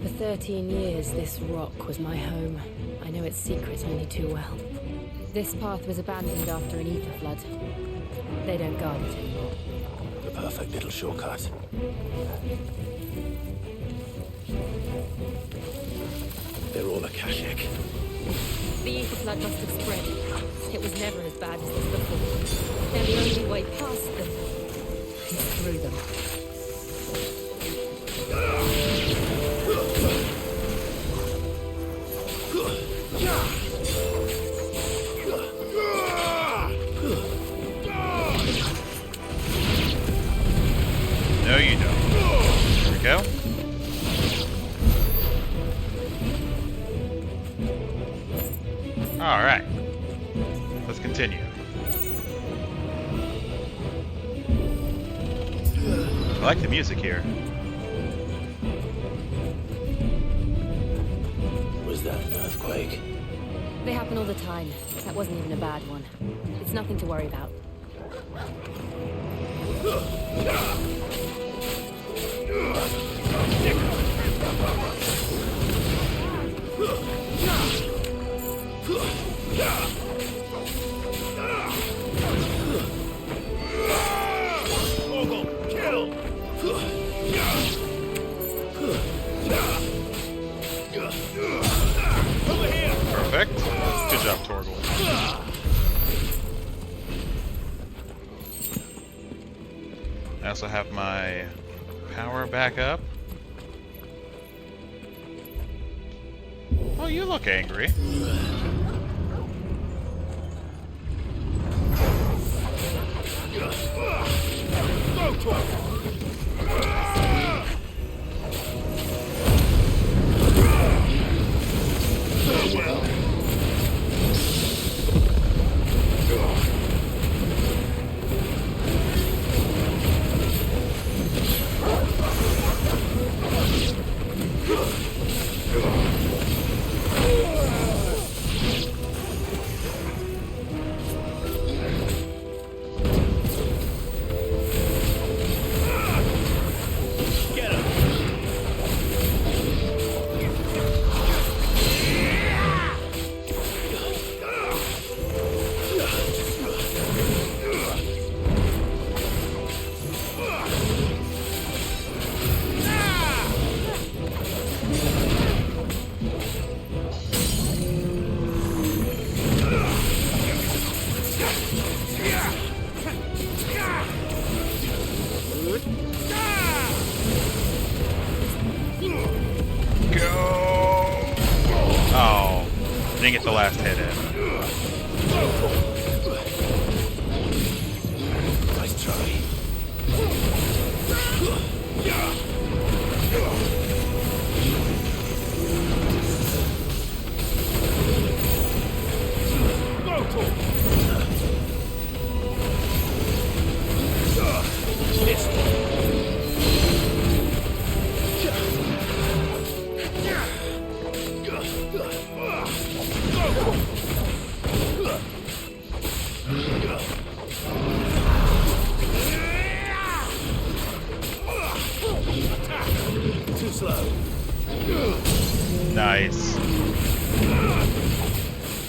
For 13 years, this rock was my home. I know its secrets only too well. This path was abandoned after an ether flood. They don't guard it anymore. The perfect little shortcut. They're all Akashic. The ether flood must have spread. It was never as bad as this before. And the only way past them is through them. I like the music here. Was that an earthquake? They happen all the time. That wasn't even a bad one. It's nothing to worry about. Perfect. Good job, Torgal. I also have my power back up. Oh, you look angry. Didn't get the last hit in. Nice try. Too slow. Nice.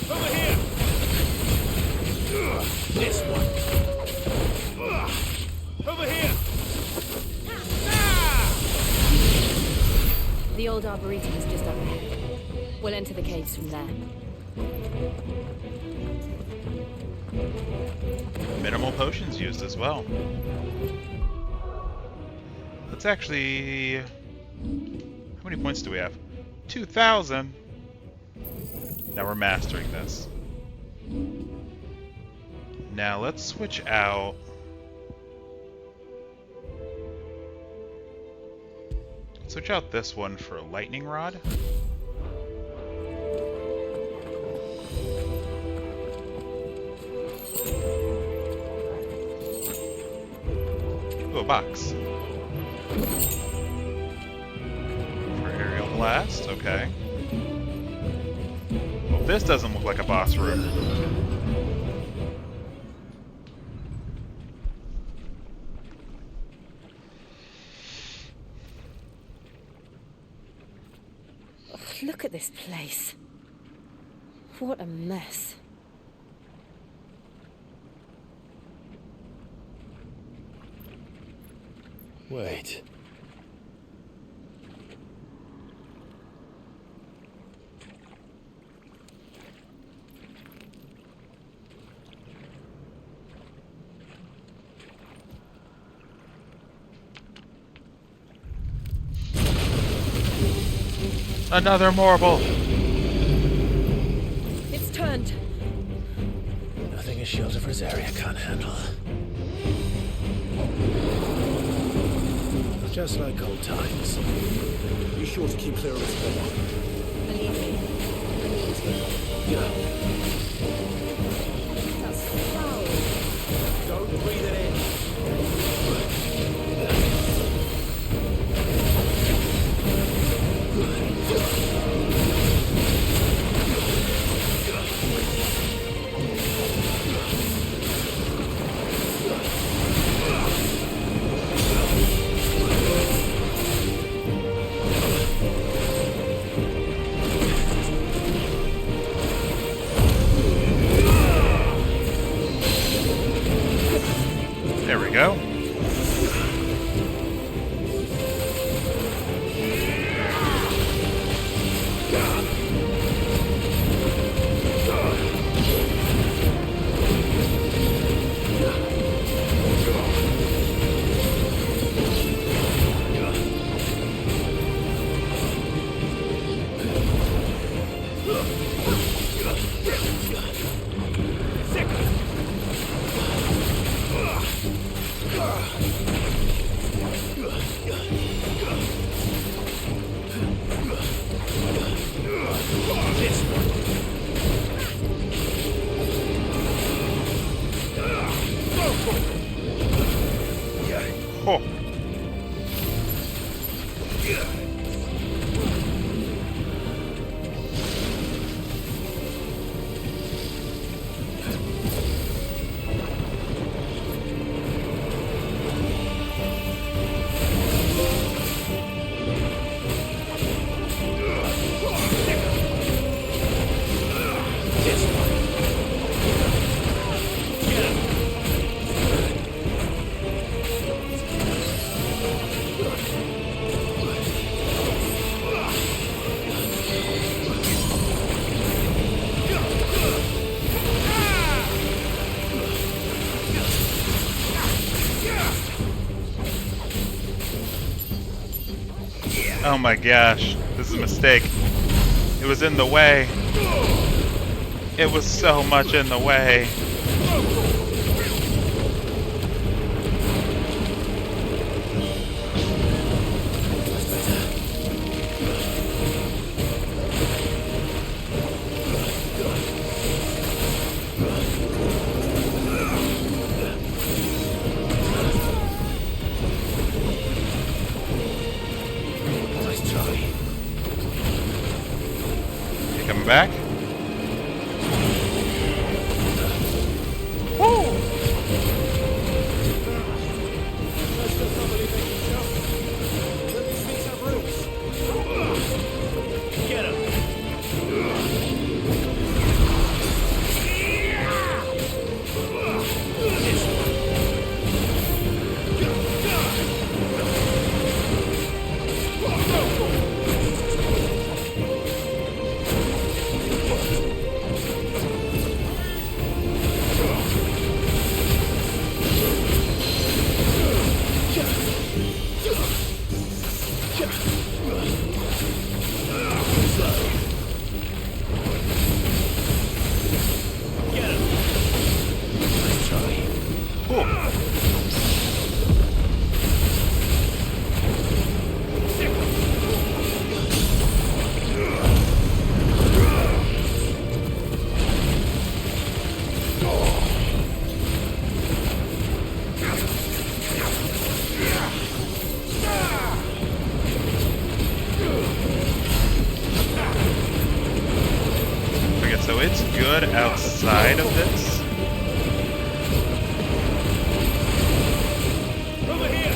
Over here. This one. Over here. The old arboretum is just up ahead. We'll enter the caves from there. Minimal potions used as well. Let's actually... How many points do we have? 2,000! Now we're mastering this. Now let's switch out... Switch out this one for a lightning rod. Ooh, a box. For aerial blast, okay. Well, this doesn't look like a boss room. Look at this place. What a mess. Wait. Another marble! It's turned. Nothing a shield of Rosaria can't handle. Just like old times. Be sure to keep clear of this ball. Believe me, I need to. Yeah. That's foul. Don't breathe it in. There we go. Oh. Oh my gosh, this is a mistake. It was in the way. It was so much in the way. Coming back. Woo! Get him! Okay, so it's good outside of this. Over here!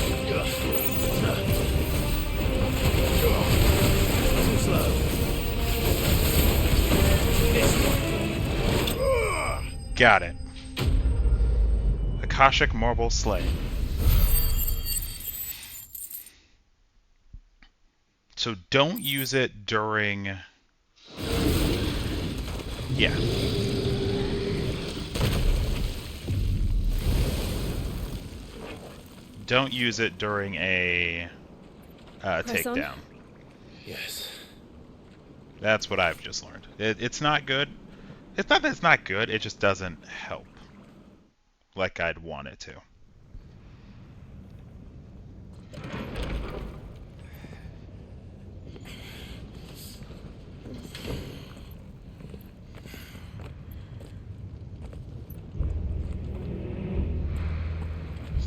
Too slow. Got it. Akashic Marble Slate. So don't use it during... Yeah. Don't use it during a takedown. Yes. That's what I've just learned. It's not good. It's not that it's not good, it just doesn't help like I'd want it to.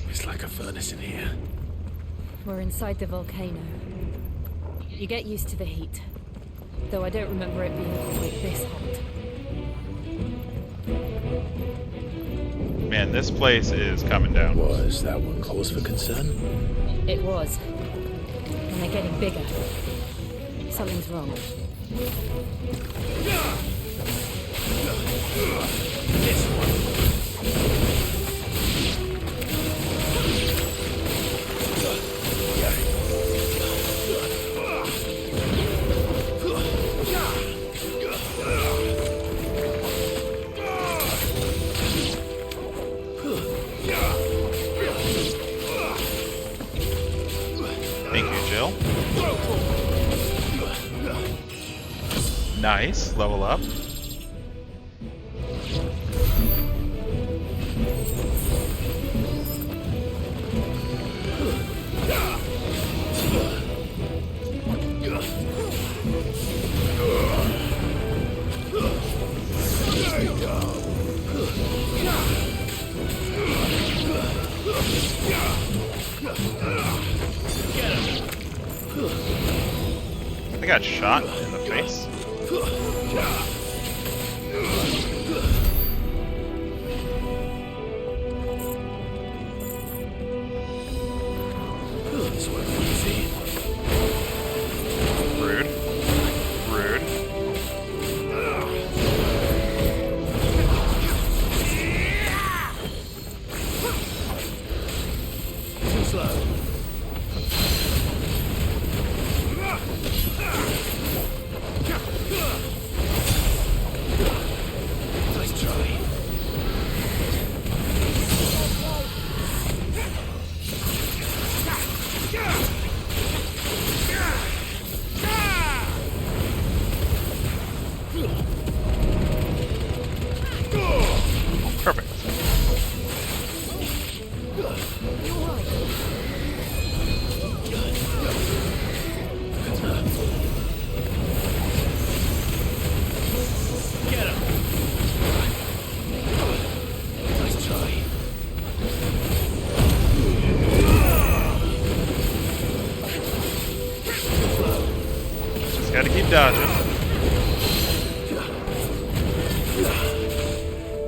It's like a furnace in here. We're inside the volcano. You get used to the heat. Though I don't remember it being quite this hot. Man, this place is coming down. Was that one cause for concern? It was. And they're getting bigger. Something's wrong. This one. Thank you, Jill. Nice. Level up. I got shot in the face. Rude. Rude. Too slow. Nice try. Perfect. Get him. Nice try. Just gotta keep dodging.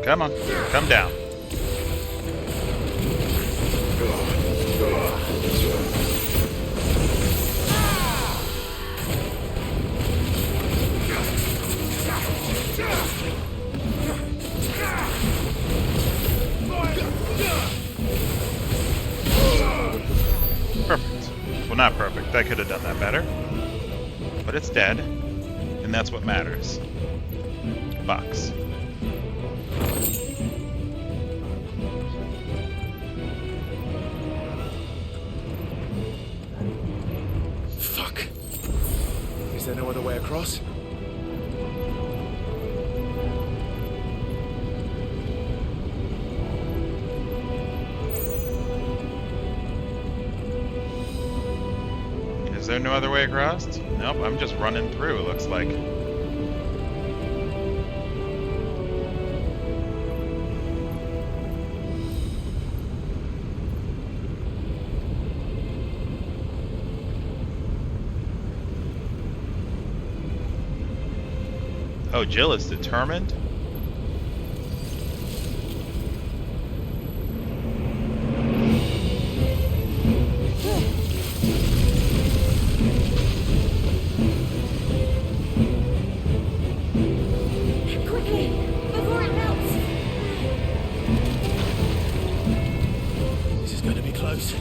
Come on. Come down. Perfect. Well, not perfect. I could have done that better. But it's dead. And that's what matters. Box. Fuck. Is there no other way across? Is there no other way across? Nope, I'm just running through, it looks like. Oh, Jill is determined? Quickly, before it melts. This is going to be close.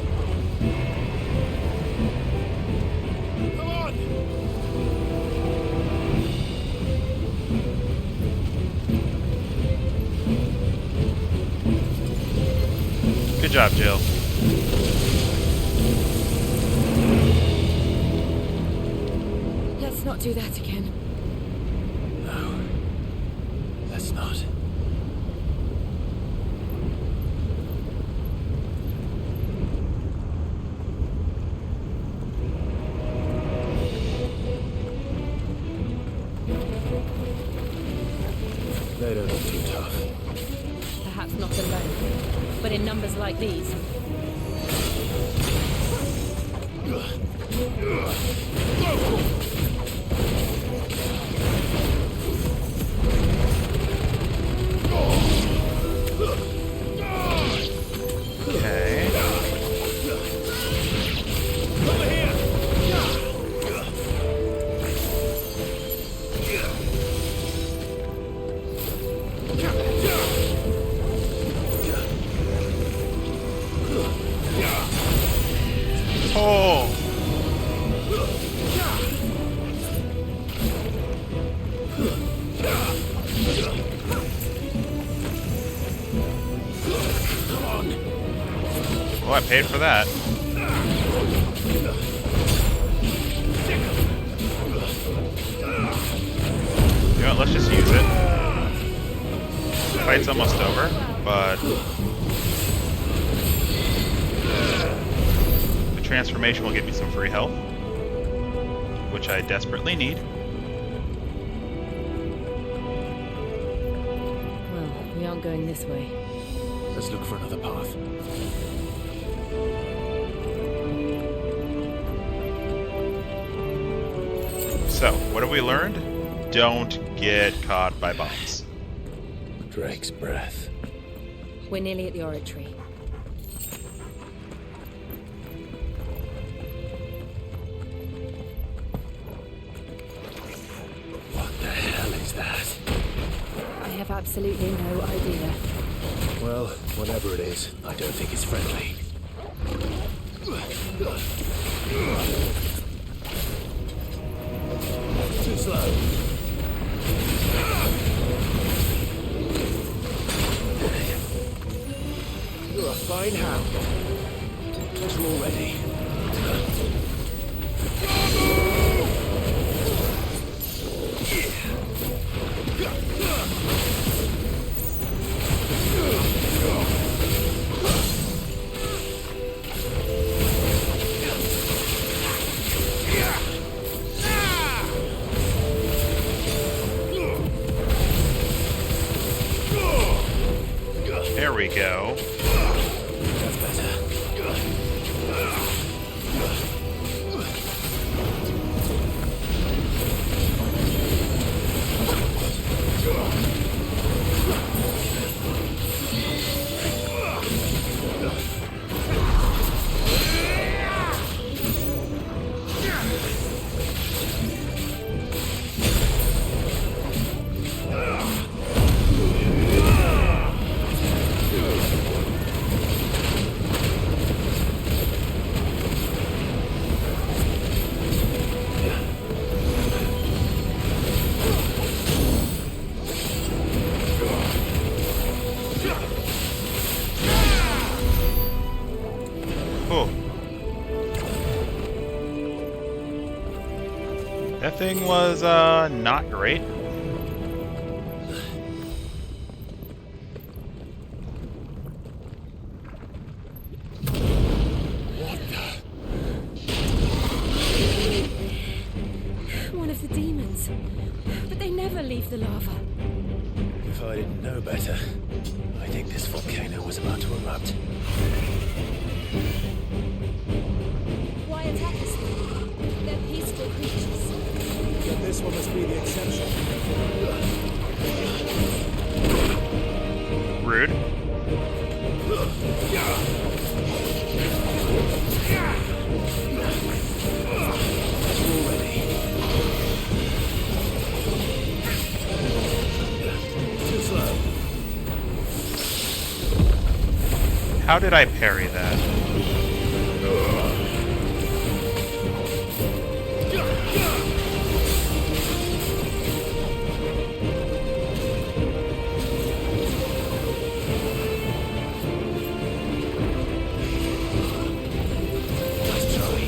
Come on! Good job, Jill. Let's not do that again. No. Let's not. They don't look too tough. Perhaps not alone, but in numbers like these. Okay. Over here! Oh! Well, I paid for that. know what, let's just use it. Fight's almost over, but the transformation will give me some free health, which I desperately need. Well, we aren't going this way. Let's look for another path. So, what have we learned? Don't get caught by bombs. Drake's breath. We're nearly at the oratory. What the hell is that? I have absolutely no idea. Well, whatever it is, I don't think it's friendly. Too slow. You're a fine hound. Two already. There we go. That's better. Oh. That thing was, not great. One of the demons. But they never leave the lava. If I didn't know better, I think this volcano was about to erupt. Why attack us then? They're peaceful creatures. Then this one must be the exception. Rude. Too slow. How did I parry that? Let's try.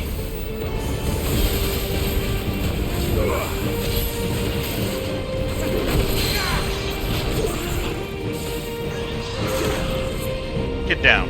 Get down.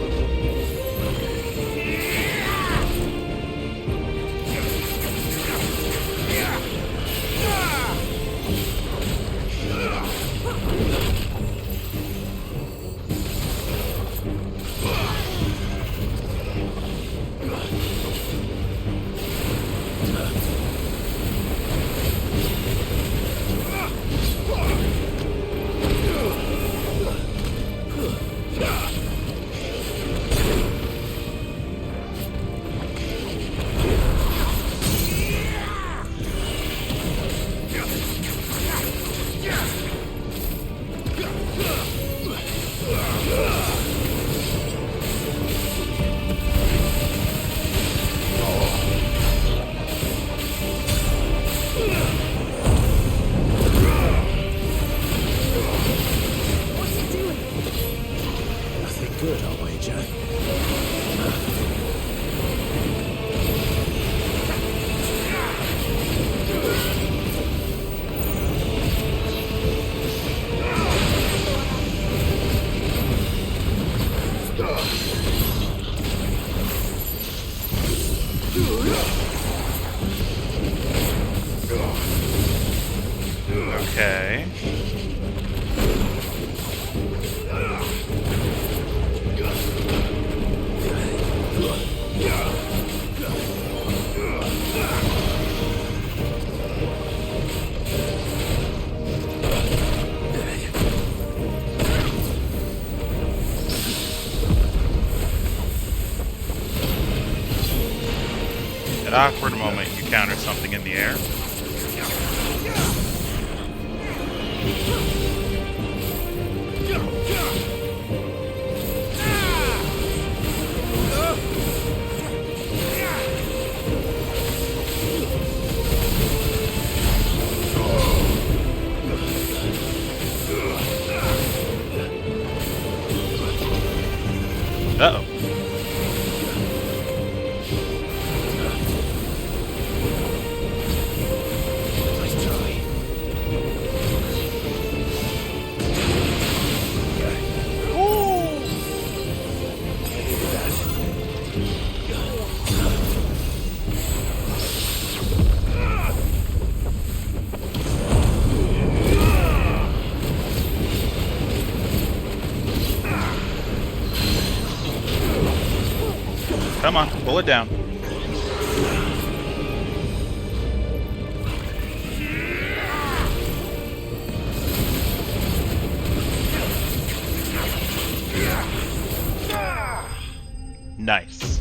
That awkward moment you counter something in the air. Uh-oh. Nice try. Come on, pull it down. Nice.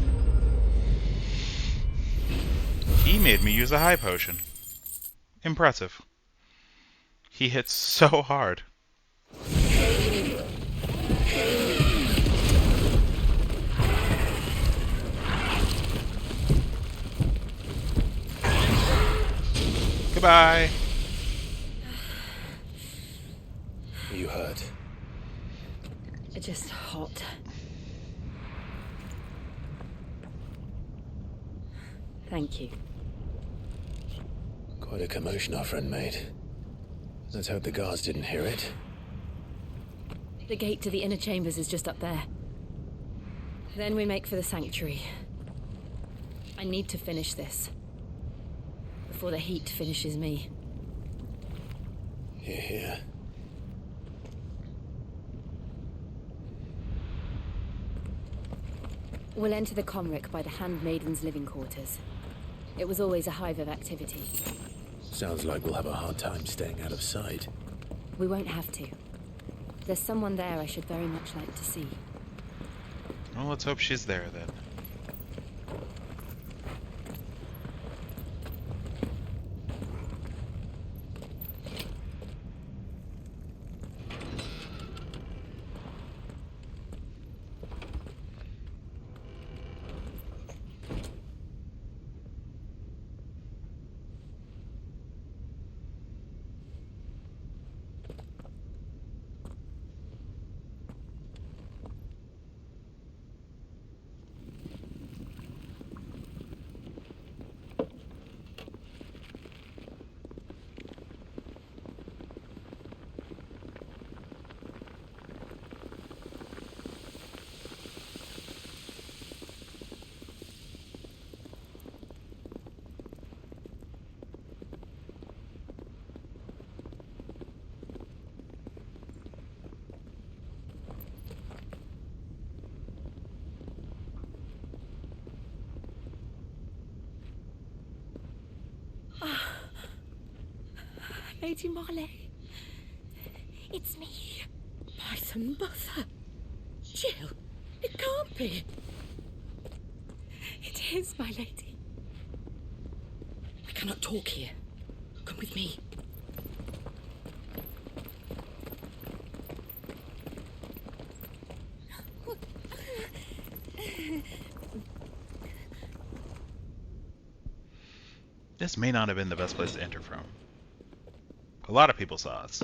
He made me use a high potion. Impressive. He hits so hard. Goodbye. You hurt? Just hot. Thank you. Quite a commotion our friend made. Let's hope the guards didn't hear it. The gate to the inner chambers is just up there. Then we make for the sanctuary. I need to finish this. Before the heat finishes me. Hear, hear. We'll enter the Comric by the Handmaiden's living quarters. It was always a hive of activity. Sounds like we'll have a hard time staying out of sight. We won't have to. There's someone there I should very much like to see. Well, let's hope she's there then. Lady Marley. It's me. By the mother. Jill, it can't be. It is, my lady. I cannot talk here. Come with me. This may not have been the best place to enter from. A lot of people saw us.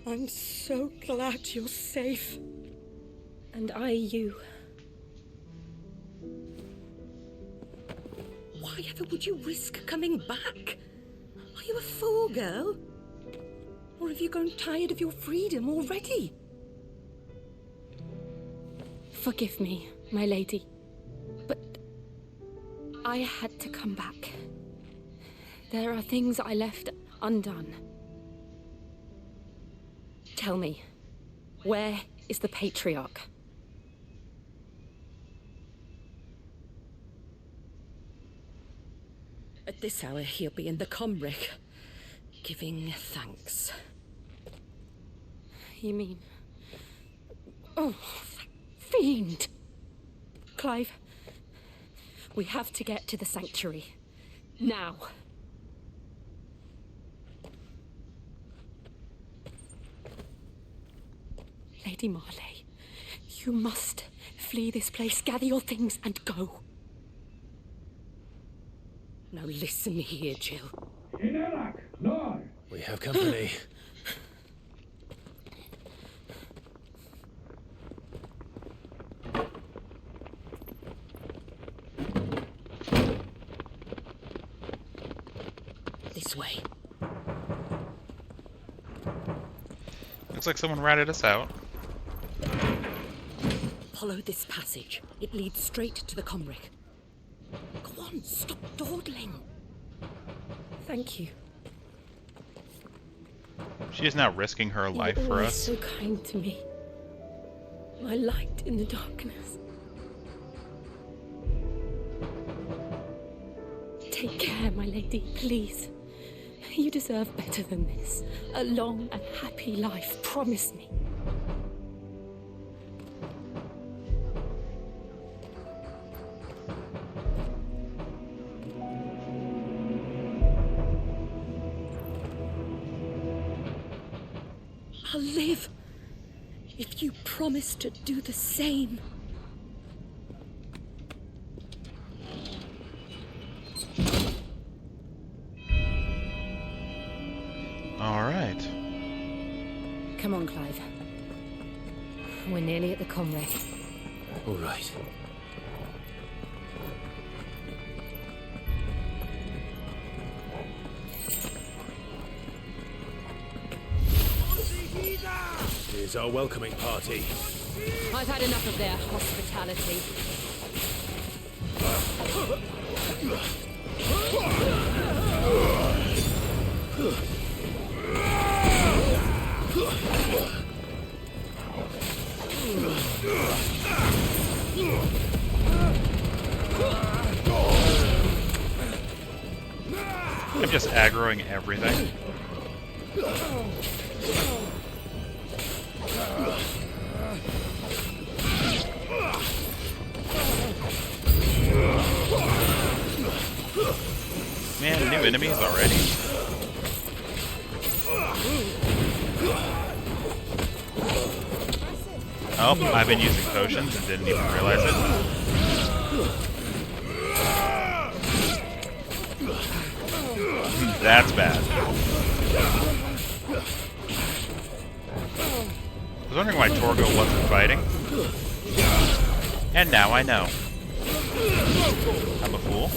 I'm so glad you're safe. And I you. Why ever would you risk coming back? Are you a fool, girl? Or have you grown tired of your freedom already? Forgive me, my lady. But I had to come back. There are things I left undone. Tell me, where is the Patriarch? At this hour, he'll be in the Comric, giving thanks. You mean... Oh, fiend! Clive, we have to get to the sanctuary. Now. Lady Marley, you must flee this place, gather your things and go. Now listen here, Jill. We have company. This way. Looks like someone ratted us out. Follow this passage. It leads straight to the comrick. Go on, stop dawdling. Thank you. She is now risking her life for us. So kind to me. My light in the darkness. Take care, my lady, please. You deserve better than this. A long and happy life, promise me. I'll live if you promise to do the same. All right. Come on, Clive. We're nearly at the comrade. All right. Here's our welcoming party. I've had enough of their hospitality. I'm just aggroing everything. Man, new enemies already. Oh, I've been using potions and didn't even realize it. That's bad. I was wondering why Torgo wasn't fighting. And now I know. I'm a fool.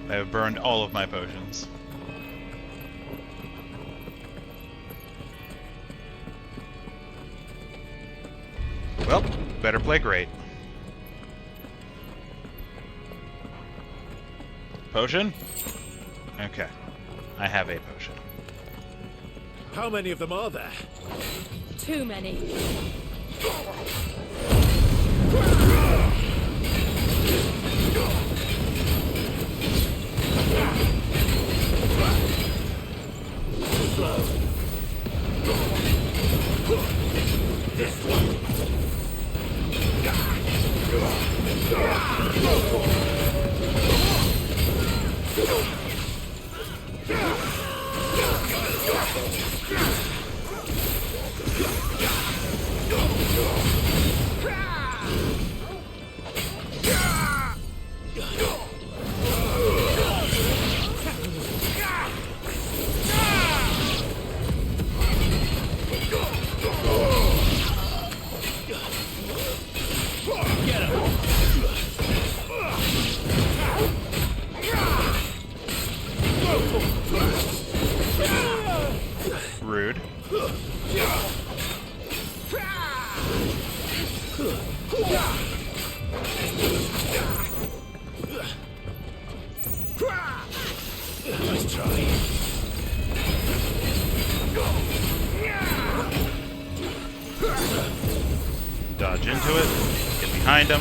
I have burned all of my potions. Well, better play great. Potion? Okay. I have a potion. How many of them are there? Too many. Rude. Nice try. Dodge into it. Get behind him.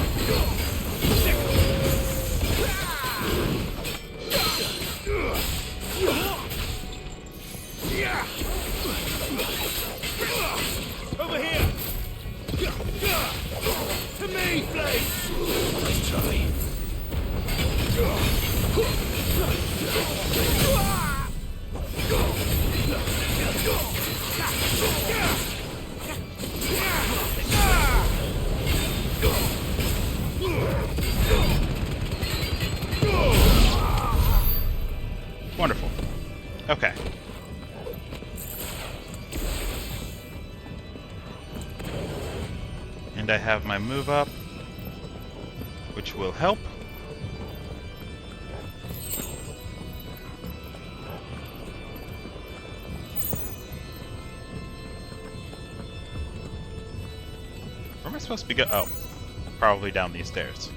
Over here! To me, Blaze! Nice try. Wonderful. Okay. And I have my move up, which will help. Where am I supposed to be Oh, probably down these stairs.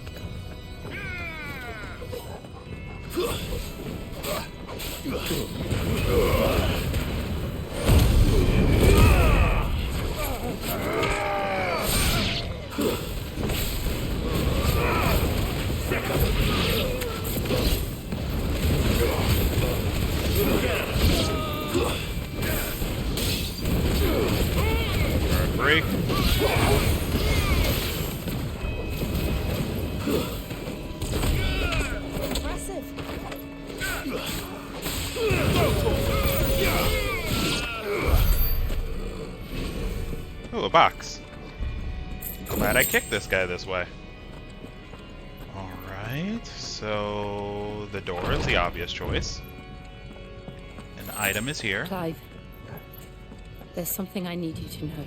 Break. Impressive. Ooh, a box. Glad I kicked this guy this way. Alright, so the door is the obvious choice. An item is here. Clive, there's something I need you to know.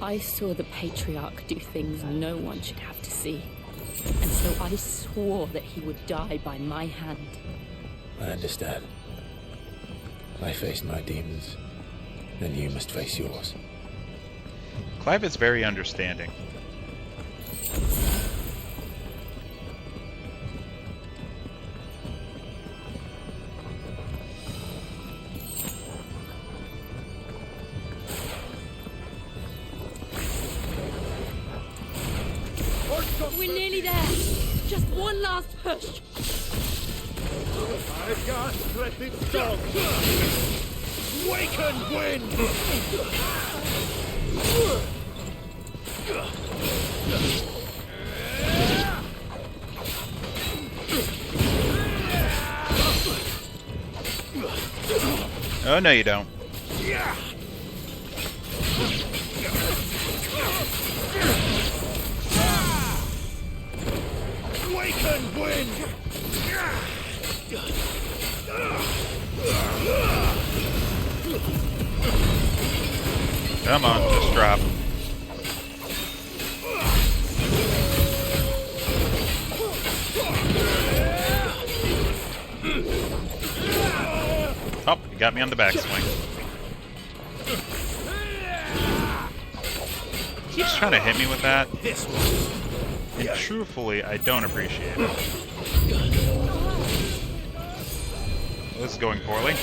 I saw the Patriarch do things no one should have to see. And so I swore that he would die by my hand. I understand. I faced my demons, and you must face yours. Clive is very understanding. We're nearly there. Just one last push. I can't let it dog! Waken wind! Oh, no you don't. Waken wind! Come on, just drop. Oh, you got me on the backswing. Keeps trying to hit me with that. And truthfully, I don't appreciate it. This is going poorly.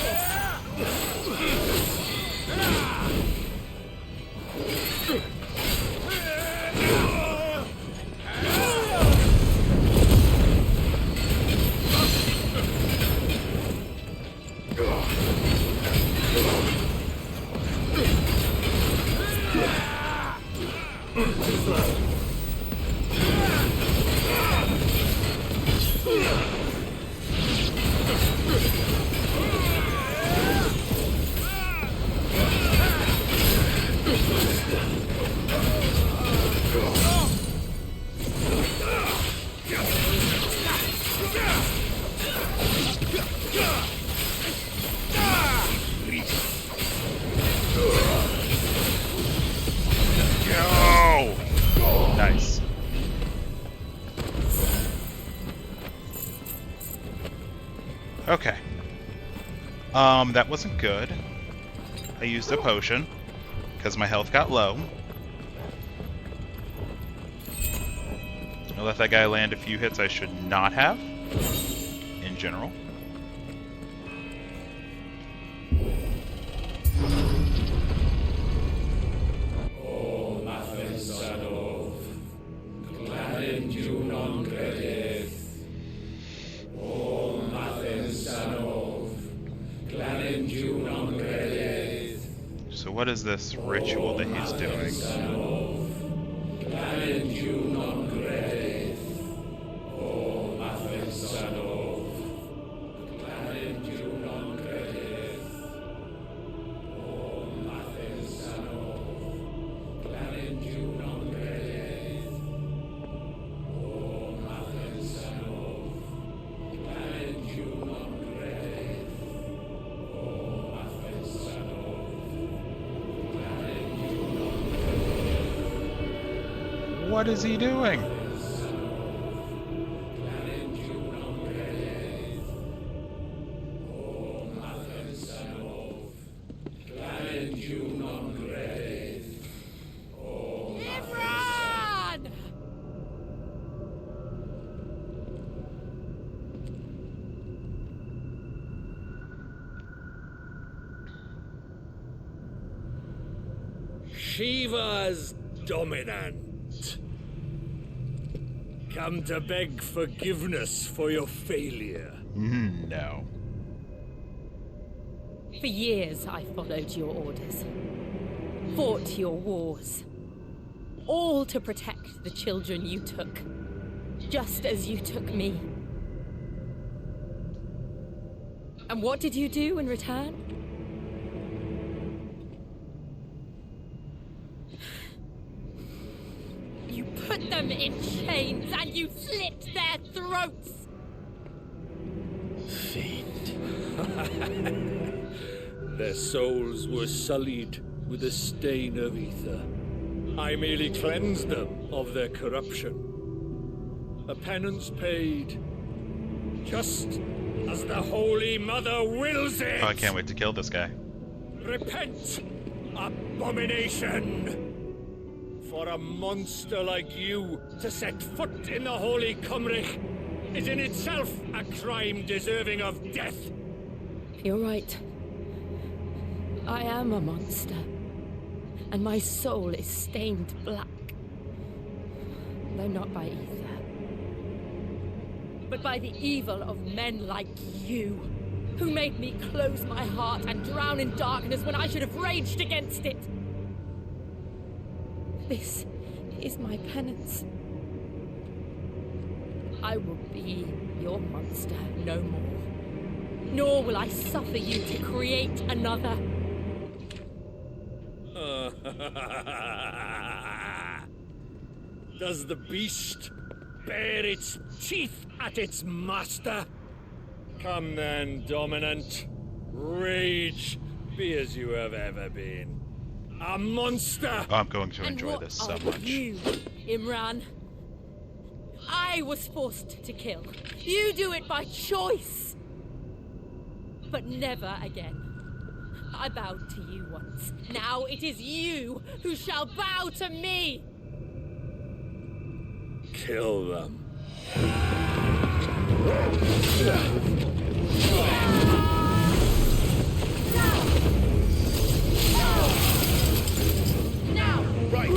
Nice. Okay. That wasn't good. I used a potion because my health got low. I let that guy land a few hits I should not have, in general. O Mathen Sadov, Gladden you non What is this ritual that he's doing? What is he doing? Shiva's dominant. Come to beg forgiveness for your failure. No. For years I followed your orders, fought your wars, all to protect the children you took, just as you took me. And what did you do in return? You put them in chains and you slit their throats! Their souls were sullied with a stain of ether. I merely cleansed them of their corruption. A penance paid, just as the Holy Mother wills it! Oh, I can't wait to kill this guy. Repent, abomination! For a monster like you to set foot in the Holy Cymric is in itself a crime deserving of death. You're right. I am a monster. And my soul is stained black. Though not by ether. But by the evil of men like you, who made me close my heart and drown in darkness when I should have raged against it. This is my penance. I will be your monster no more. Nor will I suffer you to create another. Does the beast bare its teeth at its master? Come then, dominant. Rage, be as you have ever been. A monster! Oh, I'm going to enjoy this so much. You, Imran. I was forced to kill. You do it by choice. But never again. I bowed to you once. Now it is you who shall bow to me! Kill them. Now! Right!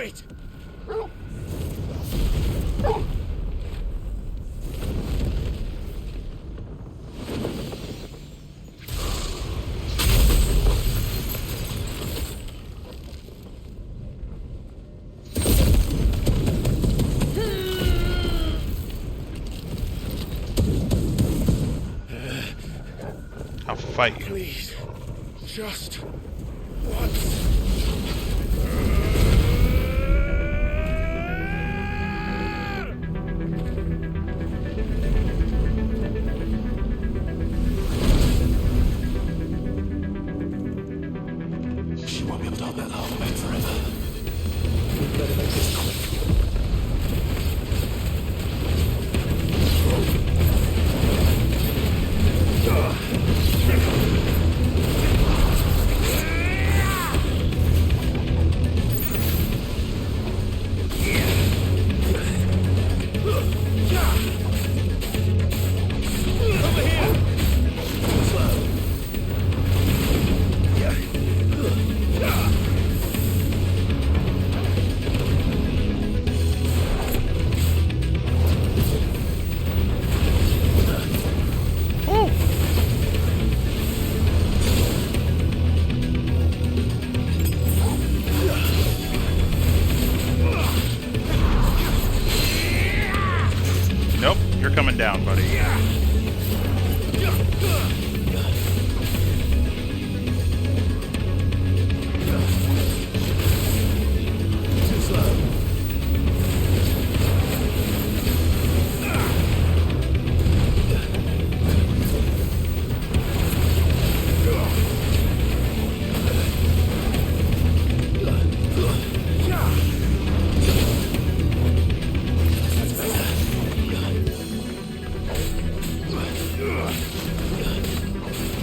it! I'll fight you. Please, just once. She won't be able to hold that half back forever. We better make this quick. Nope, you're coming down, buddy. Too slow.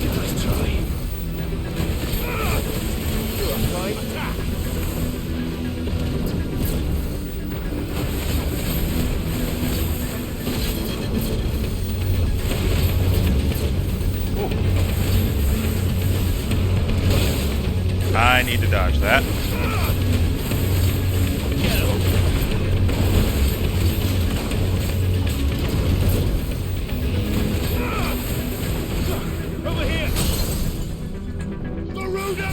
Nice try. I need to dodge that. Over here! Garuda!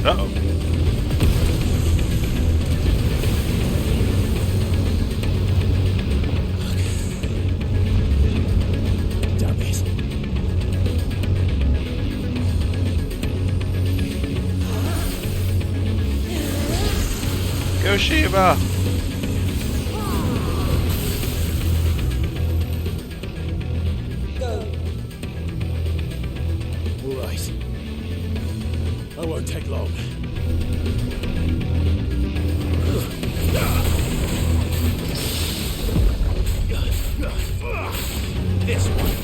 Uh-oh. Damn it. Go Shiva! All right. I won't take long. This one.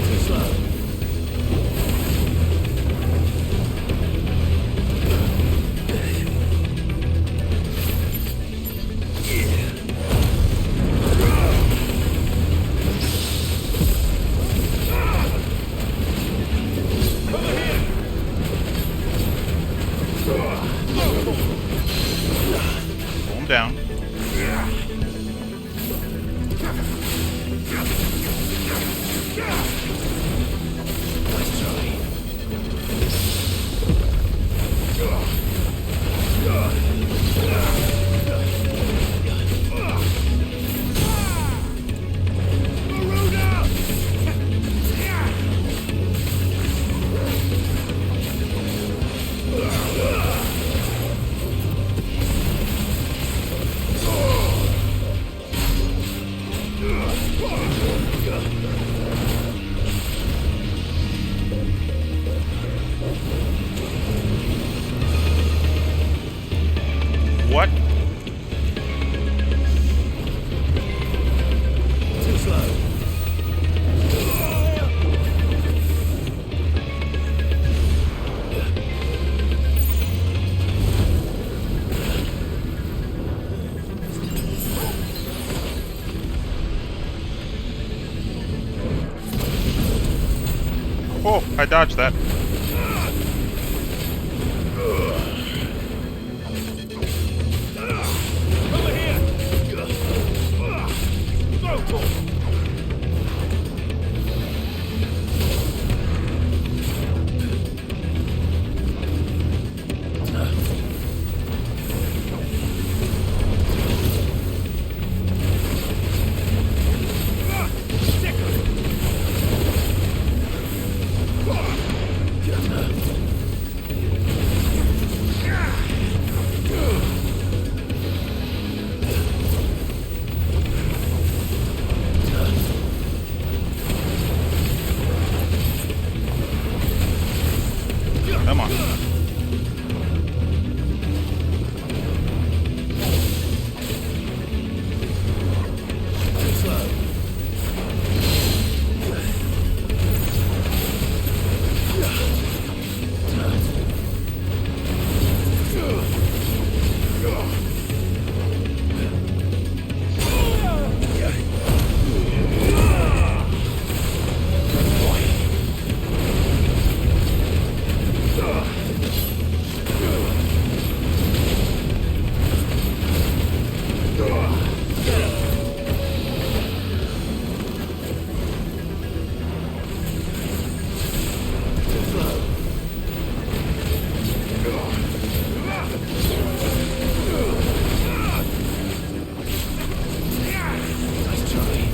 Too slow. Pull him down. Nice try. What? Too slow. Oh, I dodged that. Over here! Go! Come on. Too slow.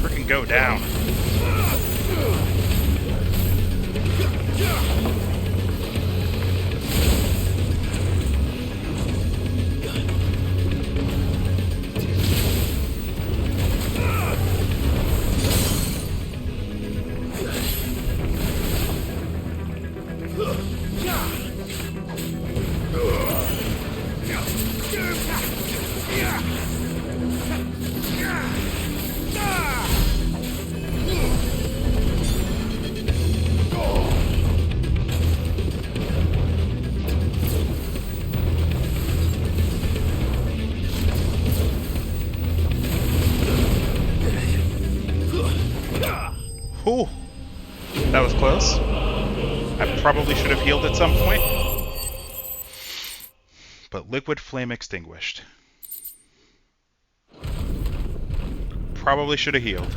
Freaking go down. Ooh, that was close. I probably should have healed at some point. But liquid flame extinguished. Probably should have healed.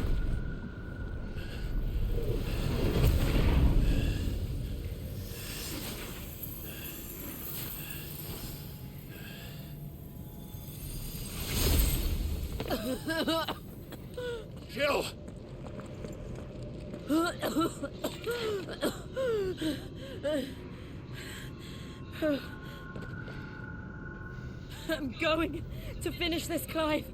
Jill! I'm going to finish this, Clive.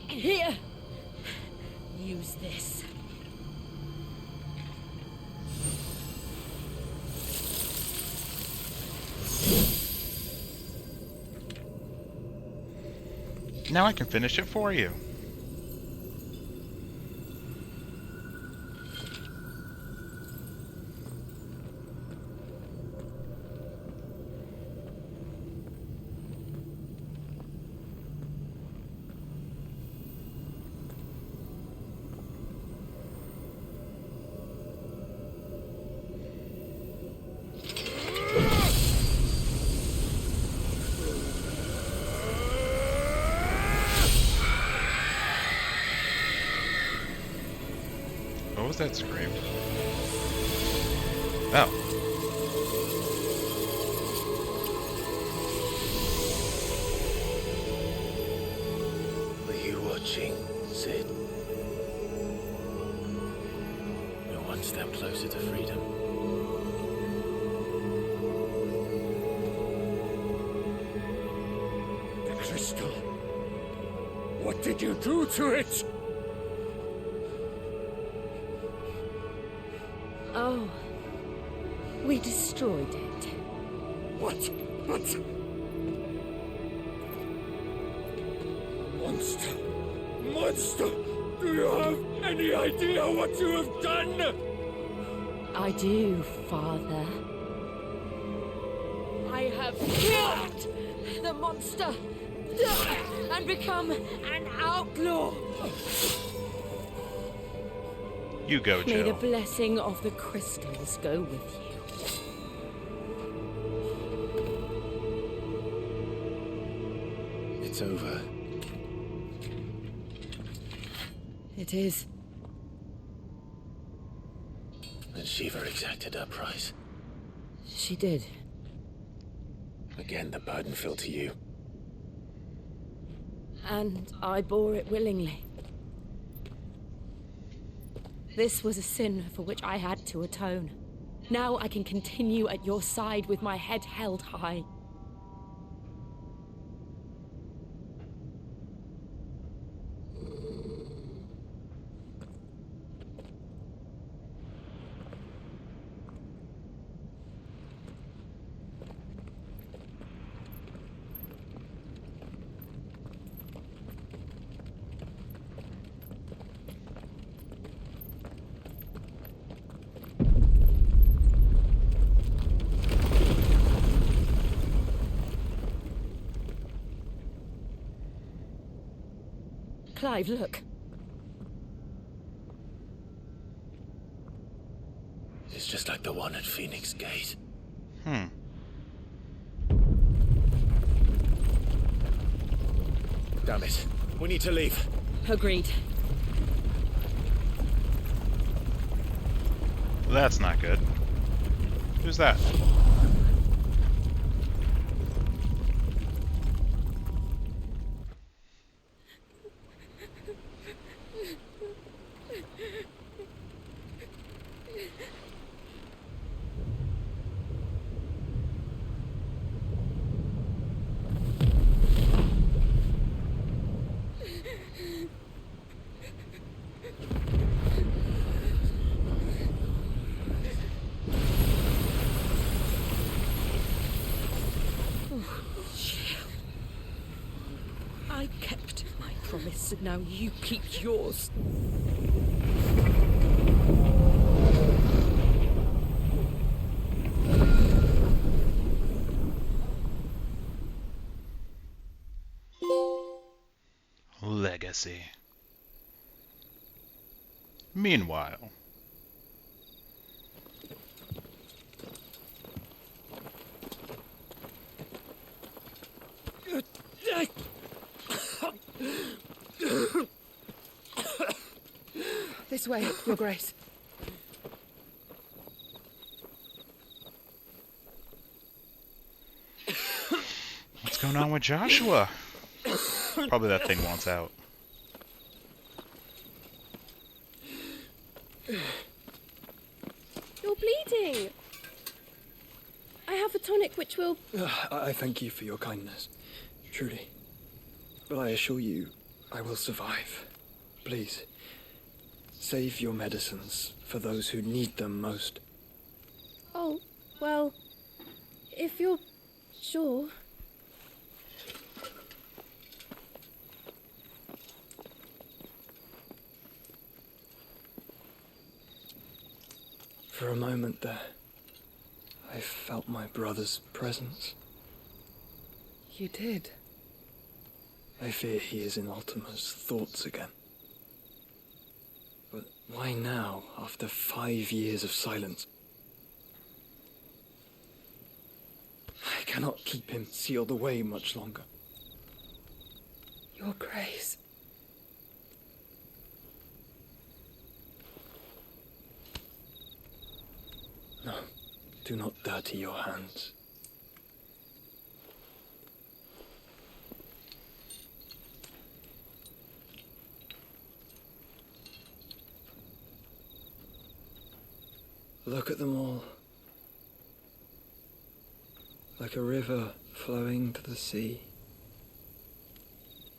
Here. Use this. Now I can finish it for you. What was that scream? Oh. Were you watching, Sid? No one step closer to freedom. The crystal. What did you do to it? Oh, we destroyed it. What? Monster! Monster! Do you have any idea what you have done? I do, Father. I have killed the monster and become an outlaw. You go, May the Jill. blessing of the crystals go with you. It's over. It is. And Shiva exacted her price. She did. Again, the burden fell to you. And I bore it willingly. This was a sin for which I had to atone. Now I can continue at your side with my head held high. Clive, look. It's just like the one at Phoenix Gate. Damn it. We need to leave. Agreed. That's not good. Who's that? I kept my promise, and now you keep yours. Legacy. Meanwhile. This way, Your Grace. What's going on with Joshua? Probably that thing wants out. You're bleeding. I have a tonic which will... I thank you for your kindness, truly. But I assure you, I will survive. Please, save your medicines for those who need them most. Oh, well, if you're sure... For a moment there, I felt my brother's presence. You did? I fear he is in Ultima's thoughts again. But why now, after 5 years of silence? I cannot keep him sealed away much longer. Your Grace. No, do not dirty your hands. Look at them all. Like a river flowing to the sea.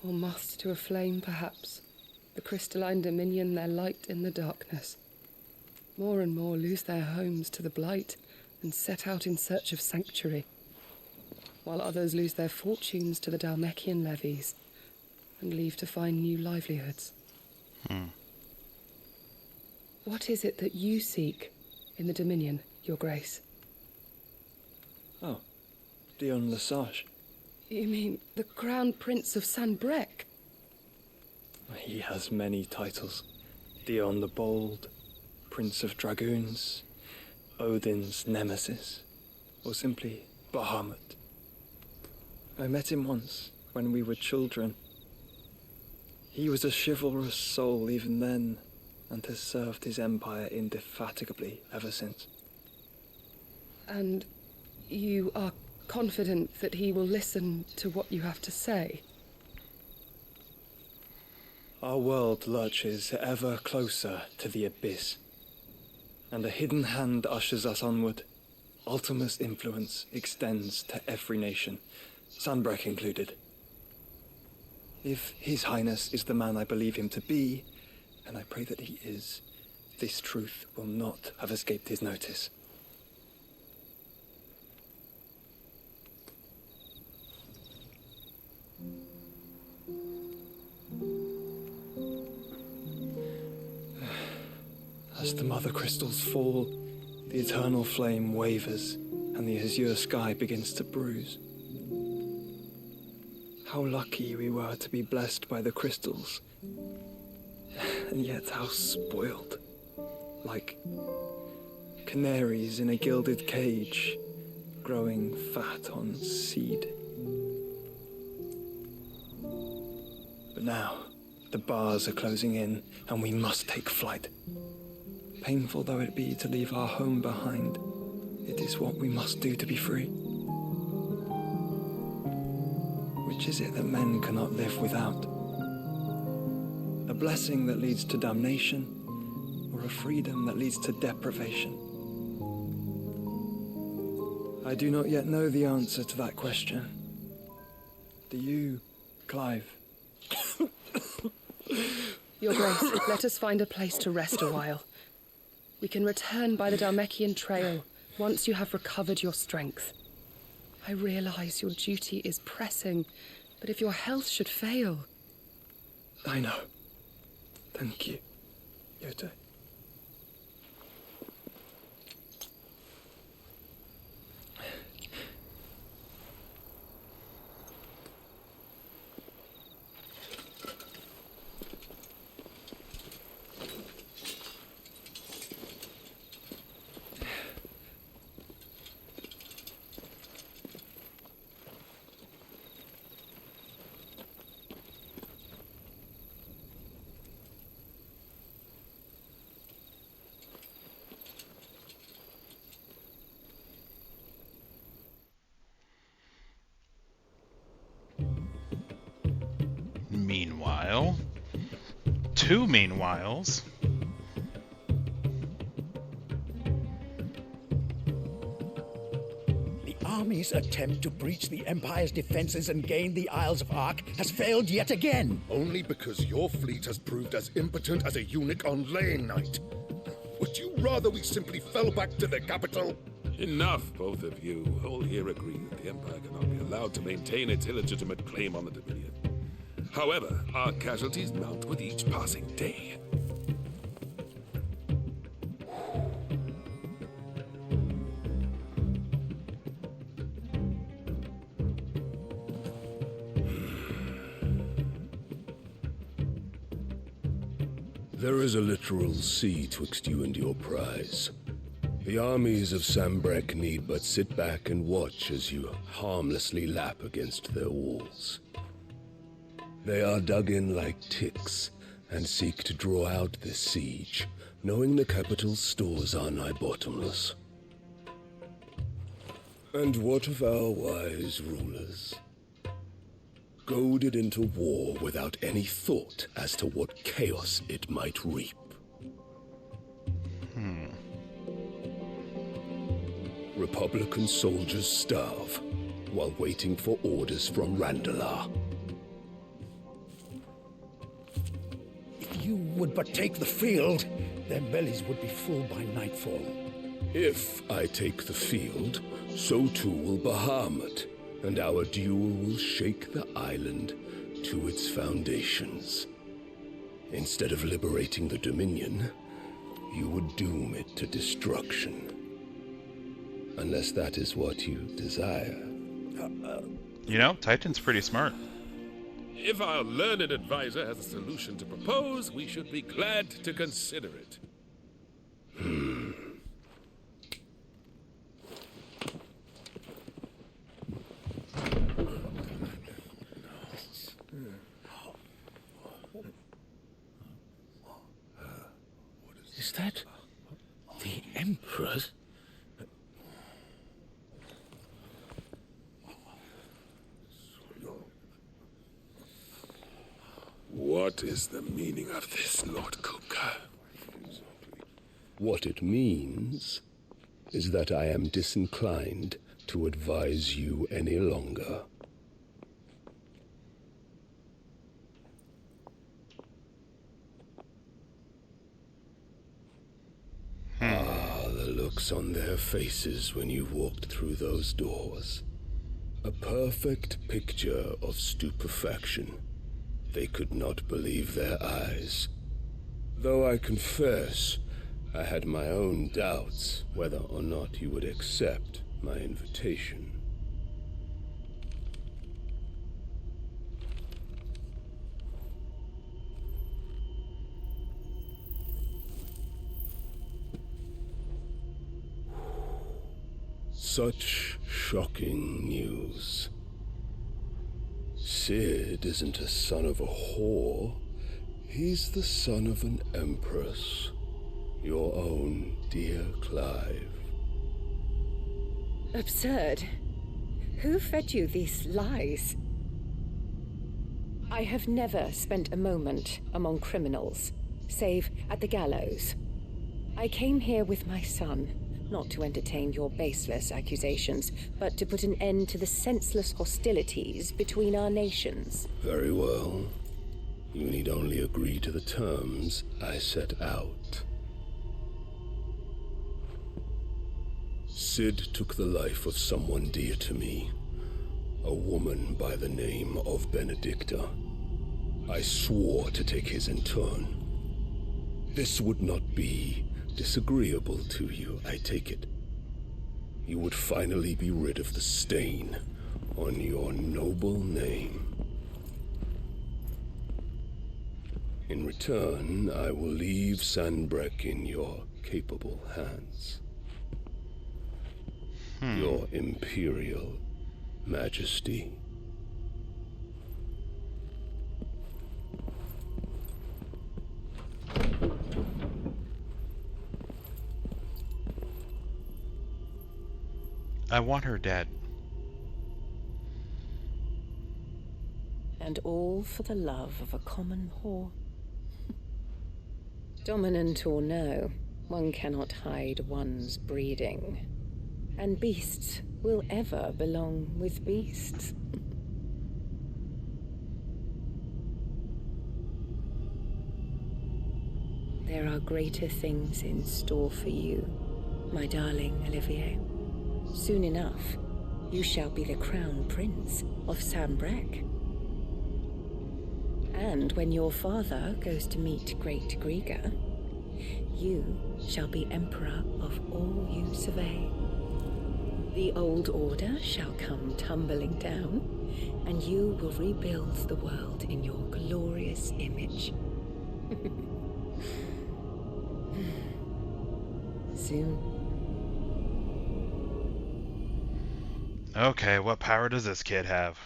Or moths to a flame, perhaps. The crystalline dominion their light in the darkness. More and more lose their homes to the blight and set out in search of sanctuary, while others lose their fortunes to the Dhalmekian levies and leave to find new livelihoods. What is it that you seek in the Dominion, Your Grace? Oh, Dion Lesage. You mean the Crown Prince of Sanbreque? He has many titles. Dion the Bold, Prince of Dragoons, Odin's Nemesis, or simply Bahamut. I met him once, when we were children. He was a chivalrous soul even then, and has served his empire indefatigably ever since. And you are confident that he will listen to what you have to say? Our world lurches ever closer to the abyss, and a hidden hand ushers us onward. Ultima's influence extends to every nation, Sanbreque included. If His Highness is the man I believe him to be, and I pray that he is, this truth will not have escaped his notice. As the mother crystals fall, the eternal flame wavers, and the azure sky begins to bruise. How lucky we were to be blessed by the crystals, and yet how spoiled. Like canaries in a gilded cage, growing fat on seed. But now, the bars are closing in, and we must take flight. Painful though it be to leave our home behind, it is what we must do to be free. Which is it that men cannot live without? A blessing that leads to damnation, or a freedom that leads to deprivation? I do not yet know the answer to that question. Do you, Clive? Your Grace, let us find a place to rest a while. We can return by the Dhalmekian trail once you have recovered your strength. I realize your duty is pressing, but if your health should fail... I know. Thank you, Yote. Meanwhile, two meanwhiles. The army's attempt to breach the Empire's defenses and gain the Isles of Ark has failed yet again. Only because your fleet has proved as impotent as a eunuch on laying night. Would you rather we simply fell back to the capital? Enough, both of you. All here agree that the Empire cannot be allowed to maintain its illegitimate claim on the Dominion. However, our casualties mount with each passing day. There is a literal sea twixt you and your prize. The armies of Sanbreque need but sit back and watch as you harmlessly lap against their walls. They are dug in like ticks, and seek to draw out this siege, knowing the capital's stores are nigh bottomless. And what of our wise rulers? Goaded into war without any thought as to what chaos it might reap. Republican soldiers starve while waiting for orders from Randalar. If you would but take the field, their bellies would be full by nightfall. If I take the field, so too will Bahamut, and our duel will shake the island to its foundations. Instead of liberating the Dominion, you would doom it to destruction. Unless that is what you desire. You know, Titan's pretty smart. If our learned advisor has a solution to propose, we should be glad to consider it. Is that the Emperor's? What is the meaning of this, Lord Kupka? What it means is that I am disinclined to advise you any longer. The looks on their faces when you walked through those doors. A perfect picture of stupefaction. They could not believe their eyes. Though I confess, I had my own doubts whether or not you would accept my invitation. Such shocking news. Sid isn't a son of a whore. He's the son of an empress. Your own dear Clive. Absurd. Who fed you these lies? I have never spent a moment among criminals, save at the gallows. I came here with my son, not to entertain your baseless accusations, but to put an end to the senseless hostilities between our nations. Very well. You need only agree to the terms I set out. Sid took the life of someone dear to me, a woman by the name of Benedicta. I swore to take his in turn. This would not be disagreeable to you, I take it. You would finally be rid of the stain on your noble name. In return, I will leave Sanbreque in your capable hands. Your Imperial Majesty. I want her dead. And all for the love of a common whore. Dominant or no, one cannot hide one's breeding. And beasts will ever belong with beasts. There are greater things in store for you, my darling Olivier. Soon enough, you shall be the crown prince of Sanbreque. And when your father goes to meet Great Griga, you shall be emperor of all you survey. The old order shall come tumbling down, and you will rebuild the world in your glorious image. Soon. Okay, what power does this kid have?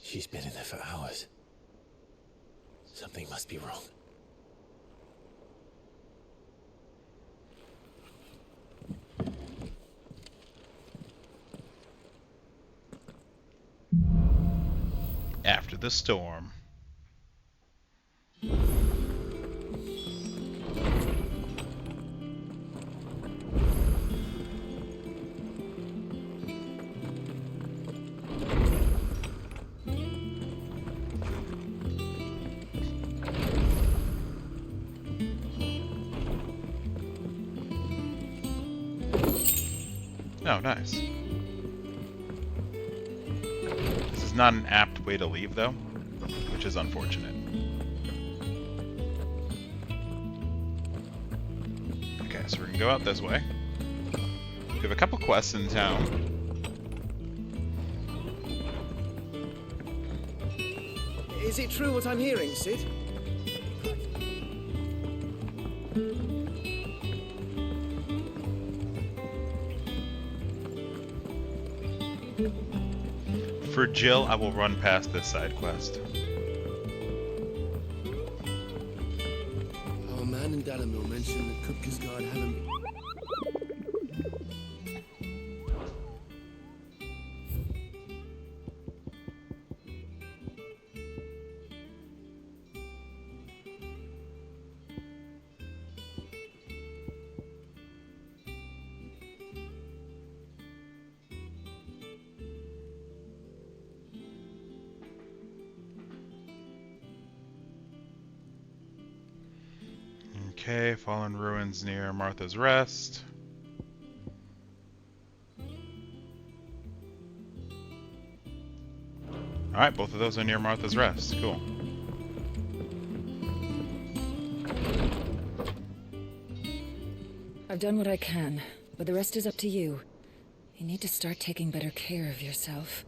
She's been in there for hours. Something must be wrong. after the storm. Oh, nice. This is not an apt way to leave, though, which is unfortunate. Okay, so we're gonna go out this way. We have a couple quests in town. Is it true what I'm hearing, Sid? For Jill, I will run past this side quest. Our man in Dalamil mentioned that Kupka's guard hadn't... Okay, fallen ruins near Martha's Rest. Alright, both of those are near Martha's Rest. Cool. I've done what I can, but the rest is up to you. You need to start taking better care of yourself.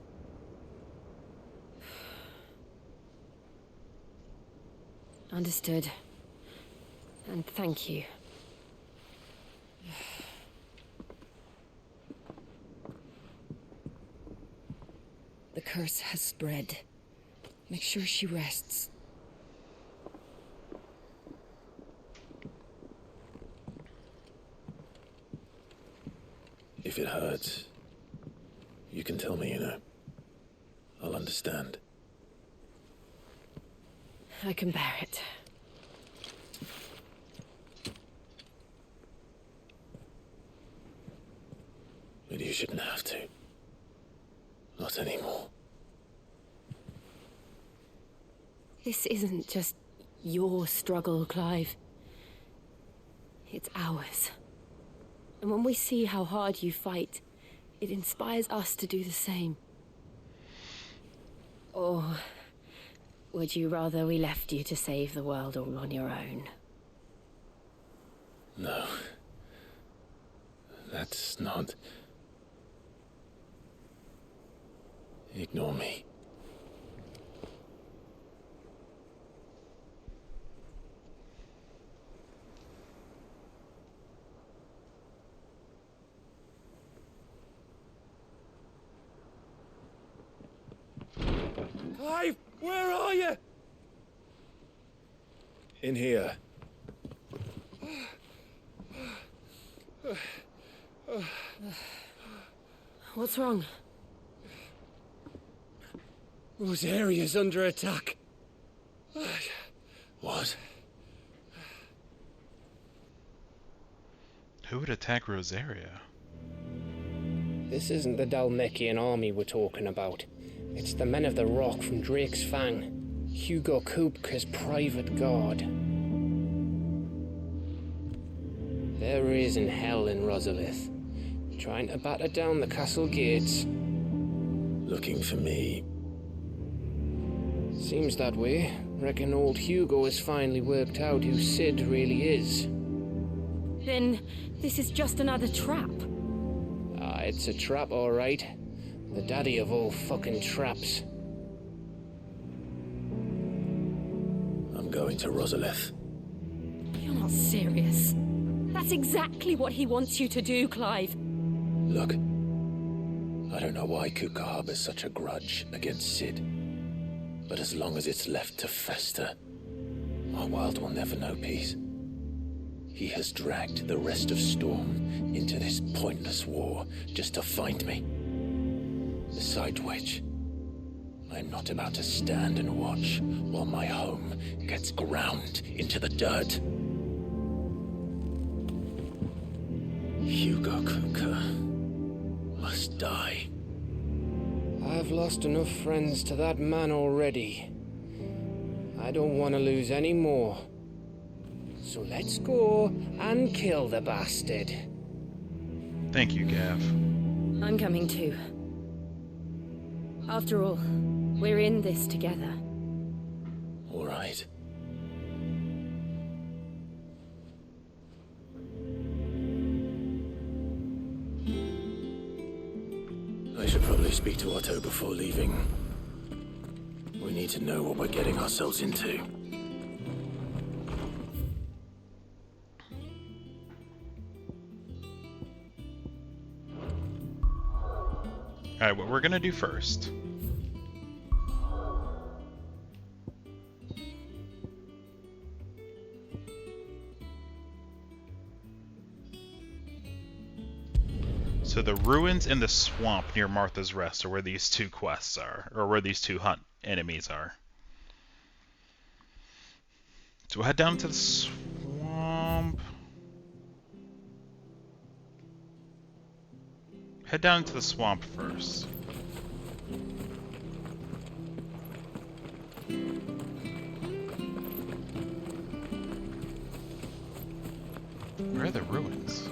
Understood. And thank you. The curse has spread. Make sure she rests. If it hurts, you can tell me, you know. I'll understand. I can bear it. But you shouldn't have to. Not anymore. This isn't just your struggle, Clive. It's ours. And when we see how hard you fight, it inspires us to do the same. Or would you rather we left you to save the world all on your own? No. That's not... Ignore me. Clive, where are you? In here. What's wrong? Rosaria's under attack. What? Who would attack Rosaria? This isn't the Dalmekian army we're talking about. It's the men of the Rock from Drake's Fang. Hugo Kupka's private guard. There is in hell in Rosalith, trying to batter down the castle gates. Looking for me. Seems that way. Reckon old Hugo has finally worked out who Sid really is. Then this is just another trap. Ah, it's a trap, all right. The daddy of all fucking traps. I'm going to Rosalith. You're not serious. That's exactly what he wants you to do, Clive. Look, I don't know why Kupka harbors such a grudge against Sid. But as long as it's left to fester, our world will never know peace. He has dragged the rest of Storm into this pointless war just to find me. Besides which, I'm not about to stand and watch while my home gets ground into the dirt. Hugo Kuka must die. I've lost enough friends to that man already. I don't want to lose any more. So let's go and kill the bastard. Thank you, Gav. I'm coming too. After all, we're in this together. All right. I should probably speak to Otto before leaving. We need to know what we're getting ourselves into. Alright, what we're gonna do first. So the ruins in the swamp near Martha's Rest are where these two quests are, or where these two hunt enemies are. So we'll head down to the swamp. Head down to the swamp first. Where are the ruins?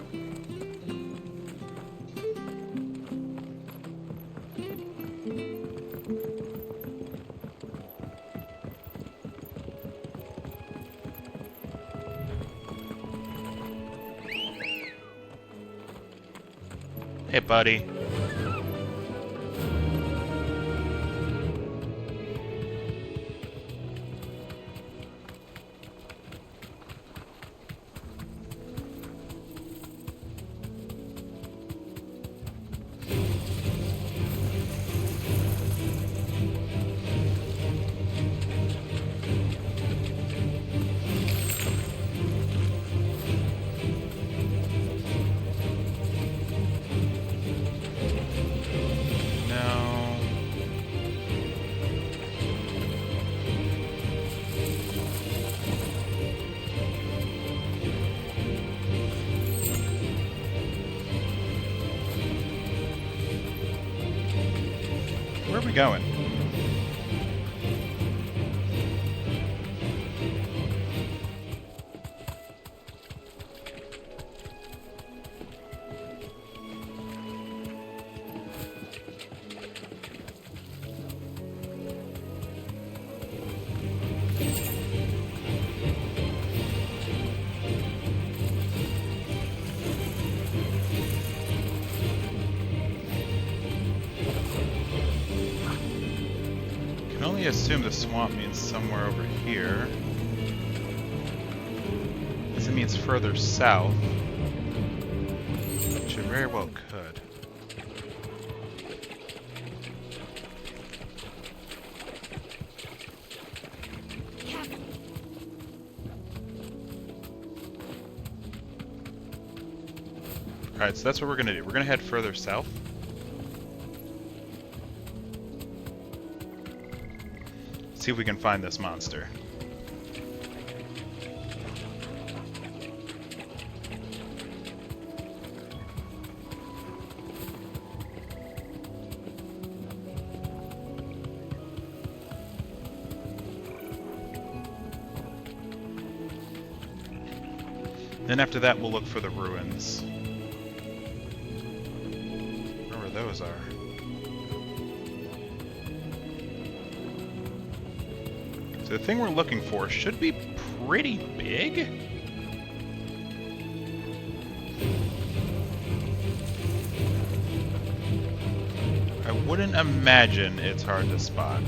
Hey, buddy. Where are we going? I can only assume the swamp means somewhere over here. This means further south. Which it very well could. Alright, so that's what we're gonna do. We're gonna head further south. See if we can find this monster. Then after that, we'll look for the ruins. Where those are. So the thing we're looking for should be pretty big. I wouldn't imagine it's hard to spot.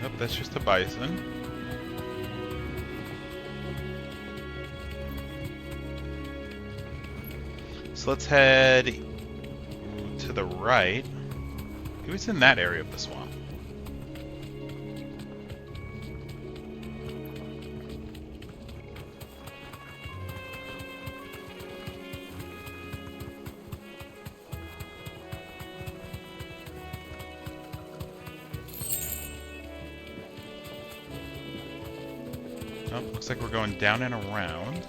Nope, that's just a bison. So let's head to the right. Maybe it's in that area of the swamp. Oh, looks like we're going down and around.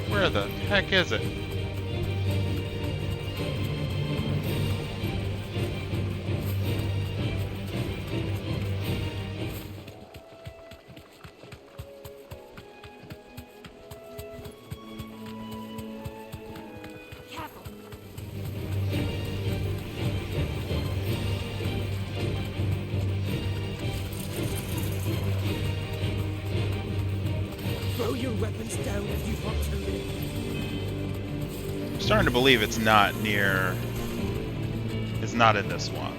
Where the heck is it? Throw your weapons down if you want to live. I'm starting to believe it's not near... It's not in this one.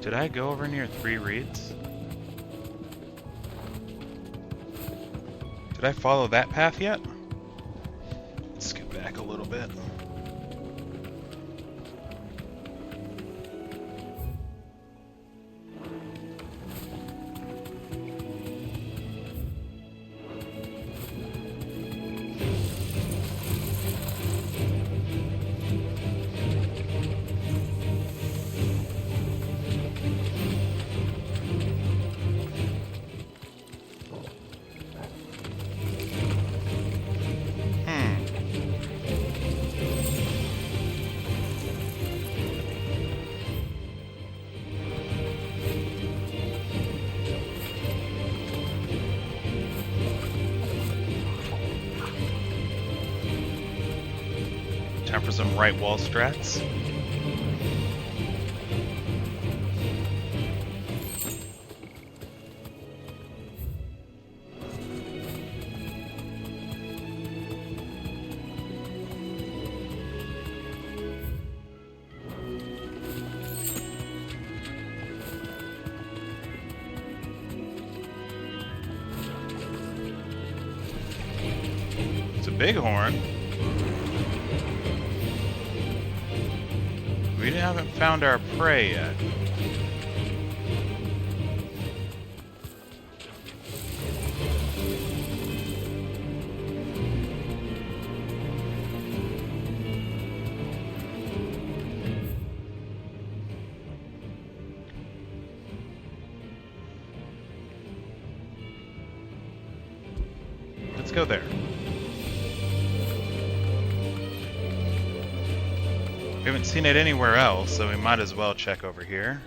Did I go over near 3 reeds? Did I follow that path yet? Let's scoot back a little bit. Time for some right wall strats. It's a bighorn. We haven't found our prey yet. Let's go there. We haven't seen it anywhere else, so we might as well check over here.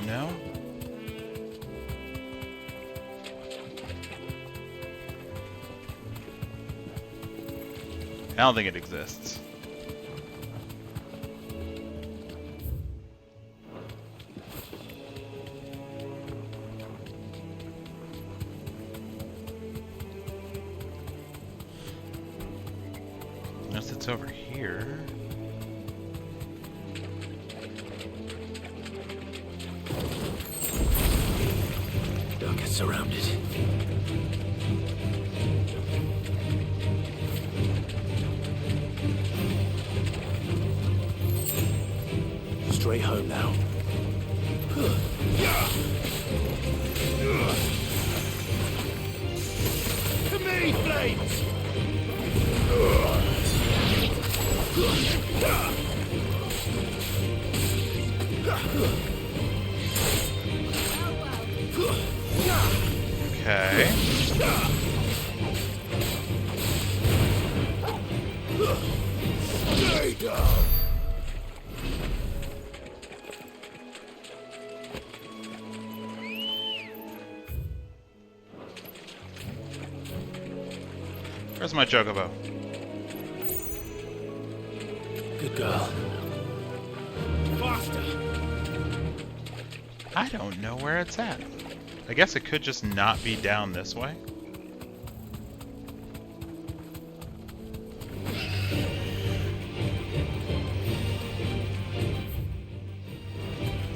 No? I don't think it exists. Unless it's over here. surrounded. Straight home now. To me, flames! Okay. Stay down! Where's my Chocobo? Good girl. Faster! I don't know where it's at. I guess it could just not be down this way.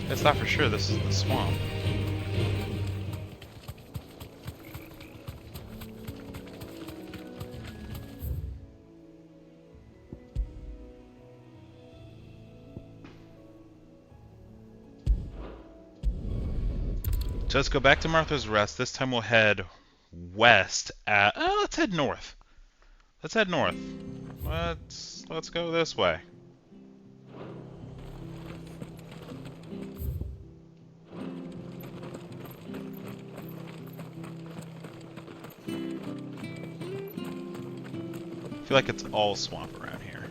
It's not for sure this is the swamp. So let's go back to Martha's Rest. This time we'll head west at... let's head north. Let's head north. Let's go this way. I feel like it's all swamp around here.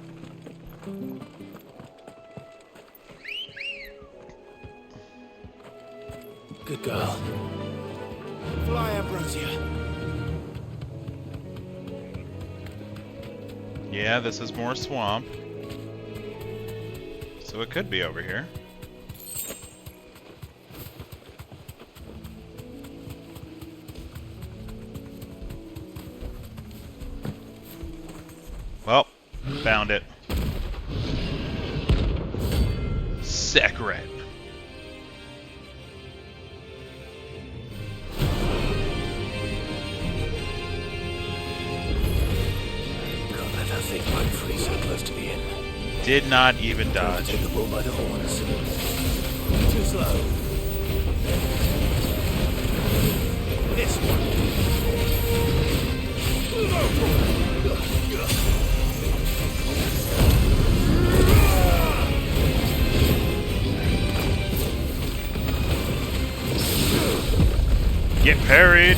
Good girl. Fly, Ambrosia. Yeah, this is more swamp. So it could be over here. Well, found it. Secret. Did not even dodge. Take the bull by the horns. Too slow. This one. Get parried.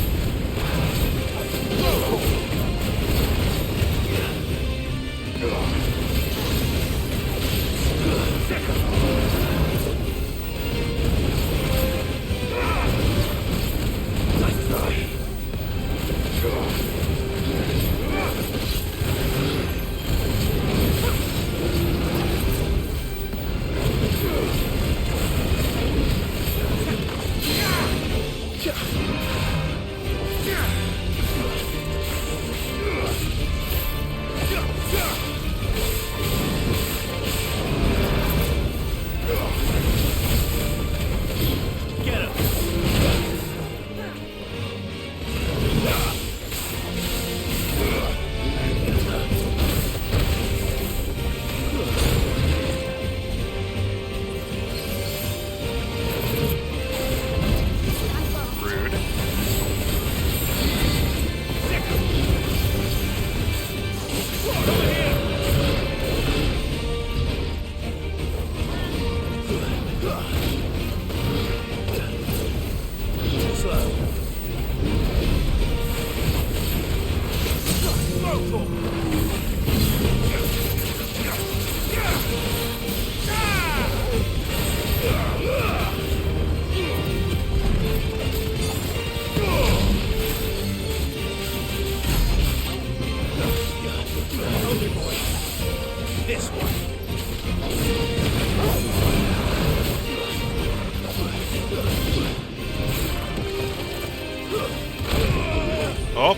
Oh.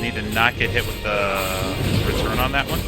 Need to not get hit with the return on that one.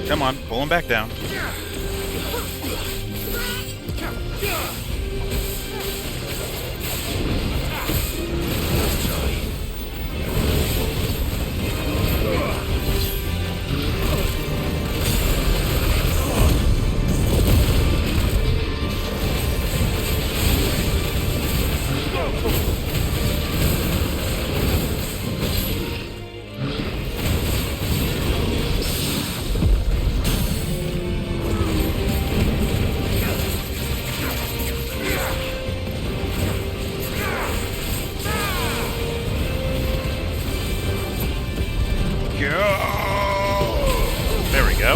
Come on, pull him back down. There we go.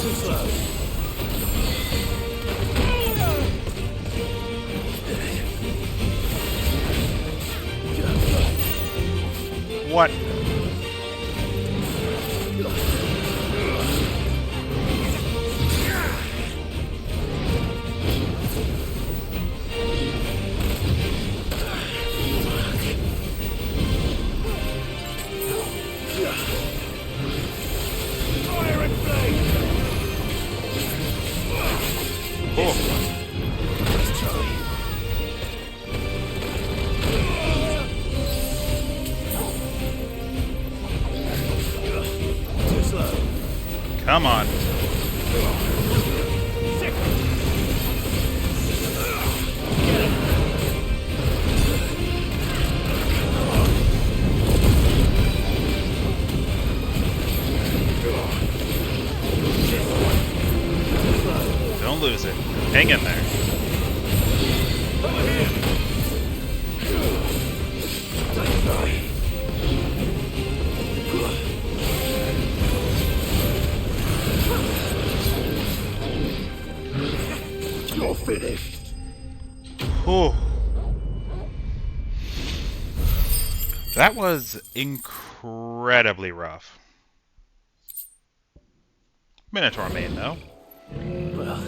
Too slow. What? Come on. Don't lose it. Hang in there. You're finished. Whew. That was incredibly rough. Minotaur main, though. Well.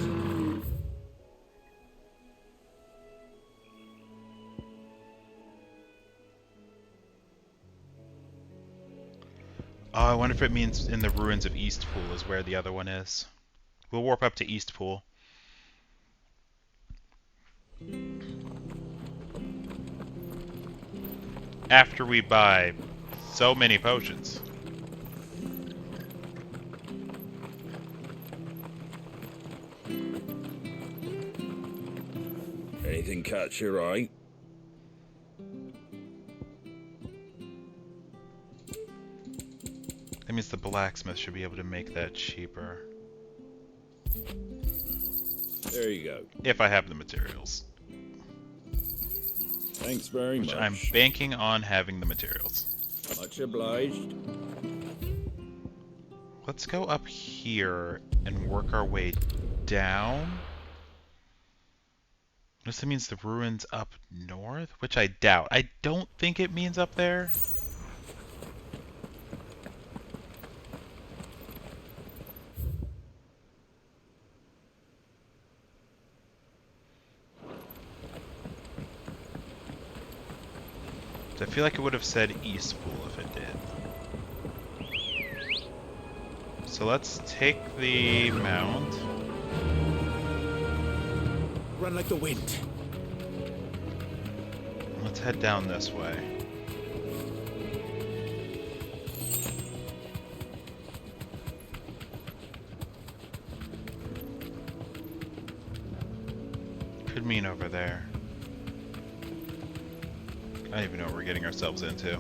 Oh, I wonder if it means in the ruins of Eastpool is where the other one is. We'll warp up to Eastpool. After we buy so many potions. Anything catch your eye? That means the blacksmith should be able to make that cheaper. There you go. If I have the materials. Thanks very much. I'm banking on having the materials. Much obliged. Let's go up here and work our way down. This means the ruins up north, which I doubt. I don't think it means up there. I feel like it would have said Eastpool if it did. So let's take the mount. Run like the wind. Let's head down this way. Could mean over there. I don't even know what we're getting ourselves into.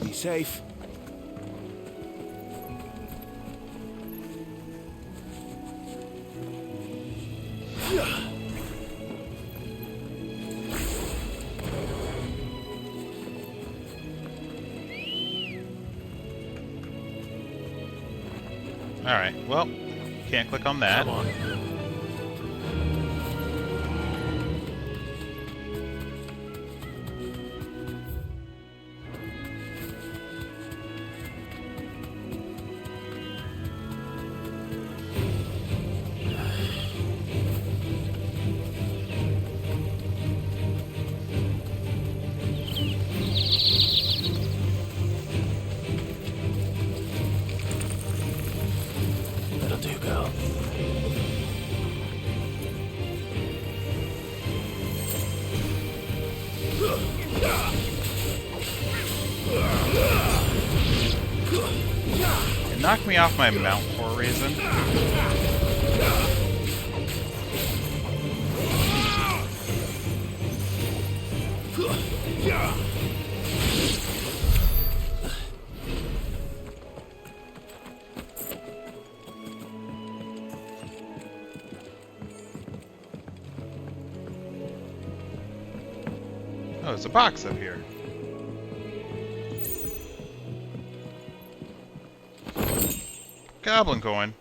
Be safe. Alright, well, can't click on that. Come on. That'll do, girl. It knocked me off my mount for a reason. Oh, there's a box up here. Goblin coin.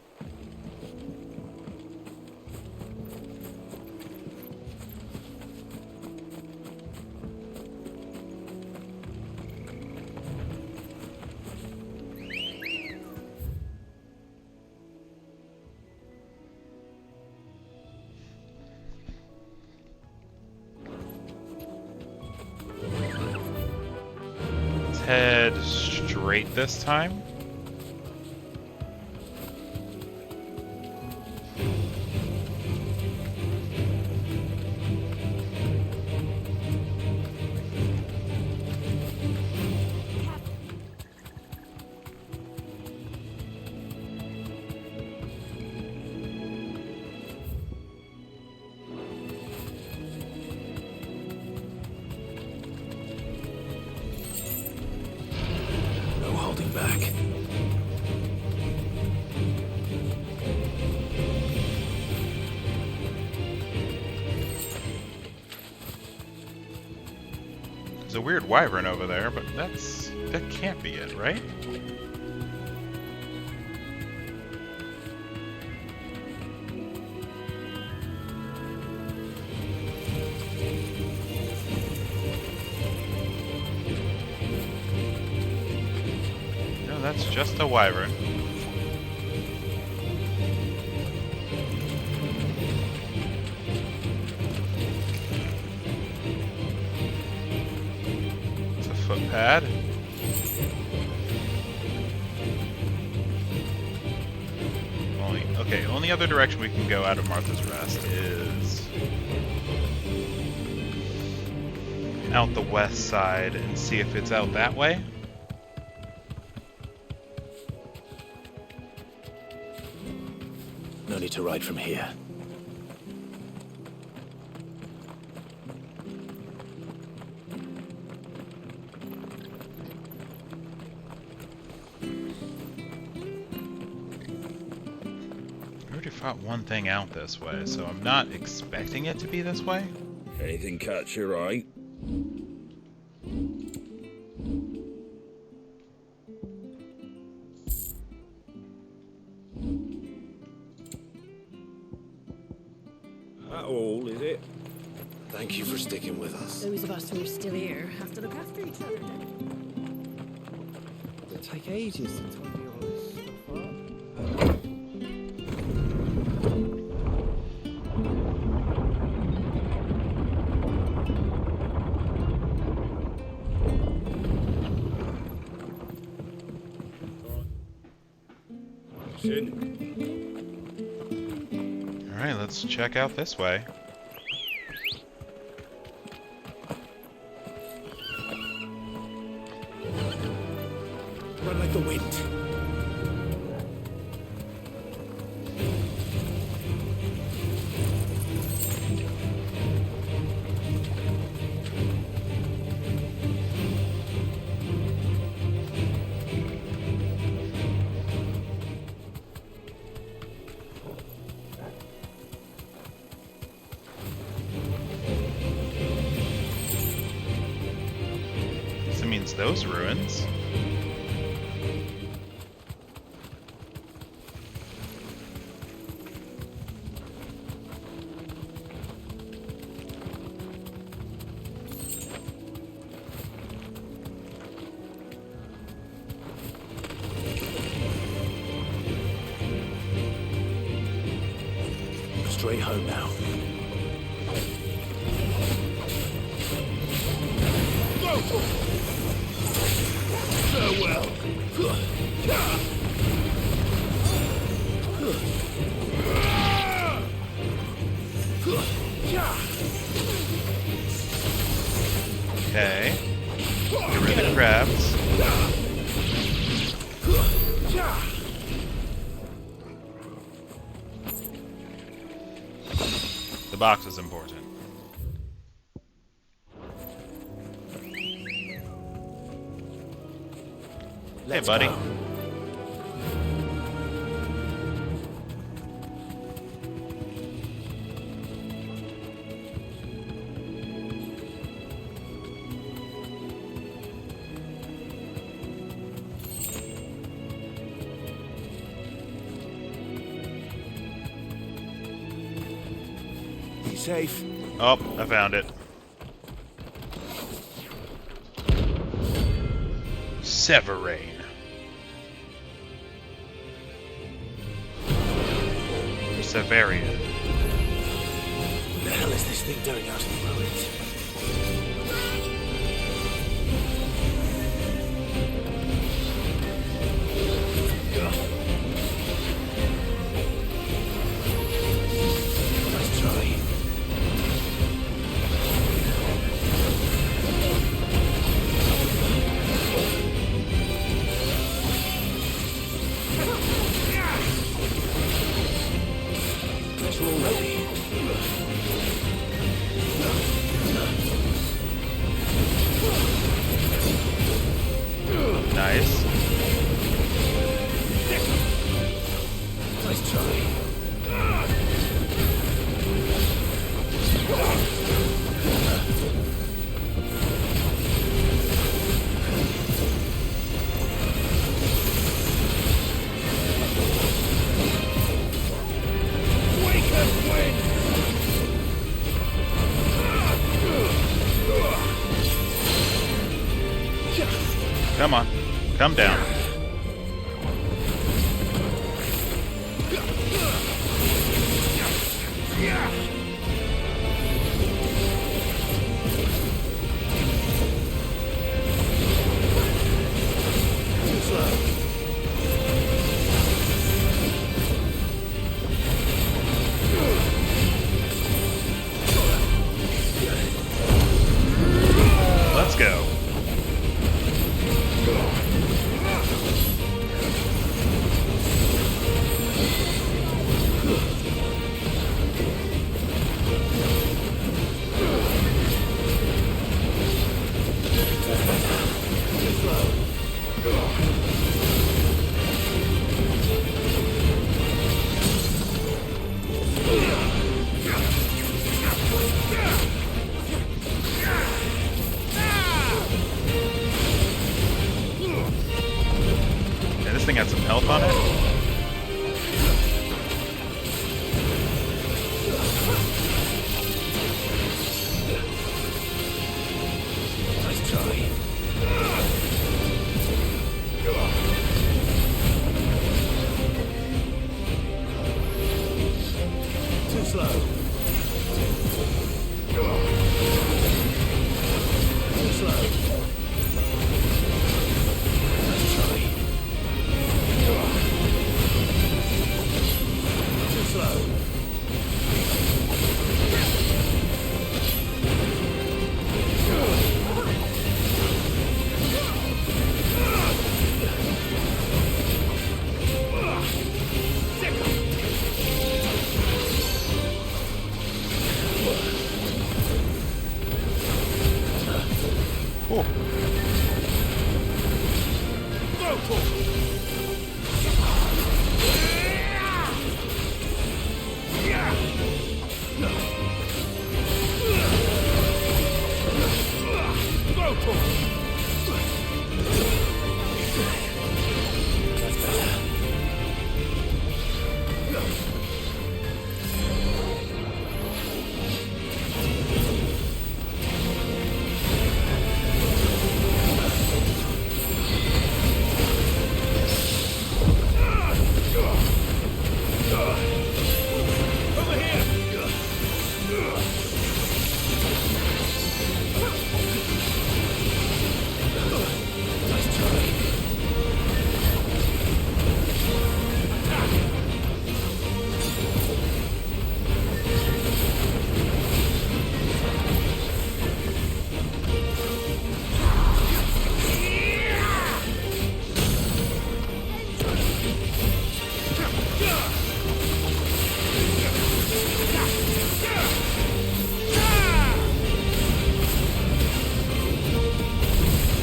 Let's head straight this time. No holding back. There's a weird wyvern over there, but that can't be it, right? No, that's just a wyvern. It's a footpad. Only other direction we can go out of Martha's Rest is out the west side and see if it's out that way. No need to ride from here. I already fought one thing out this way, so I'm not expecting it to be this way. Anything catch your eye? That all, is it? Thank you for sticking with us. Those of us who are still here have to look after each other. It'll take ages to tidy all this stuff up. Alright, let's check out this way. Run like the wind. So it means those ruins. straight home now. Farewell. Okay. Get rid of the crabs. The box is important. Hey, buddy. Go. Be safe. Oh, I found it. Severain. Severian. What the hell is this thing doing out in the ruins? Nice try. Better already. Nice. Nice try. Come on. Come down. Too slow. Let's go.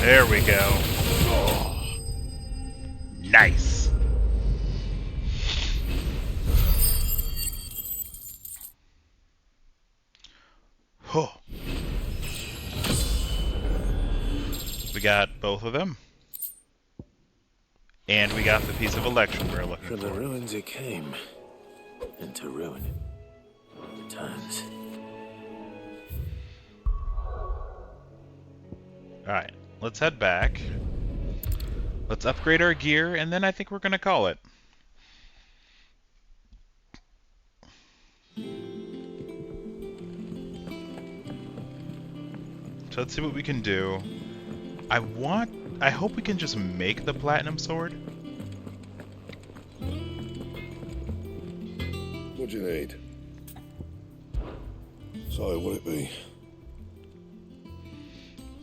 There we go. Oh. Nice. Oh. We got both of them. And we got the piece of election we're looking for. From the ruins it came, and to ruin it returns. Alright, let's head back. Let's upgrade our gear, and then I think we're going to call it. So let's see what we can do. I hope we can just make the platinum sword. What do you need? So, what it be?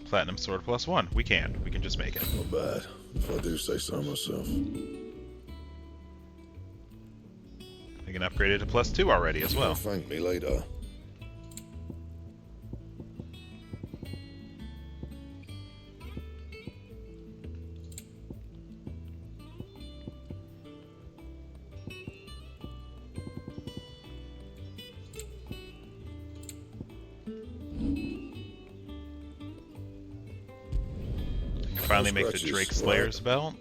Platinum sword +1. We can. We can just make it. Not bad, if I do say so myself. We can upgrade it to +2 already as well. Thank me later. Finally make the Drake Slayer's belt.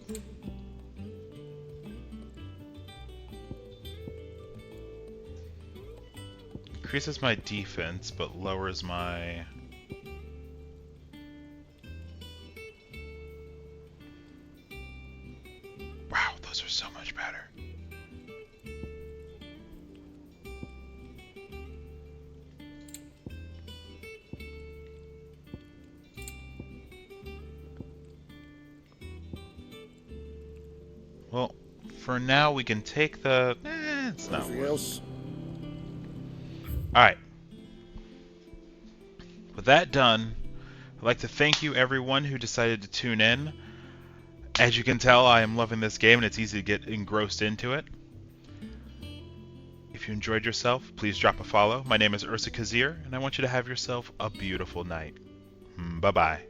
Increases my defense, but lowers my... Wow, those are so much better. Well, for now we can take the... it's not Anything else? Alright. With that done, I'd like to thank you everyone who decided to tune in. As you can tell, I am loving this game and it's easy to get engrossed into it. If you enjoyed yourself, please drop a follow. My name is Ursa Kazir, and I want you to have yourself a beautiful night. Bye-bye.